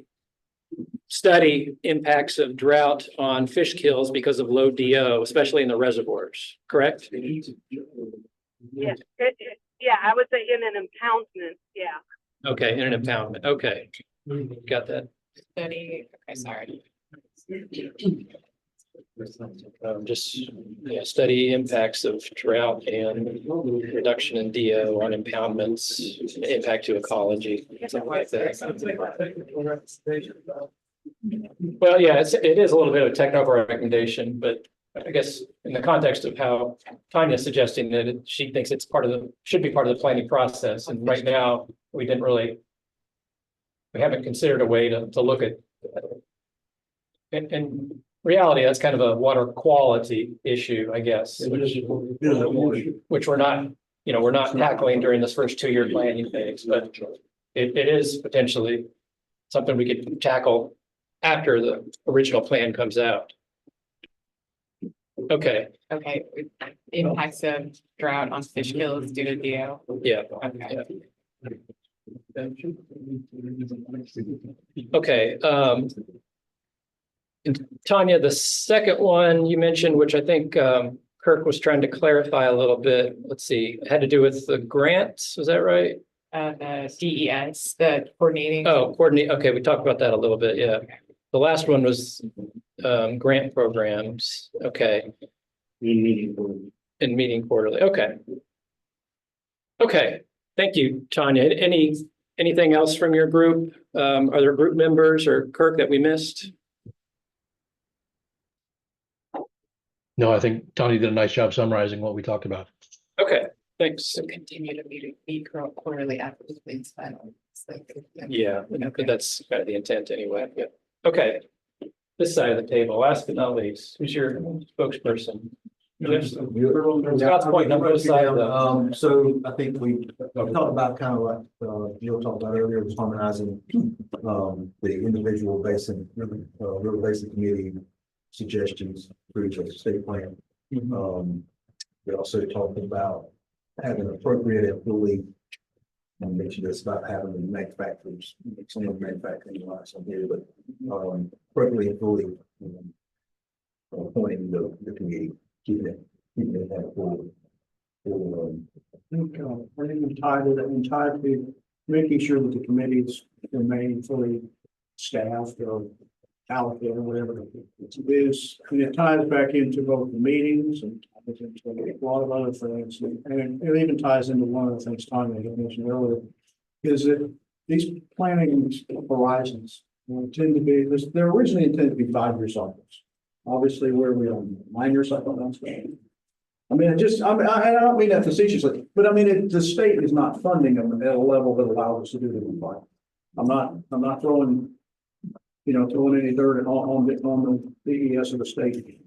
study impacts of drought on fish kills because of low DO, especially in the reservoirs, correct? Yeah, yeah, I would say in an impoundment, yeah. Okay, in an impoundment, okay. Got that. Study, okay, sorry. Just, yeah, study impacts of drought and reduction in DO on impoundments, impact to ecology, something like that. Well, yeah, it is a little bit of a technical recommendation, but I guess in the context of how Tanya's suggesting that she thinks it's should be part of the planning process, and right now, we haven't considered a way to look at. And reality, that's kind of a water quality issue, I guess. Which we're not, we're not tackling during this first 2-year planning phase, but it is potentially something we could tackle after the original plan comes out. Okay. Okay, impacts of drought on fish kills due to DO. Yeah. Okay. Okay, and Tanya, the second one you mentioned, which I think Kirk was trying to clarify a little bit. Let's see, it had to do with the grants, was that right? The DES, the coordinating. Oh, coordinate, okay, we talked about that a little bit, yeah. The last one was grant programs, okay. And meeting quarterly, okay. Okay, thank you, Tanya. Anything else from your group? Are there group members or Kirk that we missed? No, I think Tony did a nice job summarizing what we talked about. Okay, thanks. So continue to meet quarterly after the plan's final. Yeah, that's kind of the intent anyway, yeah. Okay, this side of the table, last but not least, who's your spokesperson? Scott's pointing up this side of the. So I think we talked about kind of like, you talked about earlier, was harmonizing, the individual basin, river basin committee suggestions through the state plan. We also talked about having appropriate and fully, and mentioned this about having the manufacturers, some of the manufacturing lots on here, but, appropriately and fully, appointing the committee. Keeping it that forward. I think tied to making sure that the committees remain fully staffed or allocated or whatever it is. And it ties back into both the meetings and ties into a lot of other things. And it even ties into one of the things Tanya had mentioned earlier, is that these planning horizons tend to be, they're originally intended to be 5-year cycles. Obviously, where we are 9 years, I don't understand. I mean, I don't mean that facetiously, but I mean, the state is not funding them at a level that allows us to do them. I'm not throwing any dirt on the DES of the state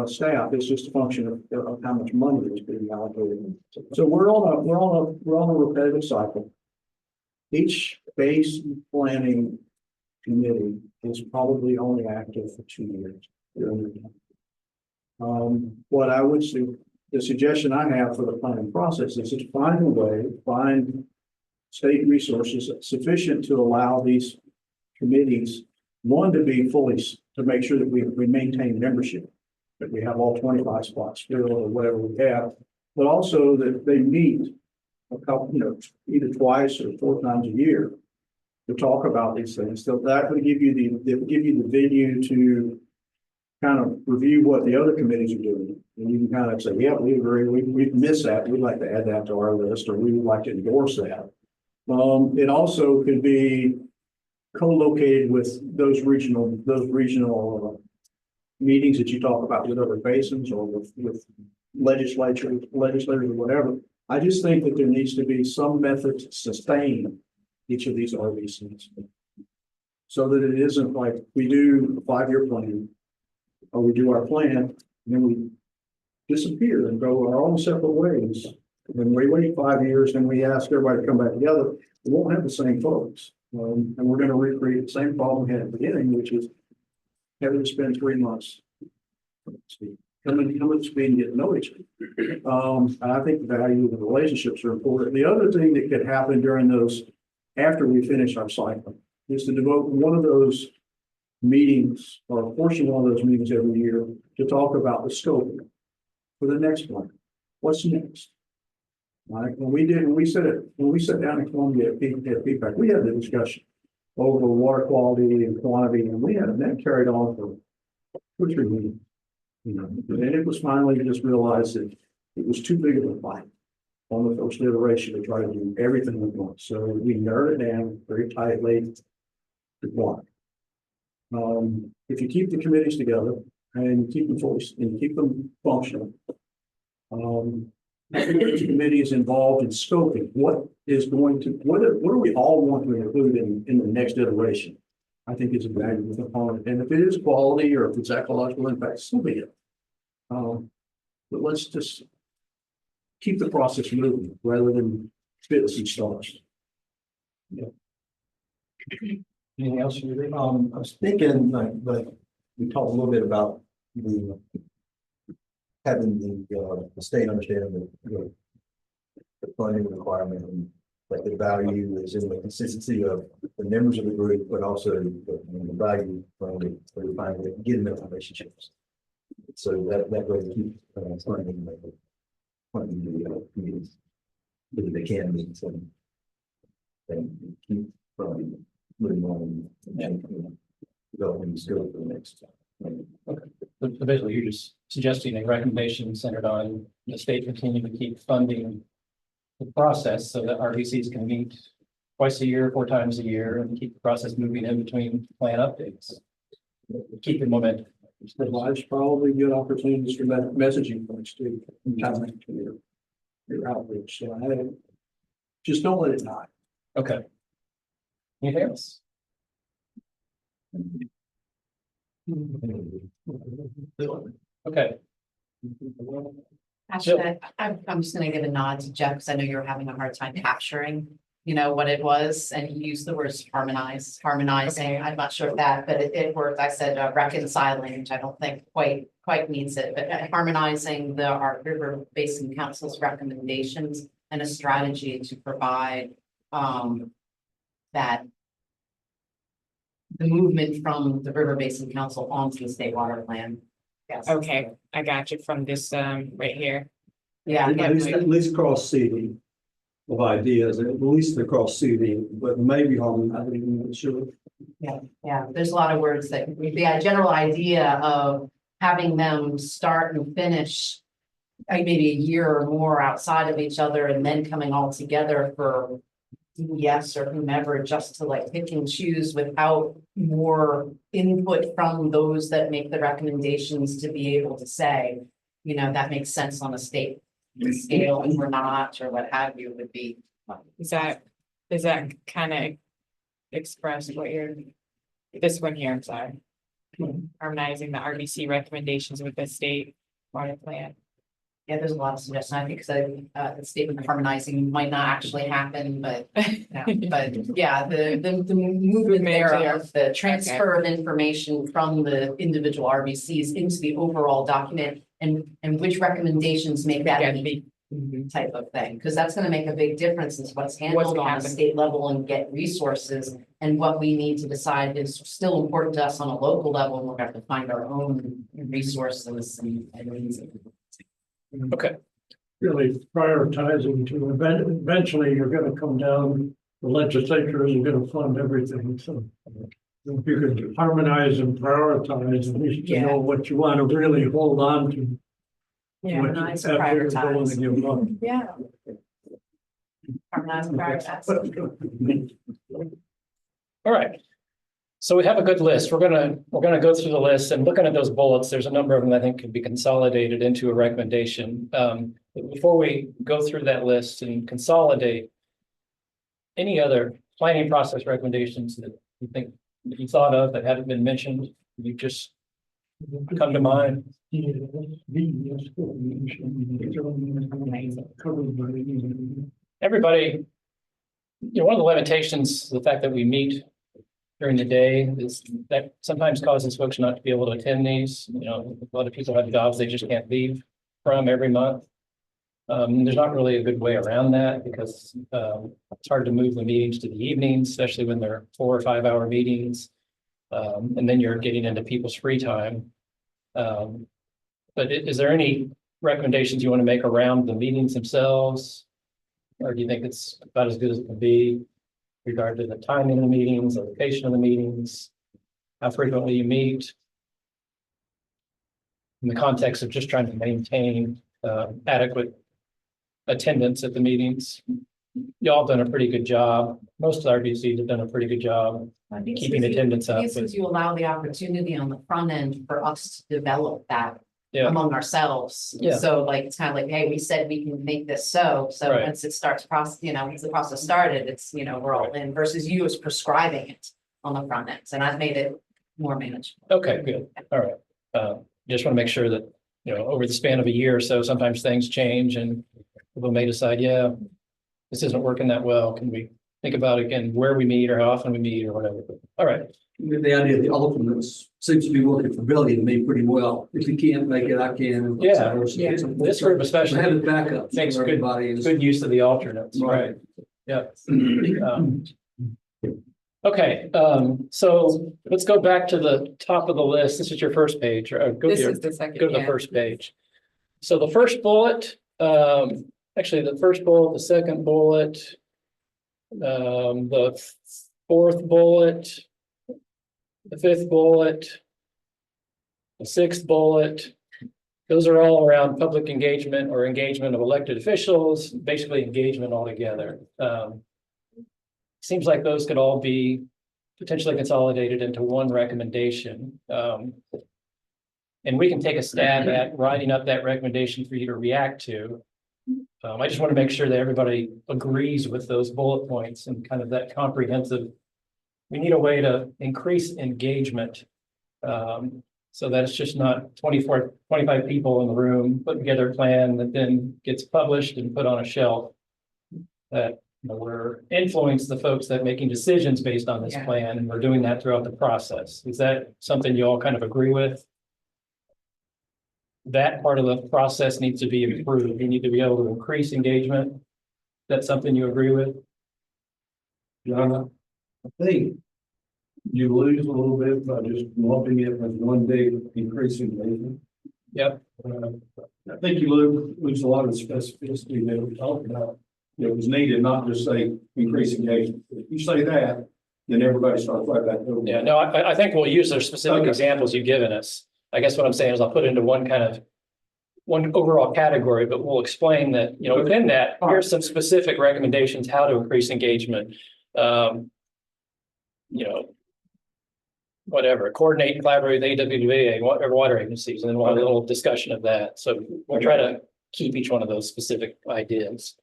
staff. It's just a function of how much money is being allocated. So we're on a repetitive cycle. Each base planning committee is probably only active for 2 years. What I would say, the suggestion I have for the planning process is to find a way, find state resources sufficient to allow these committees, one, to be fully, to make sure that we maintain membership, that we have all 25 spots filled or whatever we have, but also that they meet a couple, either twice or 4 times a year to talk about these things. So that would give you the venue to kind of review what the other committees are doing. And you can kind of say, yeah, we agree, we missed that, we'd like to add that to our list, or we would like to endorse that. It also could be co-located with those regional meetings that you talk about with other basins or with legislators or whatever. I just think that there needs to be some method to sustain each of these RBCs, so that it isn't like we do a 5-year plan, or we do our plan, and then we disappear and go our own separate ways. When we wait 5 years and we ask everybody to come back together, we won't have the same folks. And we're going to recreate the same problem we had at the beginning, which is having to spend 3 months coming to speed and get to know each other. I think the value of the relationships are important. The other thing that could happen during those, after we finish our cycle, is to devote one of those meetings or a portion of one of those meetings every year to talk about the scope for the next one. What's next? Like when we sat down in Columbia at feedback, we had the discussion over water quality and quantity, and that carried on for 2 or 3 meetings. You know, and it was finally just realized that it was too big of a fight on the first iteration to try to do everything we want. So we narrowed it down very tightly to one. If you keep the committees together and keep them and keep them functional. Each committee is involved in scoping what are we all want to include in the next iteration. I think it's a valuable component, and if it is quality or if it's ecological impact, so be it. But let's just keep the process moving rather than spit and stars. Anything else you read? I was thinking, like, we talked a little bit about having the state understand the funding requirement and like the value is in the consistency of the members of the group, but also the value from getting the relationships. So that way to keep funding the communities, that they can meet and keep from moving on and developing the skill for the next time. Okay. So basically, you're just suggesting a recommendation centered on the state continuing to keep funding the process so that RBCs can meet twice a year, 4 times a year, and keep the process moving in between plan updates. Keep the momentum. Provides probably good opportunities for messaging points too, to your outreach. So just don't let it die. Okay. Anything else? Okay. Actually, I'm just gonna give a nod to Jeff, because I know you're having a hard time capturing, what it was, and you used the words harmonizing. I'm not sure of that, but it worked. I said reconciling, which I don't think quite means it, but harmonizing our River Basin Council's recommendations and a strategy to provide that the movement from the River Basin Council onto the state water plan. Yes. Okay, I got you from this, right here. Yeah. At least cross seeding of ideas, at least across seeding, but maybe on, I think, I'm not sure. Yeah, there's a lot of words that, the general idea of having them start and finish maybe a year or more outside of each other and then coming all together for DES or whomever, just to like pick and choose without more input from those that make the recommendations to be able to say, that makes sense on a state scale or not, or what have you, would be. Does that kind of express what this one here, I'm sorry. Harmonizing the RBC recommendations with the state water plan. Yeah, there's a lot of suggestions. I think the statement of harmonizing might not actually happen, but yeah, the movement there of the transfer of information from the individual RBCs into the overall document and which recommendations make that type of thing, because that's going to make a big difference in what's handled on a state level and get resources, and what we need to decide is still important to us on a local level, and we're going to have to find our own resources and means. Okay. Really prioritizing to eventually you're gonna come down, the legislature is gonna fund everything, so. If you could harmonize and prioritize, at least to know what you want to really hold on to. Yeah, harmonize, prioritize. Yeah. Harmonize, prioritize. All right. So we have a good list. We're gonna go through the list, and looking at those bullets, there's a number of them I think could be consolidated into a recommendation. Before we go through that list and consolidate, any other planning process recommendations that you think that you thought of that haven't been mentioned, you just come to mind? Everybody, one of the limitations, the fact that we meet during the day, is that sometimes causes folks not to be able to attend these. A lot of people have jobs they just can't leave from every month. There's not really a good way around that, because it's hard to move the meetings to the evenings, especially when they're 4 or 5 hour meetings. And then you're getting into people's free time. But is there any recommendations you want to make around the meetings themselves? Or do you think it's about as good as it can be regard to the timing of the meetings, the location of the meetings, how frequently you meet? In the context of just trying to maintain adequate attendance at the meetings. Y'all done a pretty good job. Most of the RBCs have done a pretty good job keeping attendance up. This is you allow the opportunity on the front end for us to develop that Yeah, among ourselves. Yeah. So like, it's kind of like, hey, we said we can make this so Right. once it starts process, once the process started, it's, we're all in versus you as prescribing it on the front end. And I've made it more manageable. okay, good. All right. Just want to make sure that, over the span of a year or so, sometimes things change and people may decide, yeah, this isn't working that well. Can we think about again where we meet or how often we meet or whatever? All right. The idea of the alternates seems to be working for Billy and me pretty well. If he can't make it, I can. and vice Yeah, versa. yeah. This group especially Have a backup. makes for good, everybody is- good use of the alternates, right? Yeah. Okay, so let's go back to the top of the list. This is your first page, or go This here, is the second. go to the yeah. first page. So the first bullet, actually the first bullet, the second bullet, the fourth bullet, the fifth bullet, the sixth bullet, those are all around public engagement or engagement of elected officials, basically engagement altogether. Seems like those could all be potentially consolidated into one recommendation. And we can take a stab at writing up that recommendation for you to react to. I just want to make sure that everybody agrees with those bullet points and kind of that comprehensive. We need a way to increase engagement. So that it's just not 24, 25 people in the room putting together a plan that then gets published and put on a shelf. That we're influence the folks that are making decisions based on this Yeah. plan, and we're doing that throughout the process. Is that something you all kind of agree with? That part of the process needs to be improved. You need to be able to increase engagement. That's something you agree with? John, I think you lose a little bit by just lumping it as one big increase in engagement. Yep. I think you lose a lot of the specificity that we talked about. It was needed, not just say increase engagement. If you say that, then everybody starts right back over. Yeah, no, I think we'll use those specific Okay. examples you've given us. I guess what I'm saying is I'll put it into one overall category, but we'll explain that, within that, here's some specific recommendations, how to increase engagement. Whatever, coordinate and collaborate with AWWA, whatever water agencies, and then we'll have a little discussion of that. So we'll try to keep each one of those specific ideas.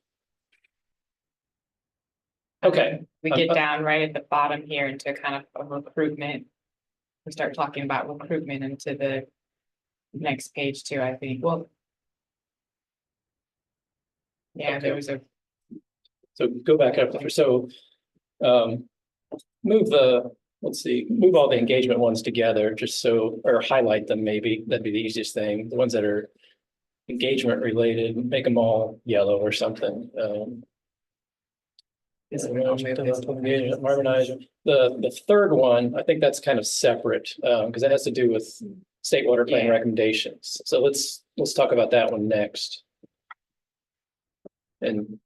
Okay. We get down right at the bottom here into kind of a recruitment. We start talking about recruitment into the next page too, I think. Well. Yeah, Okay. there was a, So go back up. So move all the engagement ones together, just so, or highlight them maybe. That'd be the easiest thing. The ones that are engagement related, make them all yellow or something. Harmonize. The third one, I think that's kind of separate, because it has to do with state water plan Yeah. recommendations. So let's talk about that one next. And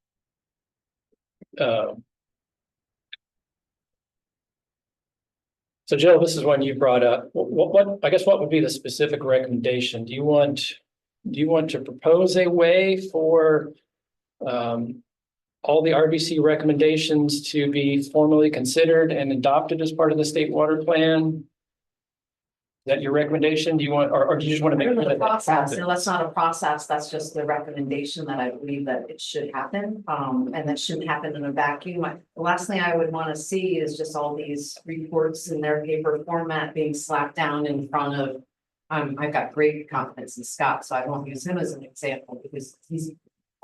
so Jill, this is one you brought up. What I guess what would be the specific recommendation? Do you want to propose a way for all the RBC recommendations to be formally considered and adopted as part of the state water plan? Is that your recommendation? Do you want, or do you just want to make sure The that process, happens? no, that's not a process, that's just the recommendation that I believe that it should happen, and that shouldn't happen in a vacuum. The last thing I would want to see is just all these reports in their paper format being slapped down in front of. I've got great confidence in Scott, so I won't use him as an example because he's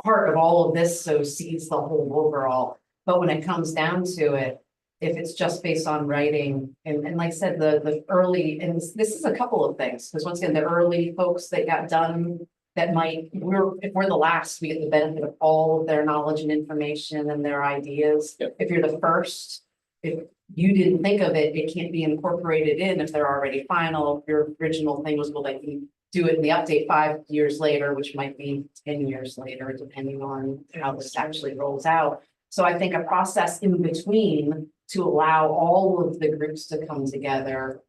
part of all of this, so sees the whole overall. But when it comes down to it, if it's just based on writing, and like I said, the early, and this is a couple of things, because once again, the early folks that got done, that if we're the last, we get the benefit of all of their knowledge and information and their ideas. Yep. If you're the first, if you didn't think of it, it can't be incorporated in if they're already final. Your original thing was, well, they can do it in the update 5 years later, which might be 10 years later, depending on how this actually rolls out. So I think a process in between to allow all of the groups to come together.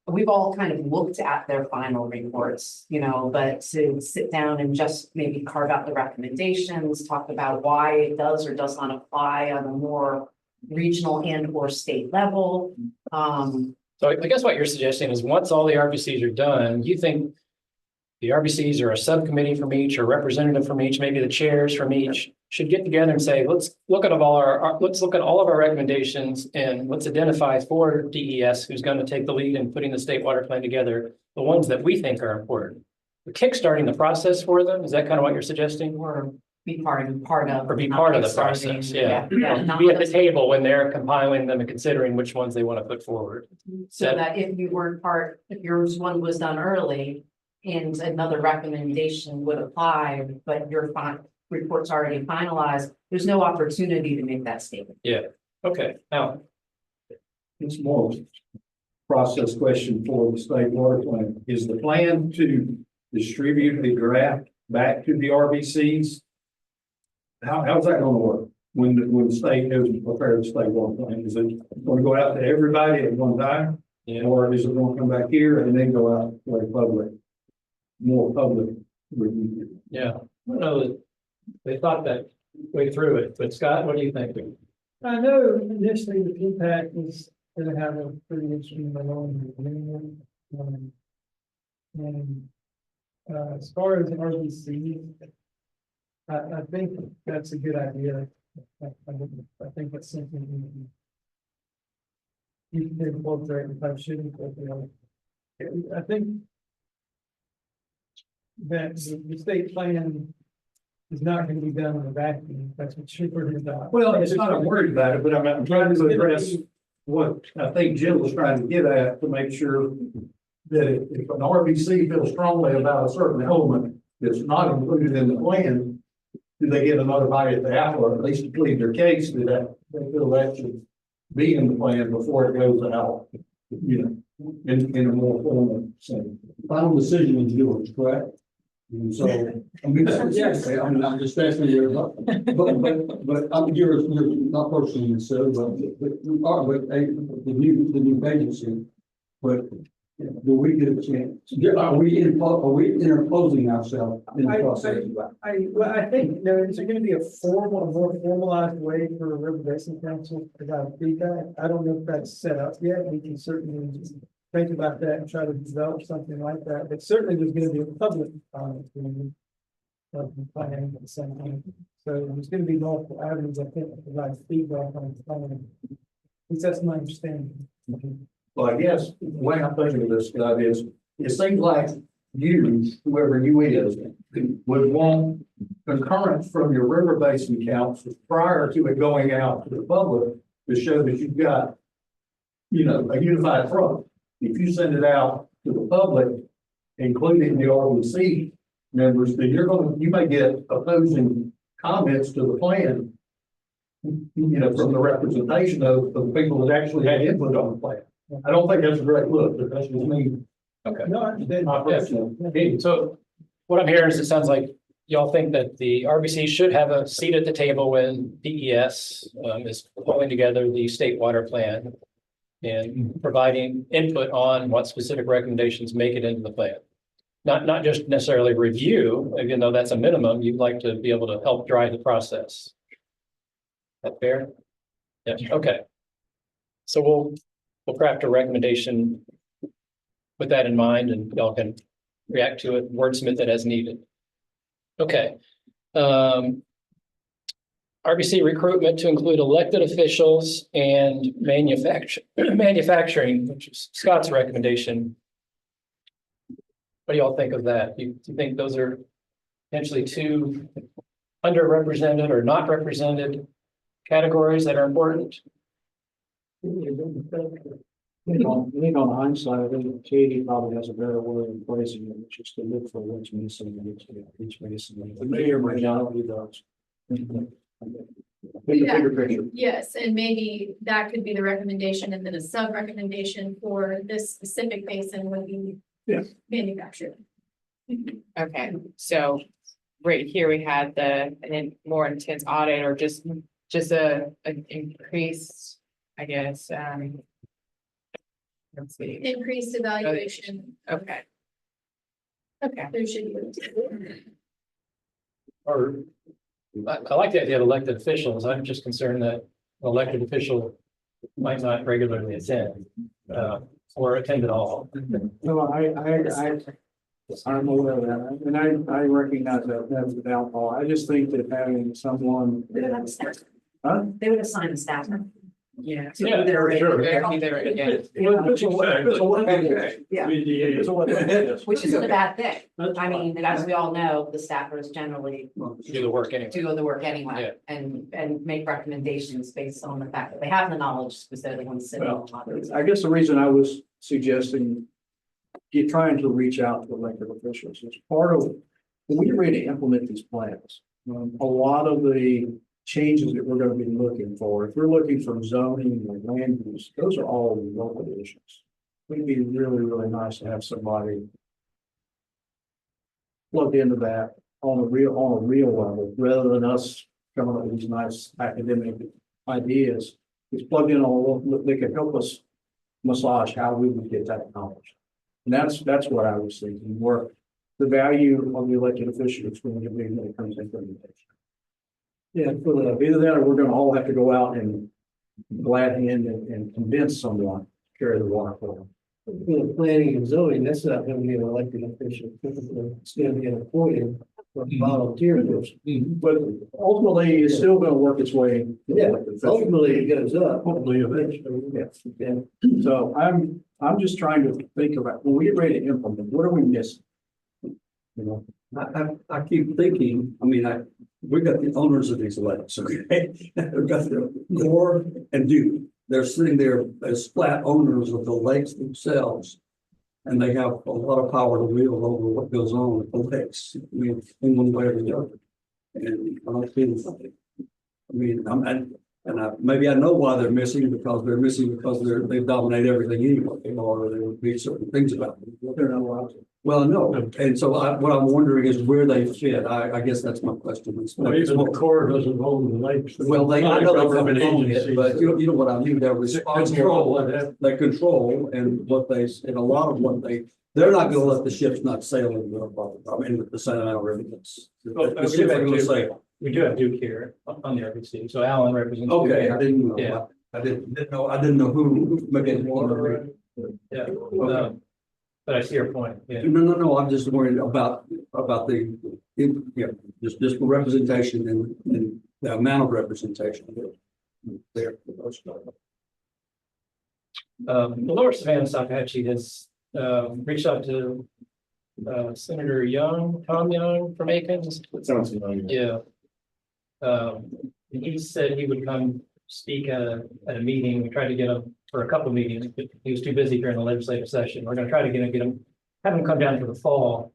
We've all kind of looked at their final reports, you know, but to sit down and just maybe carve out the recommendations, talk about why it does or does not apply on a more regional and or state level. So I guess what you're suggesting is once all the RBCs are done, you think the RBCs or a subcommittee from each or representative from each, maybe the chairs from each should get together and say, let's look at let's look at all of our recommendations and let's identify for DES who's going to take the lead in putting the state water plan together, the ones that we think are important. We're kickstarting the process for them. Is that kind of what you're suggesting? Or be part of Or be part of the process, yeah. Be at the table when they're compiling them and considering which ones they want to put forward. So that if you weren't part, if yours one was done early and another recommendation would apply, but your report's already finalized, there's no opportunity to make that statement. Yeah, okay, now, It's more process question for the state water plan. Is the plan to distribute the draft back to the RBCs? How's that gonna work? When the state goes to prepare the state water plan, is it gonna go out to everybody at one time? Yeah. Or is it gonna come back here and then go out to a more public review? yeah, I don't know that they thought that way through it, but Scott, what do you think? I know initially the impact was gonna have a pretty interesting along and as far as RBC, I think that's a good idea. I think that's something you can incorporate if I should incorporate. I think that the state plan is not going to be done in a vacuum. That's what you're worried about. Well, it's not, I'm worried about it, but I'm trying to address what I think Jill was trying to get at to make sure that if an RBC feels strongly about a certain element that's not included in the plan, do they get another bite at the apple, or at least plead their case that they feel that should be in the plan before it goes out, you know, in a more formal sense. Final decision is yours, correct? And so, I mean, yes, I'm just asking you, but I'm you're not personally, so, but we are, but the new agency, but do we get a chance? Are we interposing ourselves in the process? I think there's going to be a more formalized way for a River Basin Council to provide feedback. I don't know if that's set up yet. We can certainly think about that and try to develop something like that. But certainly there's going to be a public comment of the plan at the same time. So there's going to be multiple avenues, I think, to provide feedback on the plan. At least that's my understanding. Well, I guess the way I'm thinking of this, Scott, is it seems like you, whoever you is, would want concurrence from your River Basin council prior to it going out to the public to show that you've got, you know, a unified front. If you send it out to the public, including the RBC members, then you may get opposing comments to the plan, you know, from the representation of the people that actually had input on the plan. I don't think that's a great look, but that's just me. Okay. No, I understand. Okay, so what I'm hearing is it sounds like y'all think that the RBC should have a seat at the table when DES is pulling together the state water plan and providing input on what specific recommendations make it into the plan. Not just necessarily review, even though that's a minimum, you'd like to be able to help drive the process. Is that fair? Yeah, okay. So we'll craft a recommendation with that in mind, and y'all can react to it, wordsmith it as needed. Okay. RBC recruitment to include elected officials and manufacturing, which is Scott's recommendation. What do y'all think of that? Do you think those are potentially two underrepresented or not represented categories that are important? I think on hindsight, I think Katie probably has a better way of phrasing it, which is to look for what's missing in each basin. The mayor might not be those. Bigger picture. Yes, and maybe that could be the recommendation, and then a sub-recommendation for this specific basin would be Yeah. manufactured. Okay, so right here we had more intense audit or just an increased, I guess, let's see, Increased evaluation, okay. Okay. there should be. Or, I like the idea of elected officials. I'm just concerned that an elected official might not regularly attend, or attend at all. No, I'm aware of that, and I recognize that that's a downfall. I just think that having someone. Huh? They would assign a staffer. Yeah. Yeah, They're sure. there again. Yeah. Which isn't a bad thing. I mean, as we all know, the staffers generally Do the work anyway. do the work anyway and make recommendations based on the fact that they have the knowledge specifically when sitting on a lot of these. I guess the reason I was suggesting trying to reach out to elected officials is part of, when we ready to implement these plans, a lot of the changes that we're gonna be looking for, if we're looking for zoning and land use, those are all local issues. It'd be really, really nice to have somebody plug into that on a real level, rather than us coming up with these nice academic ideas. It's plugged in on, they can help us massage how we would get that knowledge. And that's what I was thinking, where the value of the elected official is going to be when it comes to implementation. Yeah, either that or we're gonna all have to go out and glad hand and convince someone to carry the water for them. For planning and zoning, that's not gonna be an elected official, it's gonna be an appointed or volunteer person. But ultimately, it's still gonna work its way. to the Yeah, elected official. ultimately it goes up. Hopefully, eventually, yes. Yeah. So I'm just trying to think about, when we get ready to implement, what are we missing? You know, I keep thinking, we got the owners of these lakes, okay? We've got the Core and Duke. They're sitting there as flat owners of the lakes themselves. And they have a lot of power to wield over what goes on with the lakes, in one way or the other. And I don't feel something. Maybe I know why they're missing, because they dominate everything anyway, or there would be certain things about them. they're not allowed to. Well, no, and so what I'm wondering is where they fit. I guess that's my question. Even the Corps doesn't own the lakes. Well, I know they Government don't own it, agencies. but you know what I mean, they're responsible. Control. They control, and and a lot of what they're not gonna let the ships not sail in the Savannah River. The ships are gonna sail. We do have Duke here on the RPC, so Alan represents. Okay, Duke. I didn't know. Yeah. I didn't know who. Yeah, but I see your point, yeah. No, I'm just worried about just the representation and the amount of representation there. The Lower Savannah Sockhatchee has reached out to Senator Young, Tom Young from Aikens. That sounds familiar. Yeah. He said he would come speak at a meeting. We tried to get him for a couple of meetings, but he was too busy during the legislative session. We're gonna try to have him come down for the fall,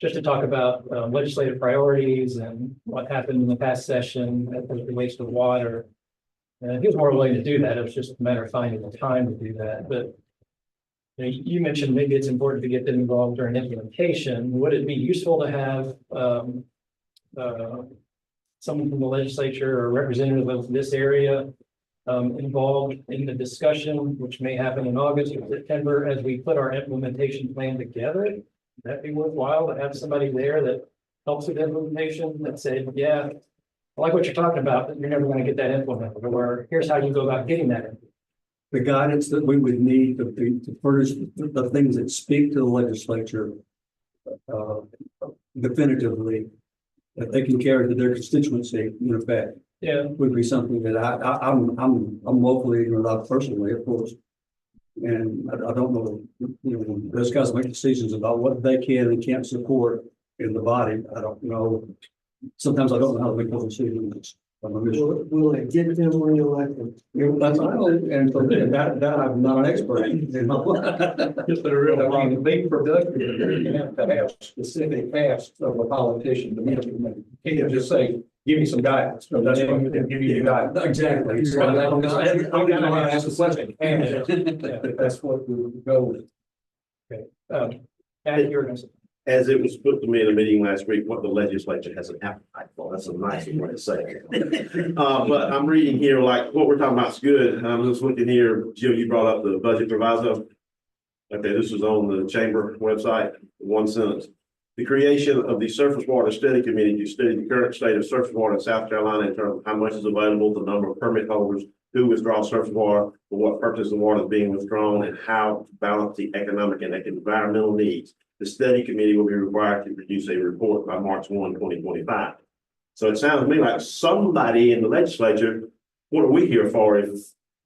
just to talk about legislative priorities and what happened in the past session as it relates to water. And he was more willing to do that. It was just a matter of finding the time to do that. But you mentioned maybe it's important to get them involved during implementation. Would it be useful to have someone from the legislature or representative of this area involved in the discussion, which may happen in August or September, as we put our implementation plan together? Would that be worthwhile to have somebody there that helps with implementation, that said, yeah, I like what you're talking about, but you're never going to get that implemented, or here's how you go about getting that implemented. The guidance that we would need to furnish the things that speak to the legislature definitively, that they can carry to their constituency in effect. Yeah, Would be something that I'm woefully ignorant of personally, of course. And I don't know, those guys make decisions about what they can and can't support in the body. I don't know. Sometimes I don't know how to make those decisions. Will it get them reelected? That's and that I'm not an expert in. Just a real. Be productive, you have to have specific tasks of a politician to make it. You can't just say, give you some guidance, so that's what I'm gonna give you the guidance. Exactly. So I'm gonna ask a question, and that's what we would go with. Add your. As it was put to me in a meeting last week, what the legislature has an appetite for. That's a nice way to say it. But I'm reading here, like, what we're talking about is good. I'm just looking here, Jill, you brought up the budget proviso. Okay, this was on the chamber website, one sentence. The creation of the Surface Water Study Committee to study the current state of surface water in South Carolina in terms of how much is available, the number of permit holders, who withdraws surface water, for what purpose the water is being withdrawn, and how to balance the economic and environmental needs. The study committee will be required to produce a report by March 1, 2025. So it sounds to me like somebody in the legislature, what are we here for if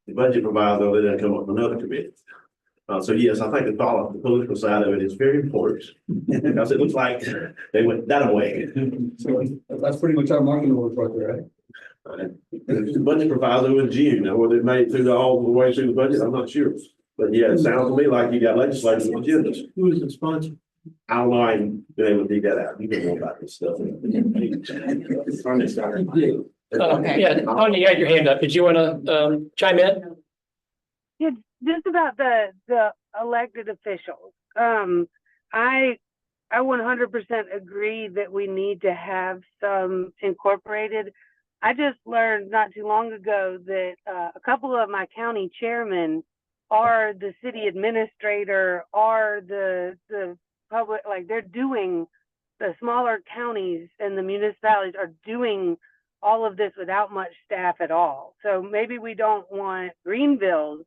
the budget proviso, they didn't come up with another committee? So yes, I think the political side of it is very important because it looks like they went that way. So that's pretty much our marketing work right there, right? The budget proviso in June, now whether it made it through all the way through the budget, I'm not sure. But yeah, it sounds to me like you got legislators with agendas. Who is the sponsor? I don't know, I ain't been able to dig that out. You know more about this stuff. Yeah, Tanya, you had your hand up. Did you want to chime in? Yeah, just about the elected officials. I 100% agree that we need to have some incorporated. I just learned not too long ago that a couple of my county chairmen are the city administrator, are the public, like they're doing, the smaller counties and the municipalities are doing all of this without much staff at all. So maybe we don't want Greenville's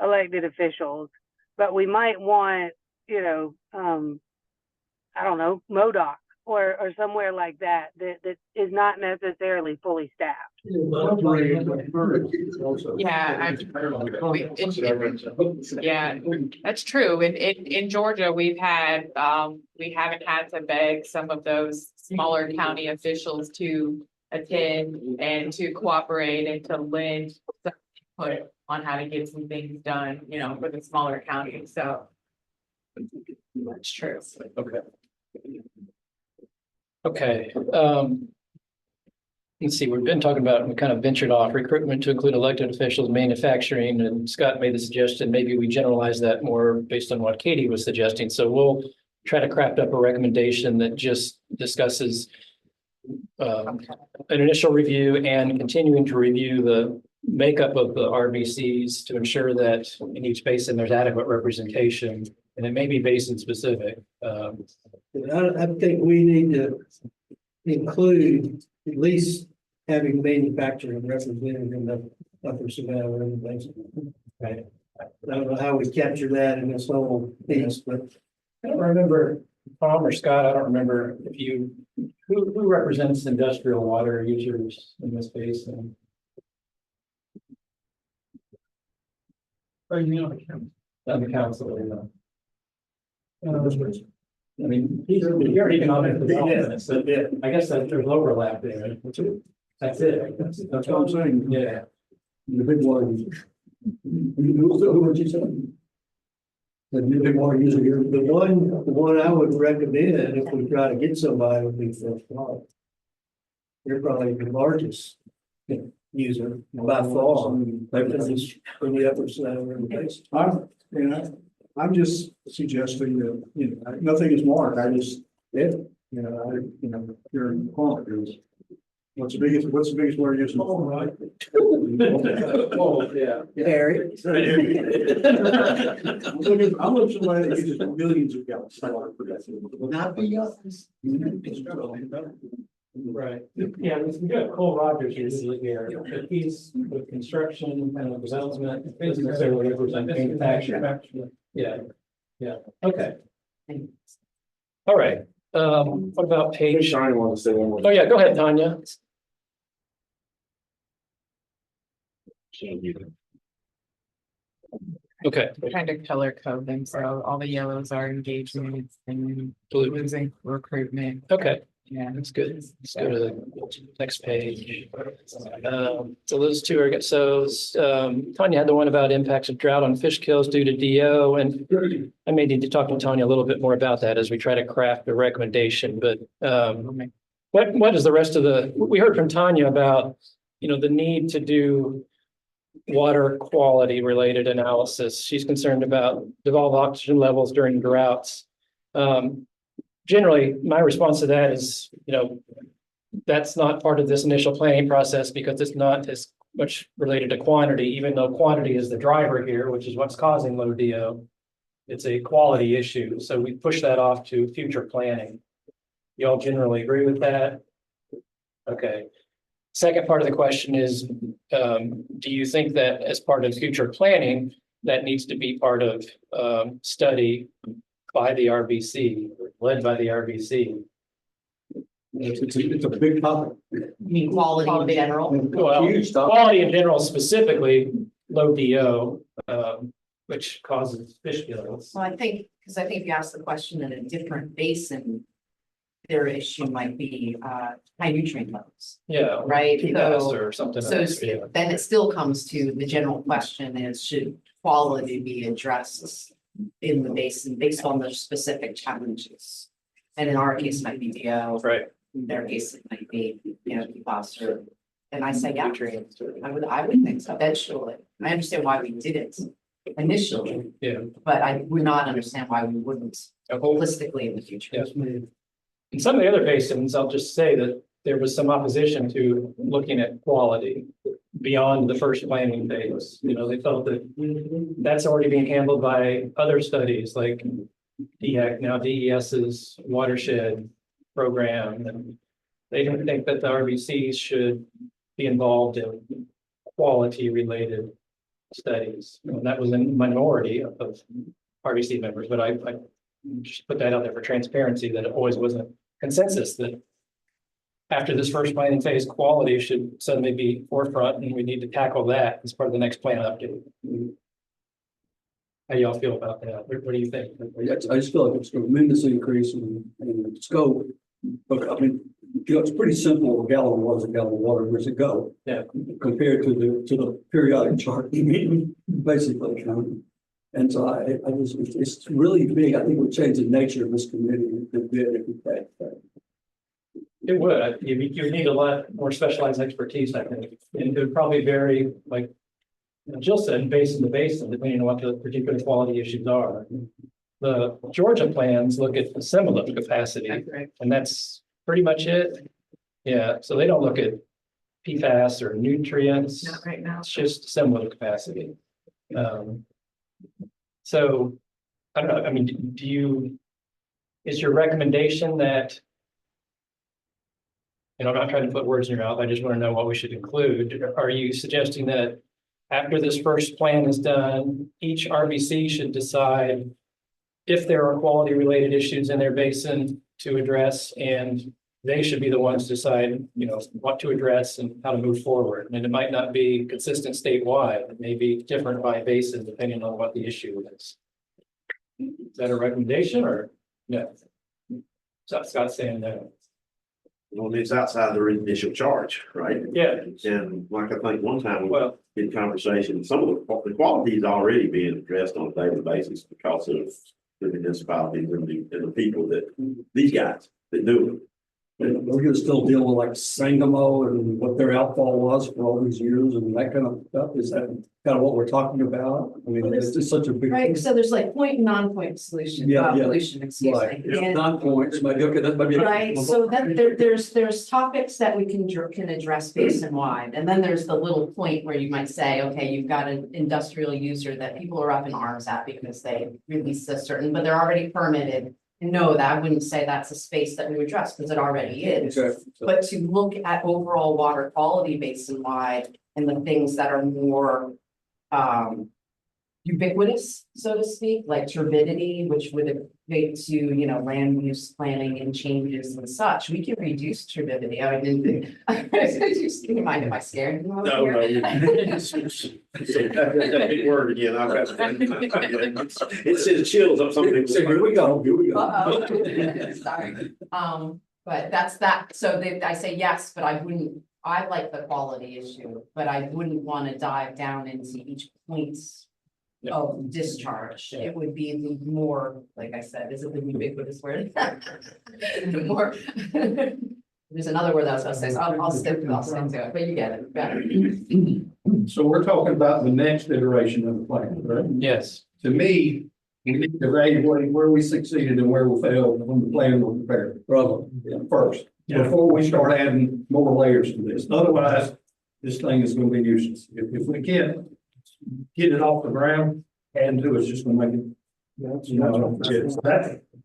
elected officials, but we might want, you know, I don't know, MODOK or somewhere like that is not necessarily fully staffed. Yeah, yeah, that's true. In Georgia, we haven't had to beg some of those smaller county officials to attend and to cooperate and to lend some input on how to get some things done, you know, for the smaller counties. So that's true. Okay. Okay, let's see, we've been talking about, we kind of ventured off recruitment to include elected officials, manufacturing, and Scott made the suggestion, maybe we generalize that more based on what Katie was suggesting. So we'll try to craft up a recommendation that just discusses an initial review and continuing to review the makeup of the RBCs to ensure that in each basin there's adequate representation, and it may be basin specific. I think we need to include at least having manufacturing represented in the upper Savannah River Basin. Right. I don't know how we capture that in this whole piece, but I don't remember, Tom or Scott, I don't remember if you, who represents industrial water users in this basin? On the council, you know. I mean, you're economic development, so I guess that there's overlap there. That's it. That's what I'm saying. Yeah. the big one. What you said? The big one usually, the one I would recommend if we try to get somebody would be First Water. They're probably the largest user by far. From the upper side of the basin. I'm just suggesting that, nothing is marked, you're in quantity. What's the biggest word you're using? Oh, right. Oh, yeah. Harry. I'm looking at somebody that uses millions of gallons. Not beyond. Right. Yeah, we got Cole Rogers usually here, but he's with construction and development, business necessarily represent manufacturing. Yeah, yeah, okay. All right, what about page? Tanya wants to say one more. Oh, yeah, go ahead, Tanya. Okay. Kind of color code them, so all the yellows are engagements and losing recruitment. Okay. Yeah, that's good. Let's go to the next page. So those two are good. So Tanya had the one about impacts of drought on fish kills due to DO, and I may need to talk to Tanya a little bit more about that as we try to craft a recommendation. But what is the rest of we heard from Tanya about, the need to do water quality related analysis. She's concerned about devolved oxygen levels during droughts. Generally, my response to that is, that's not part of this initial planning process because it's not as much related to quantity, even though quantity is the driver here, which is what's causing low DO. It's a quality issue, so we push that off to future planning. You all generally agree with that? Okay. Second part of the question is, do you think that as part of future planning, that needs to be part of study by the RBC, led by the RBC? It's a big topic. You mean quality in general? Well, Huge topic. quality in general, specifically low DO, which causes fish kills. Well, I think if you ask the question in a different basin, their issue might be high nutrient levels, Yeah. right? PFAS So, or something so else, yeah. then it still comes to the general question is, should quality be addressed in the basin based on the specific challenges? And in our case, it might be DO. Right. In their case, it might be, PFAS or, and I say, yeah, I would think so, eventually. I understand why we did it initially, Yeah. but I would not understand why we wouldn't holistically in the future. Yes. In some of the other basins, I'll just say that there was some opposition to looking at quality beyond the first planning phase. They felt that that's already being handled by other studies like DEC, now DES's watershed program. And they don't think that the RBCs should be involved in quality related studies. And that was a minority of RBC members, but I just put that out there for transparency, that it always wasn't consensus that after this first planning phase, quality should suddenly be forefront, and we need to tackle that as part of the next plan update. How y'all feel about that? What do you think? I just feel like it's a tremendous increase in scope. But I mean, it's pretty simple. A gallon of water is a gallon of water. Where's it go? Yeah. Compared to the periodic chart, basically. And so I just, it's really big. I think it would change the nature of this committee a bit if we had that. It would. You need a lot more specialized expertise, I think. And it would probably vary, like Jill said, basin to basin, depending on what the particular quality issues are. The Georgia plans look at similar capacity, and that's pretty much it. Yeah, so they don't look at PFAS or nutrients. Not right now. It's just similar capacity. So I don't know. I mean, is your recommendation that, I'm not trying to put words in your mouth, I just want to know what we should include. Are you suggesting that after this first plan is done, each RBC should decide if there are quality related issues in their basin to address, and they should be the ones to decide, what to address and how to move forward? And it might not be consistent statewide. It may be different by basin depending on what the issue is. Is that a recommendation or no? Scott's saying no. Well, it's outside their initial charge, right? Yeah. And like I think one time, Well, in conversation, some of the quality is already being addressed on a daily basis because of the municipalities and the people that, these guys that do it. And we're gonna still deal with like Sangamo and what their outfall was for all these years and that kind of stuff. Is that kind of what we're talking about? I mean, it's just such a big. Right, so there's like point and non-point solution, pollution, excuse Right, me. And- non-points, maybe, okay, that might be. Right, so then there's topics that we can address basin wide, and then there's the little point where you might say, okay, you've got an industrial user that people are up in arms at because they released a certain, but they're already permitted. No, that I wouldn't say that's a space that we would address because it already is. Okay. But to look at overall water quality basin wide and the things that are more ubiquitous, so to speak, like turbidity, which would equate to, land use planning and changes and such. We can reduce turbidity. I mean, do you mind if I scared you? No. That big word again. It says chills up some people. Here we go. Sorry. But that's that. So I say yes, but I like the quality issue, but I wouldn't want to dive down into each point of discharge. Yeah. It would be the more, like I said, is it the ubiquitous word? The more There's another word that I was gonna say, so I'll stick to it, but you get it better. So we're talking about the next iteration of the plan, right? Yes. To me, we need to evaluate where we succeeded and where we failed when the plan was prepared. Brother, first, before we start adding more layers to this. Otherwise, this thing is gonna be useless. If we can't get it off the ground, adding to it's just gonna make it. You know, so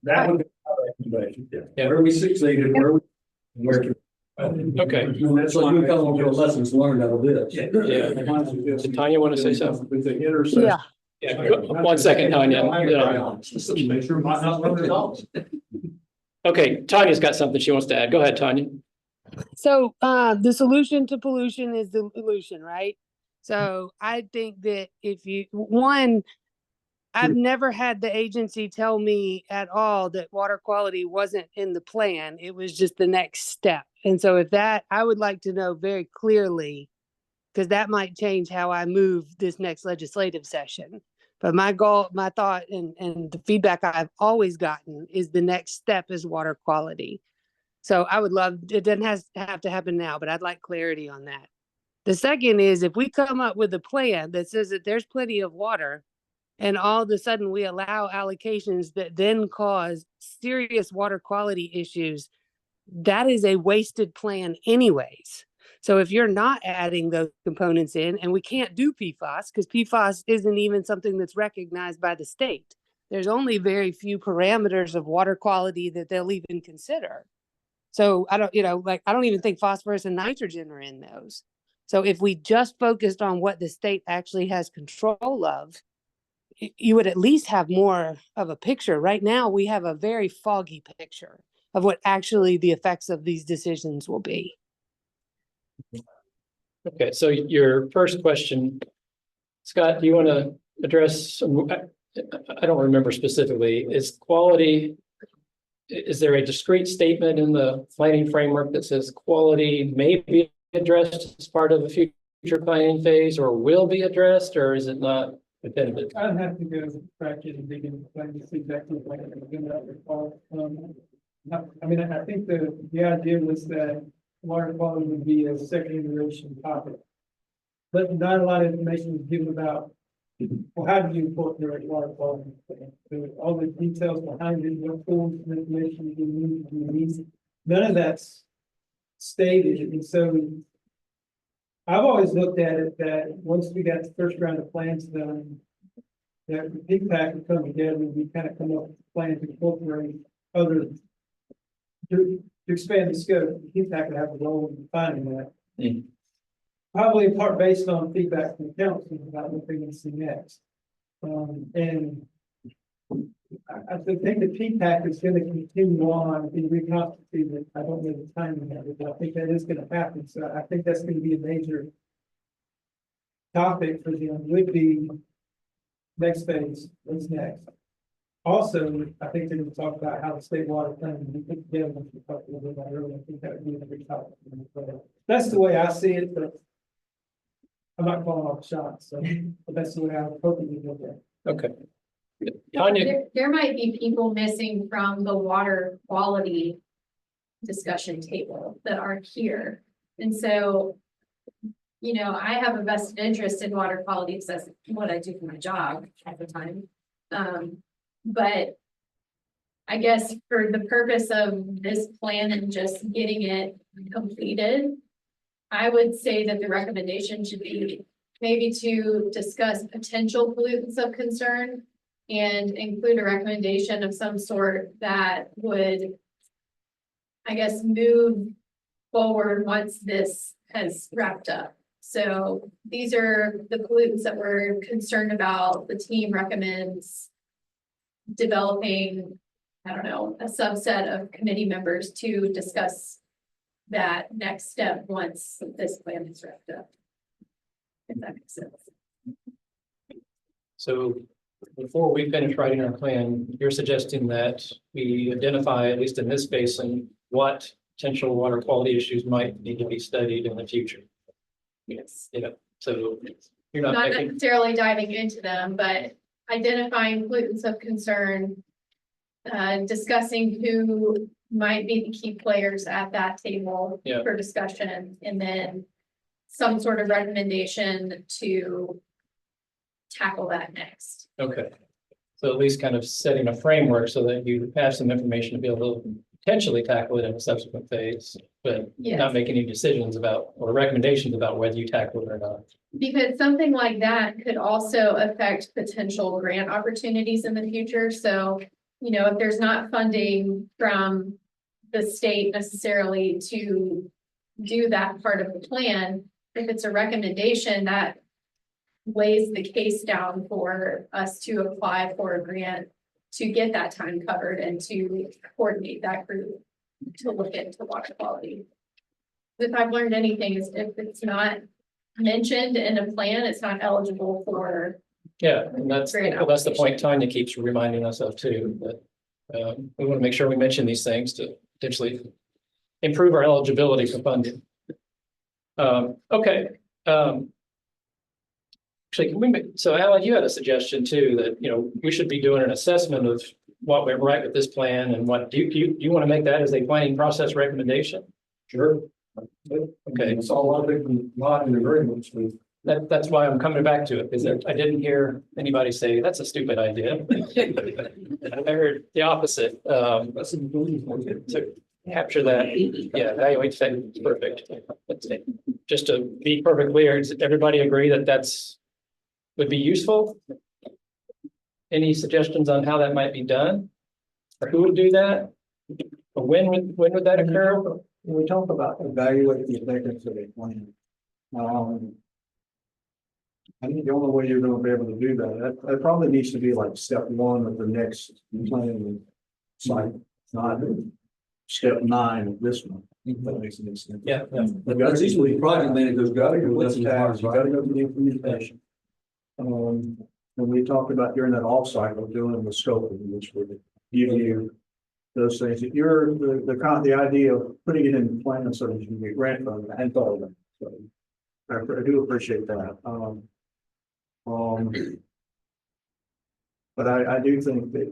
that would be my recommendation. Yeah. Where we succeeded, where to. Okay. So you come up with lessons learned out of this. Yeah. Did Tanya want to say something? With the intersection. Yeah. Yeah, 1 second, Tanya. Make sure might not learn it all. Okay, Tanya's got something she wants to add. Go ahead, Tanya. So the solution to pollution is the pollution, right? So I think that if you, one, I've never had the agency tell me at all that water quality wasn't in the plan. It was just the next step. And so if that, I would like to know very clearly, because that might change how I move this next legislative session. But my goal, my thought, and the feedback I've always gotten is the next step is water quality. So I would love, it doesn't have to happen now, but I'd like clarity on that. The second is if we come up with a plan that says that there's plenty of water, and all of a sudden we allow allocations that then cause serious water quality issues, that is a wasted plan anyways. So if you're not adding those components in, and we can't do PFAS because PFAS isn't even something that's recognized by the state. There's only very few parameters of water quality that they'll even consider. So I don't, I don't even think phosphorus and nitrogen are in those. So if we just focused on what the state actually has control of, you would at least have more of a picture. Right now, we have a very foggy picture of what actually the effects of these decisions will be. Okay, so your first question, Scott, do you want to address, I don't remember specifically, is there a discrete statement in the planning framework that says quality may be addressed as part of a future planning phase or will be addressed, or is it not definitive? I'd have to go back in and dig into the feedback. I mean, I think the idea was that water quality would be a second iteration topic. But not a lot of information was given about, well, how do you incorporate water quality? All the details behind it, what tools and information you need. None of that's stated. And so I've always looked at it that once we got the first round of plans done, that the big pack would come together and we kind of come up with a plan to incorporate other, to expand the scope. The big pack would have a role in defining that. Mm-hmm. Probably in part based on feedback from the council about what they want to see next. And I think the PPAC is going to continue on being reconstituted. I don't know the timing of it, but I think that is going to happen. So I think that's going to be a major topic for them. Would be next phase. What's next? Also, I think they're going to talk about how the state water plan will be put together. Which we talked a little bit about earlier. I think that would be a big topic. That's the way I see it, but I'm not calling off shots. So but that's the way I would hope it would look at. Okay. Tanya, There might be people missing from the water quality discussion table that aren't here. And so, I have a vested interest in water quality because that's what I do for my job at the time. But I guess for the purpose of this plan and just getting it completed, I would say that the recommendation should be maybe to discuss potential pollutants of concern and include a recommendation of some sort that would, I guess, move forward once this has wrapped up. So these are the pollutants that we're concerned about. The team recommends developing, I don't know, a subset of committee members to discuss that next step once this plan is wrapped up. If that makes sense. so before we finish writing our plan, you're suggesting that we identify, at least in this basin, what potential water quality issues might need to be studied in the future. Yes. So you're not Not making, necessarily diving into them, but identifying pollutants of concern, discussing who might be the key players at that table Yeah. for discussion, and then some sort of recommendation to tackle that next. Okay. So at least kind of setting a framework so that you have some information to be able to potentially tackle it in a subsequent phase, but Yes. not make any decisions about or recommendations about whether you tackle it or not. Because something like that could also affect potential grant opportunities in the future. So, you know, if there's not funding from the state necessarily to do that part of the plan, if it's a recommendation that lays the case down for us to apply for a grant to get that time covered and to coordinate that group to look into water quality. If I've learned anything, is if it's not mentioned in a plan, it's not eligible for. Yeah, and that's the point Tanya keeps reminding us of too, that we want to make sure we mention these things to potentially improve our eligibility for funding. Okay. Actually, can we so Alan, you had a suggestion too, that, you know, we should be doing an assessment of what went right with this plan and what, do you want to make that as a planning process recommendation? Sure. Okay. It's all a lot of people not in agreement with. That's why I'm coming back to it, because I didn't hear anybody say, that's a stupid idea. I heard the opposite, to capture that, yeah, evaluate effect, perfect. Just to be perfectly clear, does everybody agree that would be useful? Any suggestions on how that might be done? Or who would do that? Or when would that occur? When we talk about evaluate the effectiveness of a plan, I think the only way you're gonna be able to do that probably needs to be like step one of the next planning cycle, not step 9 of this one. If that makes any sense. Yeah. That's easily project managers got to go. You gotta go through the implementation. When we talked about during that off cycle, doing the scoping, which would give you those things, if you're the idea of putting it in the plan so that you can get grant funding, I hadn't thought of that. So I do appreciate that. But I do think that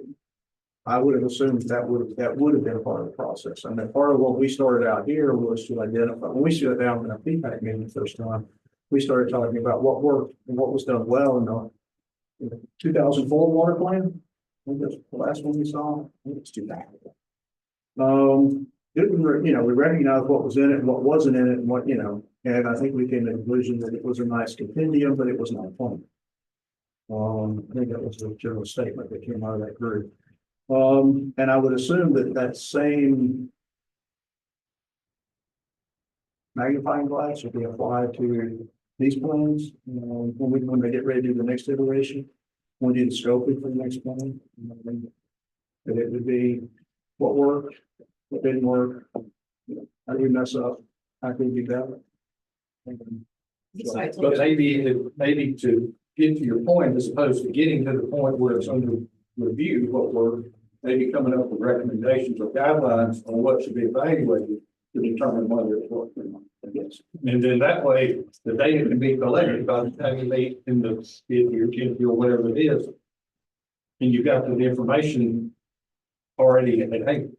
I would have assumed that would have been a part of the process. I mean, part of what we started out here was to identify, when we sat down in a feedback meeting the first time, we started talking about what worked and what was done well in the 2004 water plan. I think that's the last one we saw. I think it's 2000. We recognized what was in it and what wasn't in it and what, and I think we came to the conclusion that it was a nice compendium, but it was not fun. I think that was the general statement that came out of that group. And I would assume that same magnifying glass would be applied to these plans, when they get ready to do the next iteration, when we do the scoping for the next plan. That it would be what worked, what didn't work, how do we mess up, how can we do better? But maybe to get to your point, as opposed to getting to the point where it's under review, what we're maybe coming up with recommendations or guidelines on what should be evaluated to determine whether it's worked or not, I guess. And then that way, the data can be collected by the time you meet in the 50 or 10 or whatever it is. And you've got the information already at hand.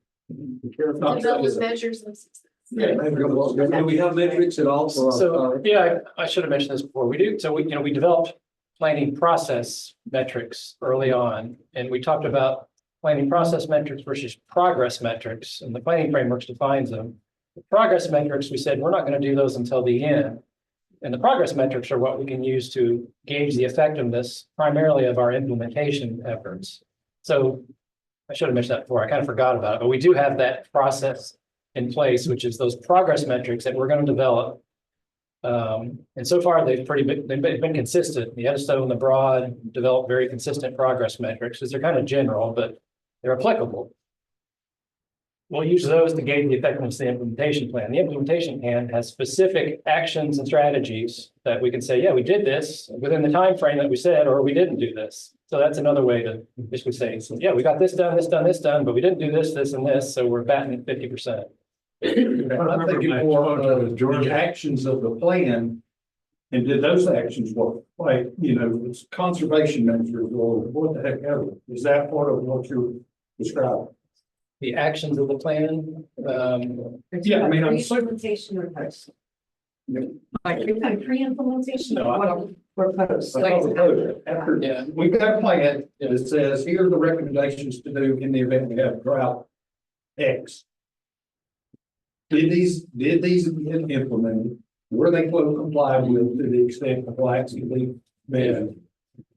Develop measures of success. Yeah, do we have metrics at all? So, yeah, I should have mentioned this before. We do. So we developed planning process metrics early on, and we talked about planning process metrics versus progress metrics, and the planning frameworks defines them. The progress metrics, we said, we're not going to do those until the end. And the progress metrics are what we can use to gauge the effectiveness primarily of our implementation efforts. So I should have mentioned that before. I kind of forgot about it, but we do have that process in place, which is those progress metrics that we're going to develop. And so far, they've been consistent. The Edisto and the Broad develop very consistent progress metrics because they're kind of general, but they're applicable. We'll use those to gauge the effectiveness of the implementation plan. The implementation plan has specific actions and strategies that we can say, yeah, we did this within the time frame that we said, or we didn't do this. So that's another way to basically say, so, yeah, we got this done, but we didn't do this, this, and this, so we're batting at 50%. I'm thinking more of the actions of the plan. And did those actions work? Like, it's conservation measures or what the heck ever. Is that part of what you're describing? the actions of the plan. Yeah, I mean, I'm so. Implementation or post? Like, Pre-implementation No, I don't- or post? I thought the code, after, Yeah. we've got a plan that says, here are the recommendations to do in the event we have drought X. Did these get implemented? Were they complied with to the extent compliance can be measured?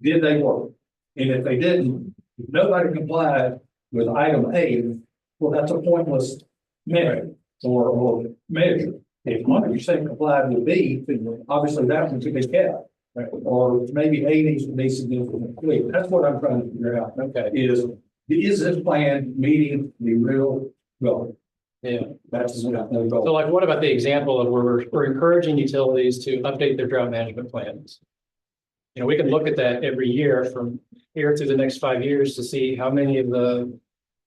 Did they work? And if they didn't, if nobody complied with item A, well, that's a pointless measure or measure. If 100% complied with B, then obviously that one could be kept. Or maybe A needs to be significantly. That's what I'm trying to figure out. Okay, Is this plan meeting the real goal? yeah. That's what I know. So like, what about the example of where we're encouraging utilities to update their drought management plans? You know, we can look at that every year from here through the next 5 years to see how many of the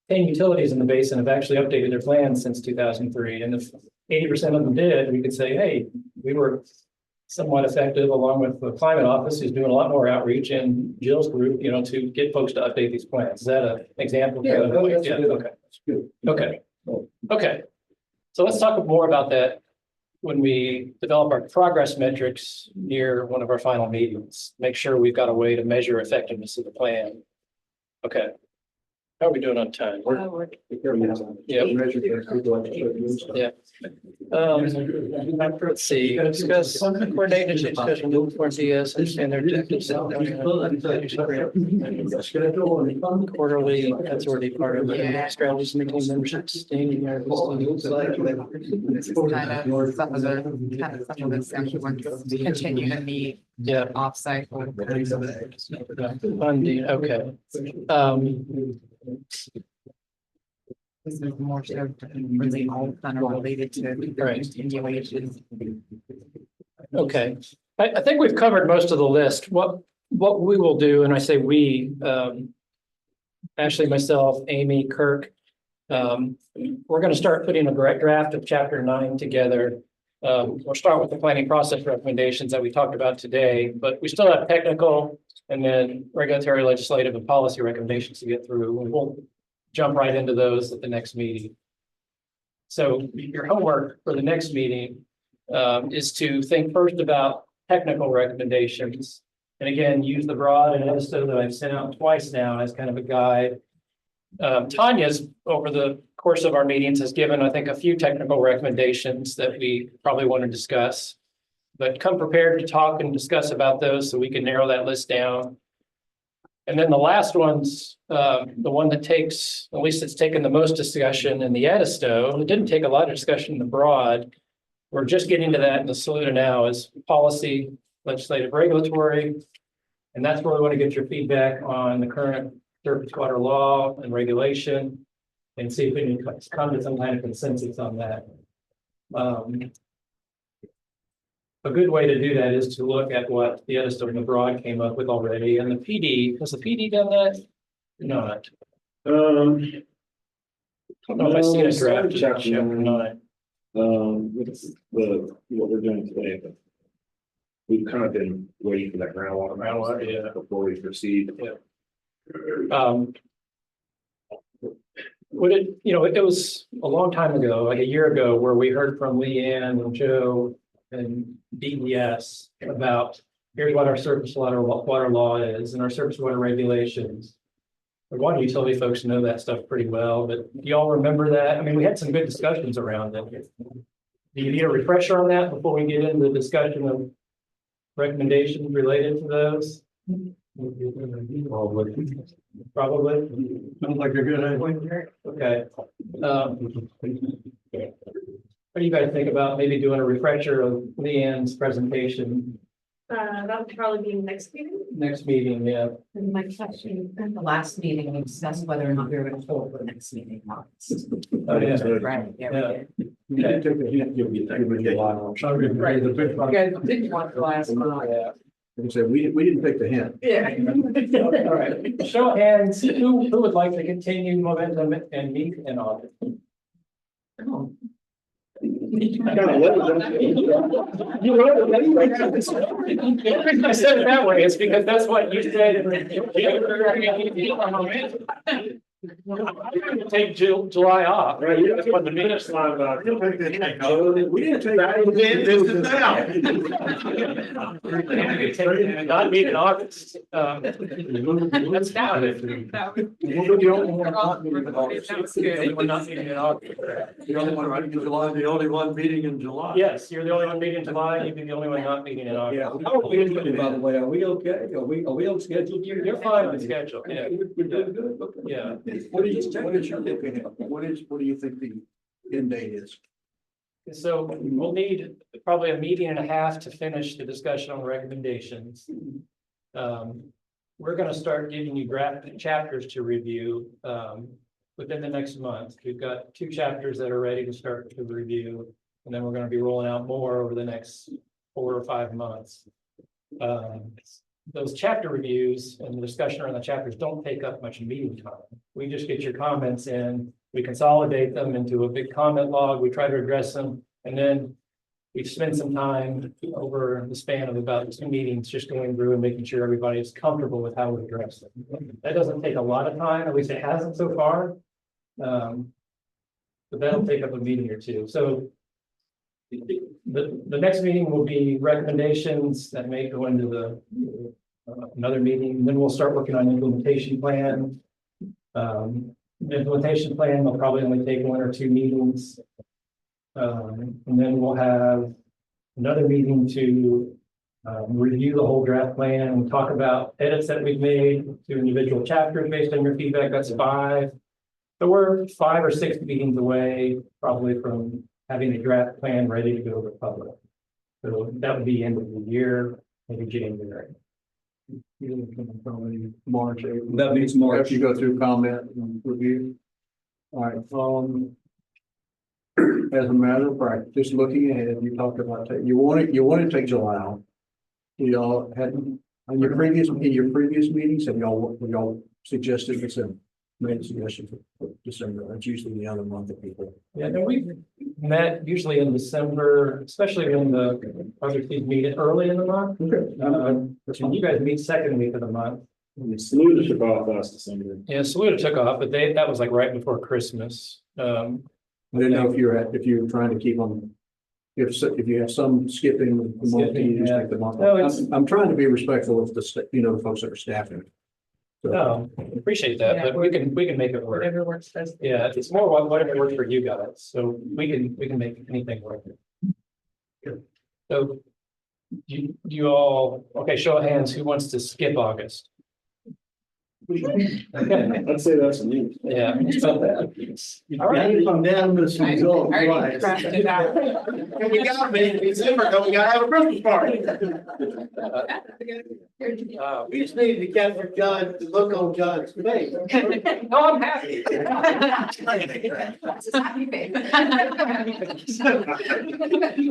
10 utilities in the basin have actually updated their plans since 2003. And if 80% of them did, we could say, hey, we were somewhat effective along with the climate office who's doing a lot more outreach and Jill's group, you know, to get folks to update these plans. Is that an example? Yeah, Okay. that's good. Okay. Okay. So let's talk more about that when we develop our progress metrics near one of our final meetings. Make sure we've got a way to measure effectiveness of the plan. Okay. How are we doing on time? Yeah. Yeah. Let's see, discuss coordinated discussion for DS and their objectives. Quarterly, that's already part of the strategies, making membership sustaining their. This is kind of some of the section ones continue to meet Yeah. offsite. Funding, okay. This is more so really all kind of related to Right. continuation. Okay, I think we've covered most of the list. What we will do, and I say we, Ashley, myself, Amy, Kirk, we're gonna start putting a draft of chapter 9 together. We'll start with the planning process recommendations that we talked about today, but we still have technical and then regulatory, legislative, and policy recommendations to get through. And we'll jump right into those at the next meeting. So your homework for the next meeting is to think first about technical recommendations. And again, use the broad and episode that I've sent out twice now as kind of a guide. Tanya's, over the course of our meetings, has given, I think, a few technical recommendations that we probably want to discuss. But come prepared to talk and discuss about those so we can narrow that list down. And then the last one's the one that takes, at least it's taken the most discussion in the Edisto. It didn't take a lot of discussion in the broad. We're just getting to that in the Saluda now is policy, legislative, regulatory. And that's where we want to get your feedback on the current surface water law and regulation and see if we can come to some kind of consensus on that. A good way to do that is to look at what the Edisto and the broad came up with already, and the PD, has the PD done that? Not. I don't know if I see a draft of chapter 9. It's what we're doing today, but we've kind of been waiting for that groundwater, Yeah. before we proceed. Would it, it was a long time ago, like a year ago, where we heard from Leanne and Joe and DES about here's what our surface water law is and our surface water regulations. The water utility folks know that stuff pretty well, but do y'all remember that? I mean, we had some good discussions around it. Do you need a refresher on that before we get into the discussion of recommendations related to those? Probably. Sounds like a good idea. Okay. What do you guys think about maybe doing a refresher of Leanne's presentation That would probably be next meeting. next meeting? Yeah. And my question, at the last meeting, we discussed whether or not we were going to hold the next meeting. Oh, yeah. Right, yeah, we Yeah. did. Okay. Right. You guys didn't want the last one. Yeah. Like I said, we didn't take the hint. Yeah. All right. Show of hands, who would like to continue momentum and meet in August? The reason I said it that way is because that's what you said. Take July off. Right, you guys want the minutes line about. We didn't take. Not meet in August. That's now. Sounds good. Anyone not meeting in August? The only one meeting in July, the only one meeting in July. Yes, you're the only one meeting in July, you'd be the only one not meeting in August. Yeah, how are we doing, by the way? Are we okay? Are we on schedule? You're fine with schedule, yeah. We're doing good? Okay. Yeah. What is your looking at? What do you think the end date is? So we'll need probably a meeting and a half to finish the discussion on recommendations. We're gonna start giving you draft chapters to review, within the next month. We've got 2 chapters that are ready to start to review. And then we're gonna be rolling out more over the next 4 or 5 months. Those chapter reviews and the discussion around the chapters don't take up much meeting time. We just get your comments in, we consolidate them into a big comment log, we try to address them, and then we've spent some time over the span of about 2 meetings just going through and making sure everybody is comfortable with how we address them. That doesn't take a lot of time, at least it hasn't so far. But that'll take up a meeting or 2. So the next meeting will be recommendations that may go into the another meeting. Then we'll start working on implementation plan. The implementation plan will probably only take 1 or 2 meetings. And then we'll have another meeting to review the whole draft plan and talk about edits that we've made to individual chapters based on your feedback. That's 5. So we're 5 or 6 meetings away, probably, from having a draft plan ready to go to the public. So that would be end of the year, maybe January. Probably March, April. That means March. After you go through comment and review. All right, as a matter of practice, just looking ahead, you talked about, you want to take July out. Y'all had, in your previous meetings, have y'all suggested December? Made a suggestion for December. That's usually the other month that people. Yeah, and we've met usually in December, especially when the other teams meet early in the month. Okay. And you guys meet second week of the month. Saluda took off last December. Yeah, Saluda took off, but that was like right before Christmas. I didn't know if you're trying to keep them. If you have some skipping the month, you just take the month. No, I'm trying to be respectful of the folks that are staffing. No, appreciate that, but we can make it work. Whatever works best. Yeah, it's more whatever works for you guys, so we can make anything work. So you all, okay, show of hands, who wants to skip August? Okay, I'd say that's a new. yeah. All right. Come down with some result. I already Right. drafted it out. We got me in December, don't we gotta have a Christmas party? We just needed to capture John, the look on John's face. No, I'm happy.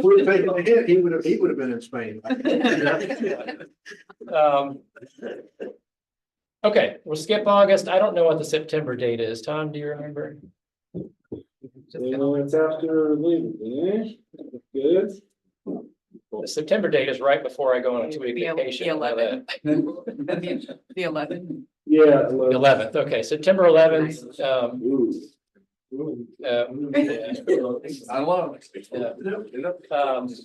We're taking a hit, he would have been in Spain. Okay, we'll skip August. I don't know what the September date is. Tom, do you remember? It's after leaving, good. The September date is right before I go on a 2-week The vacation. 11th. The 11th. Yeah. The 11th, okay, September 11th. I love it.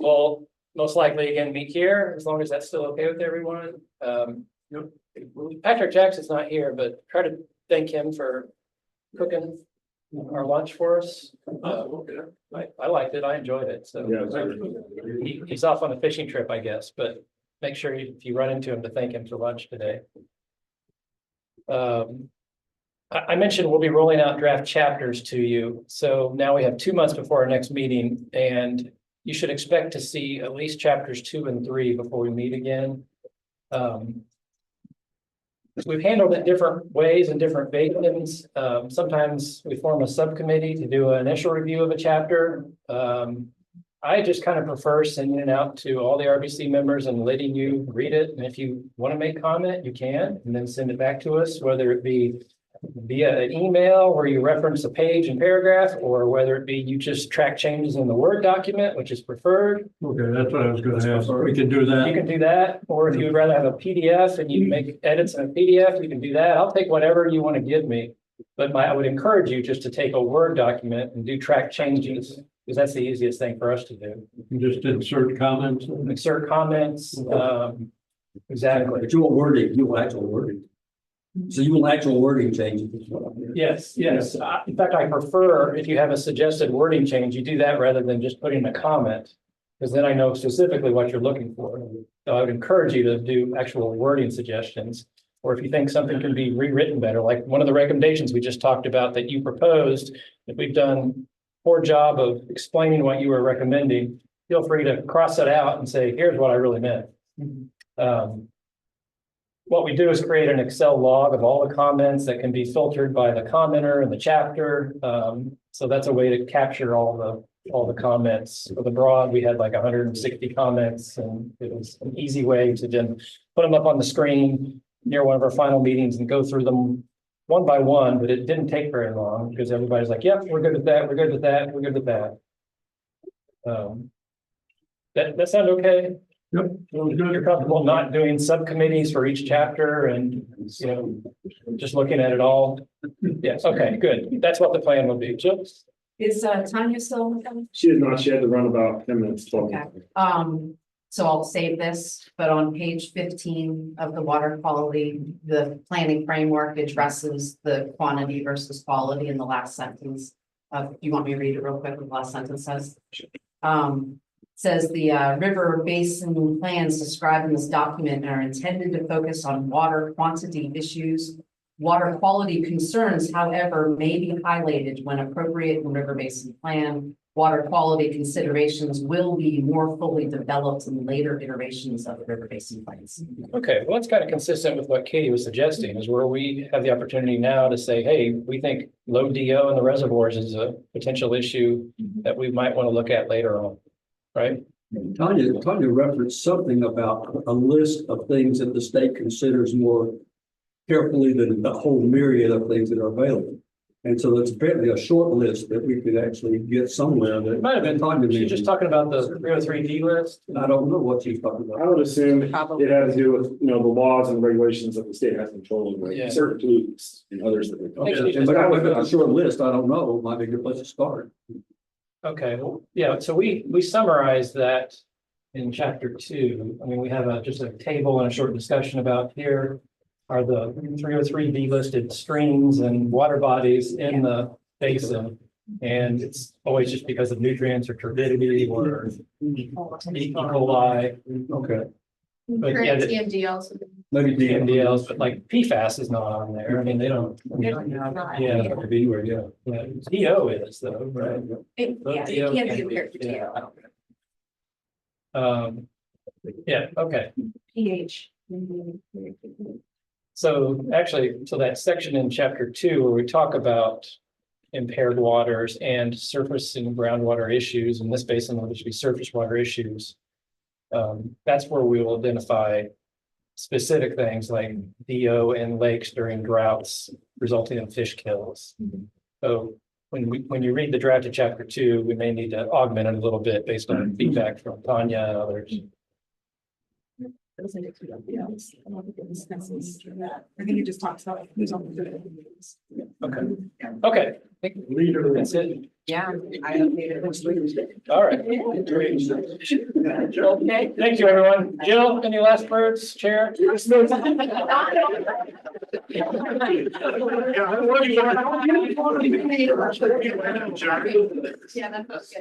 We'll most likely again meet here, as long as that's still okay with everyone. Patrick Jackson's not here, but try to thank him for cooking our lunch for us. I liked it, I enjoyed it, so. Yeah. He's off on a fishing trip, I guess, but make sure if you run into him to thank him for lunch today. I mentioned we'll be rolling out draft chapters to you. So now we have 2 months before our next meeting, and you should expect to see at least chapters 2 and 3 before we meet again. We've handled it different ways in different basins. Sometimes we form a subcommittee to do an initial review of a chapter. I just kind of prefer sending it out to all the RBC members and letting you read it. And if you want to make comment, you can, and then send it back to us, whether it be via an email where you reference a page and paragraph, or whether it be you just track changes in the Word document, which is preferred. Okay, that's what I was gonna ask. We can do You that. can do that, or if you would rather have a PDF and you make edits in a PDF, you can do that. I'll take whatever you want to give me. But I would encourage you just to take a Word document and do track changes, because that's the easiest thing for us to do. Just insert comments. Insert comments, exactly. But you want wording, you want actual wording. So you want actual wording changes. Is what I'm hearing. Yes, yes. In fact, I prefer if you have a suggested wording change, you do that rather than just putting a comment. Because then I know specifically what you're looking for. So I would encourage you to do actual wording suggestions. Or if you think something can be rewritten better, like one of the recommendations we just talked about that you proposed, if we've done poor job of explaining what you were recommending, feel free to cross it out and say, here's what I really meant. What we do is create an Excel log of all the comments that can be filtered by the commenter and the chapter. So that's a way to capture all the comments. For the broad, we had like 160 comments, and it was an easy way to then put them up on the screen near one of our final meetings and go through them one by one, but it didn't take very long because everybody's like, yep, we're good with that, we're good with that, we're good with that. That sound okay? Yep. You're comfortable not doing subcommittees for each chapter and, you know, just looking at it all? Yes, okay, good. That's what the plan would be. Jill? Is Tanya still on the phone? She did not, she had to run about 10 minutes, 12 Okay. minutes. So I'll save this, but on page 15 of the water quality, the planning framework addresses the quantity versus quality in the last sentence. You want me to read it real quick? What the last sentence says? Says the river basin plans described in this document are intended to focus on water quantity issues. Water quality concerns, however, may be highlighted when appropriate in river basin plan. Water quality considerations will be more fully developed in later iterations of the river basin plans. Okay, well, that's kind of consistent with what Katie was suggesting, is where we have the opportunity now to say, hey, we think low DO in the reservoirs is a potential issue that we might want to look at later on, right? Tanya referenced something about a list of things that the state considers more carefully than the whole myriad of things that are available. And so it's apparently a short list that we could actually get somewhere that. It might have been Tanya She's just talking about the 303D list. I don't know what she's talking I about. would assume Probably. it has to do with, you know, the laws and regulations that the state has control over, Yeah. like certain pollutants and others that. Okay. But if it's a short list, I don't know, it might be a good place to start. Okay, well, yeah, so we summarized that in chapter 2. I mean, we have just a table and a short discussion about here are the 303B listed streams and water bodies in the basin. And it's always just because of nutrients or turbidity or E. coli. Okay. But Current yeah, TMD also. Maybe DMDLs, but like PFAS is not on there. I mean, they don't. Yeah, Could be anywhere, yeah. yeah. DO is though, right? Yeah, DO you can't can do be- compared to yeah. DO. Yeah, okay. pH. So actually, so that section in chapter 2 where we talk about impaired waters and surface and groundwater issues, in this basin, there should be surface water issues. That's where we will identify specific things like DO in lakes during droughts resulting in fish kills. So when you read the draft of chapter 2, we may need to augment it a little bit based on feedback from Tanya and others. I think it just talks about who's on the. Okay. Okay. Leader, that's it. Yeah, I updated it. All right. Okay, thank you, everyone. Jill, any last words, Chair? Yeah, Yeah, that's good.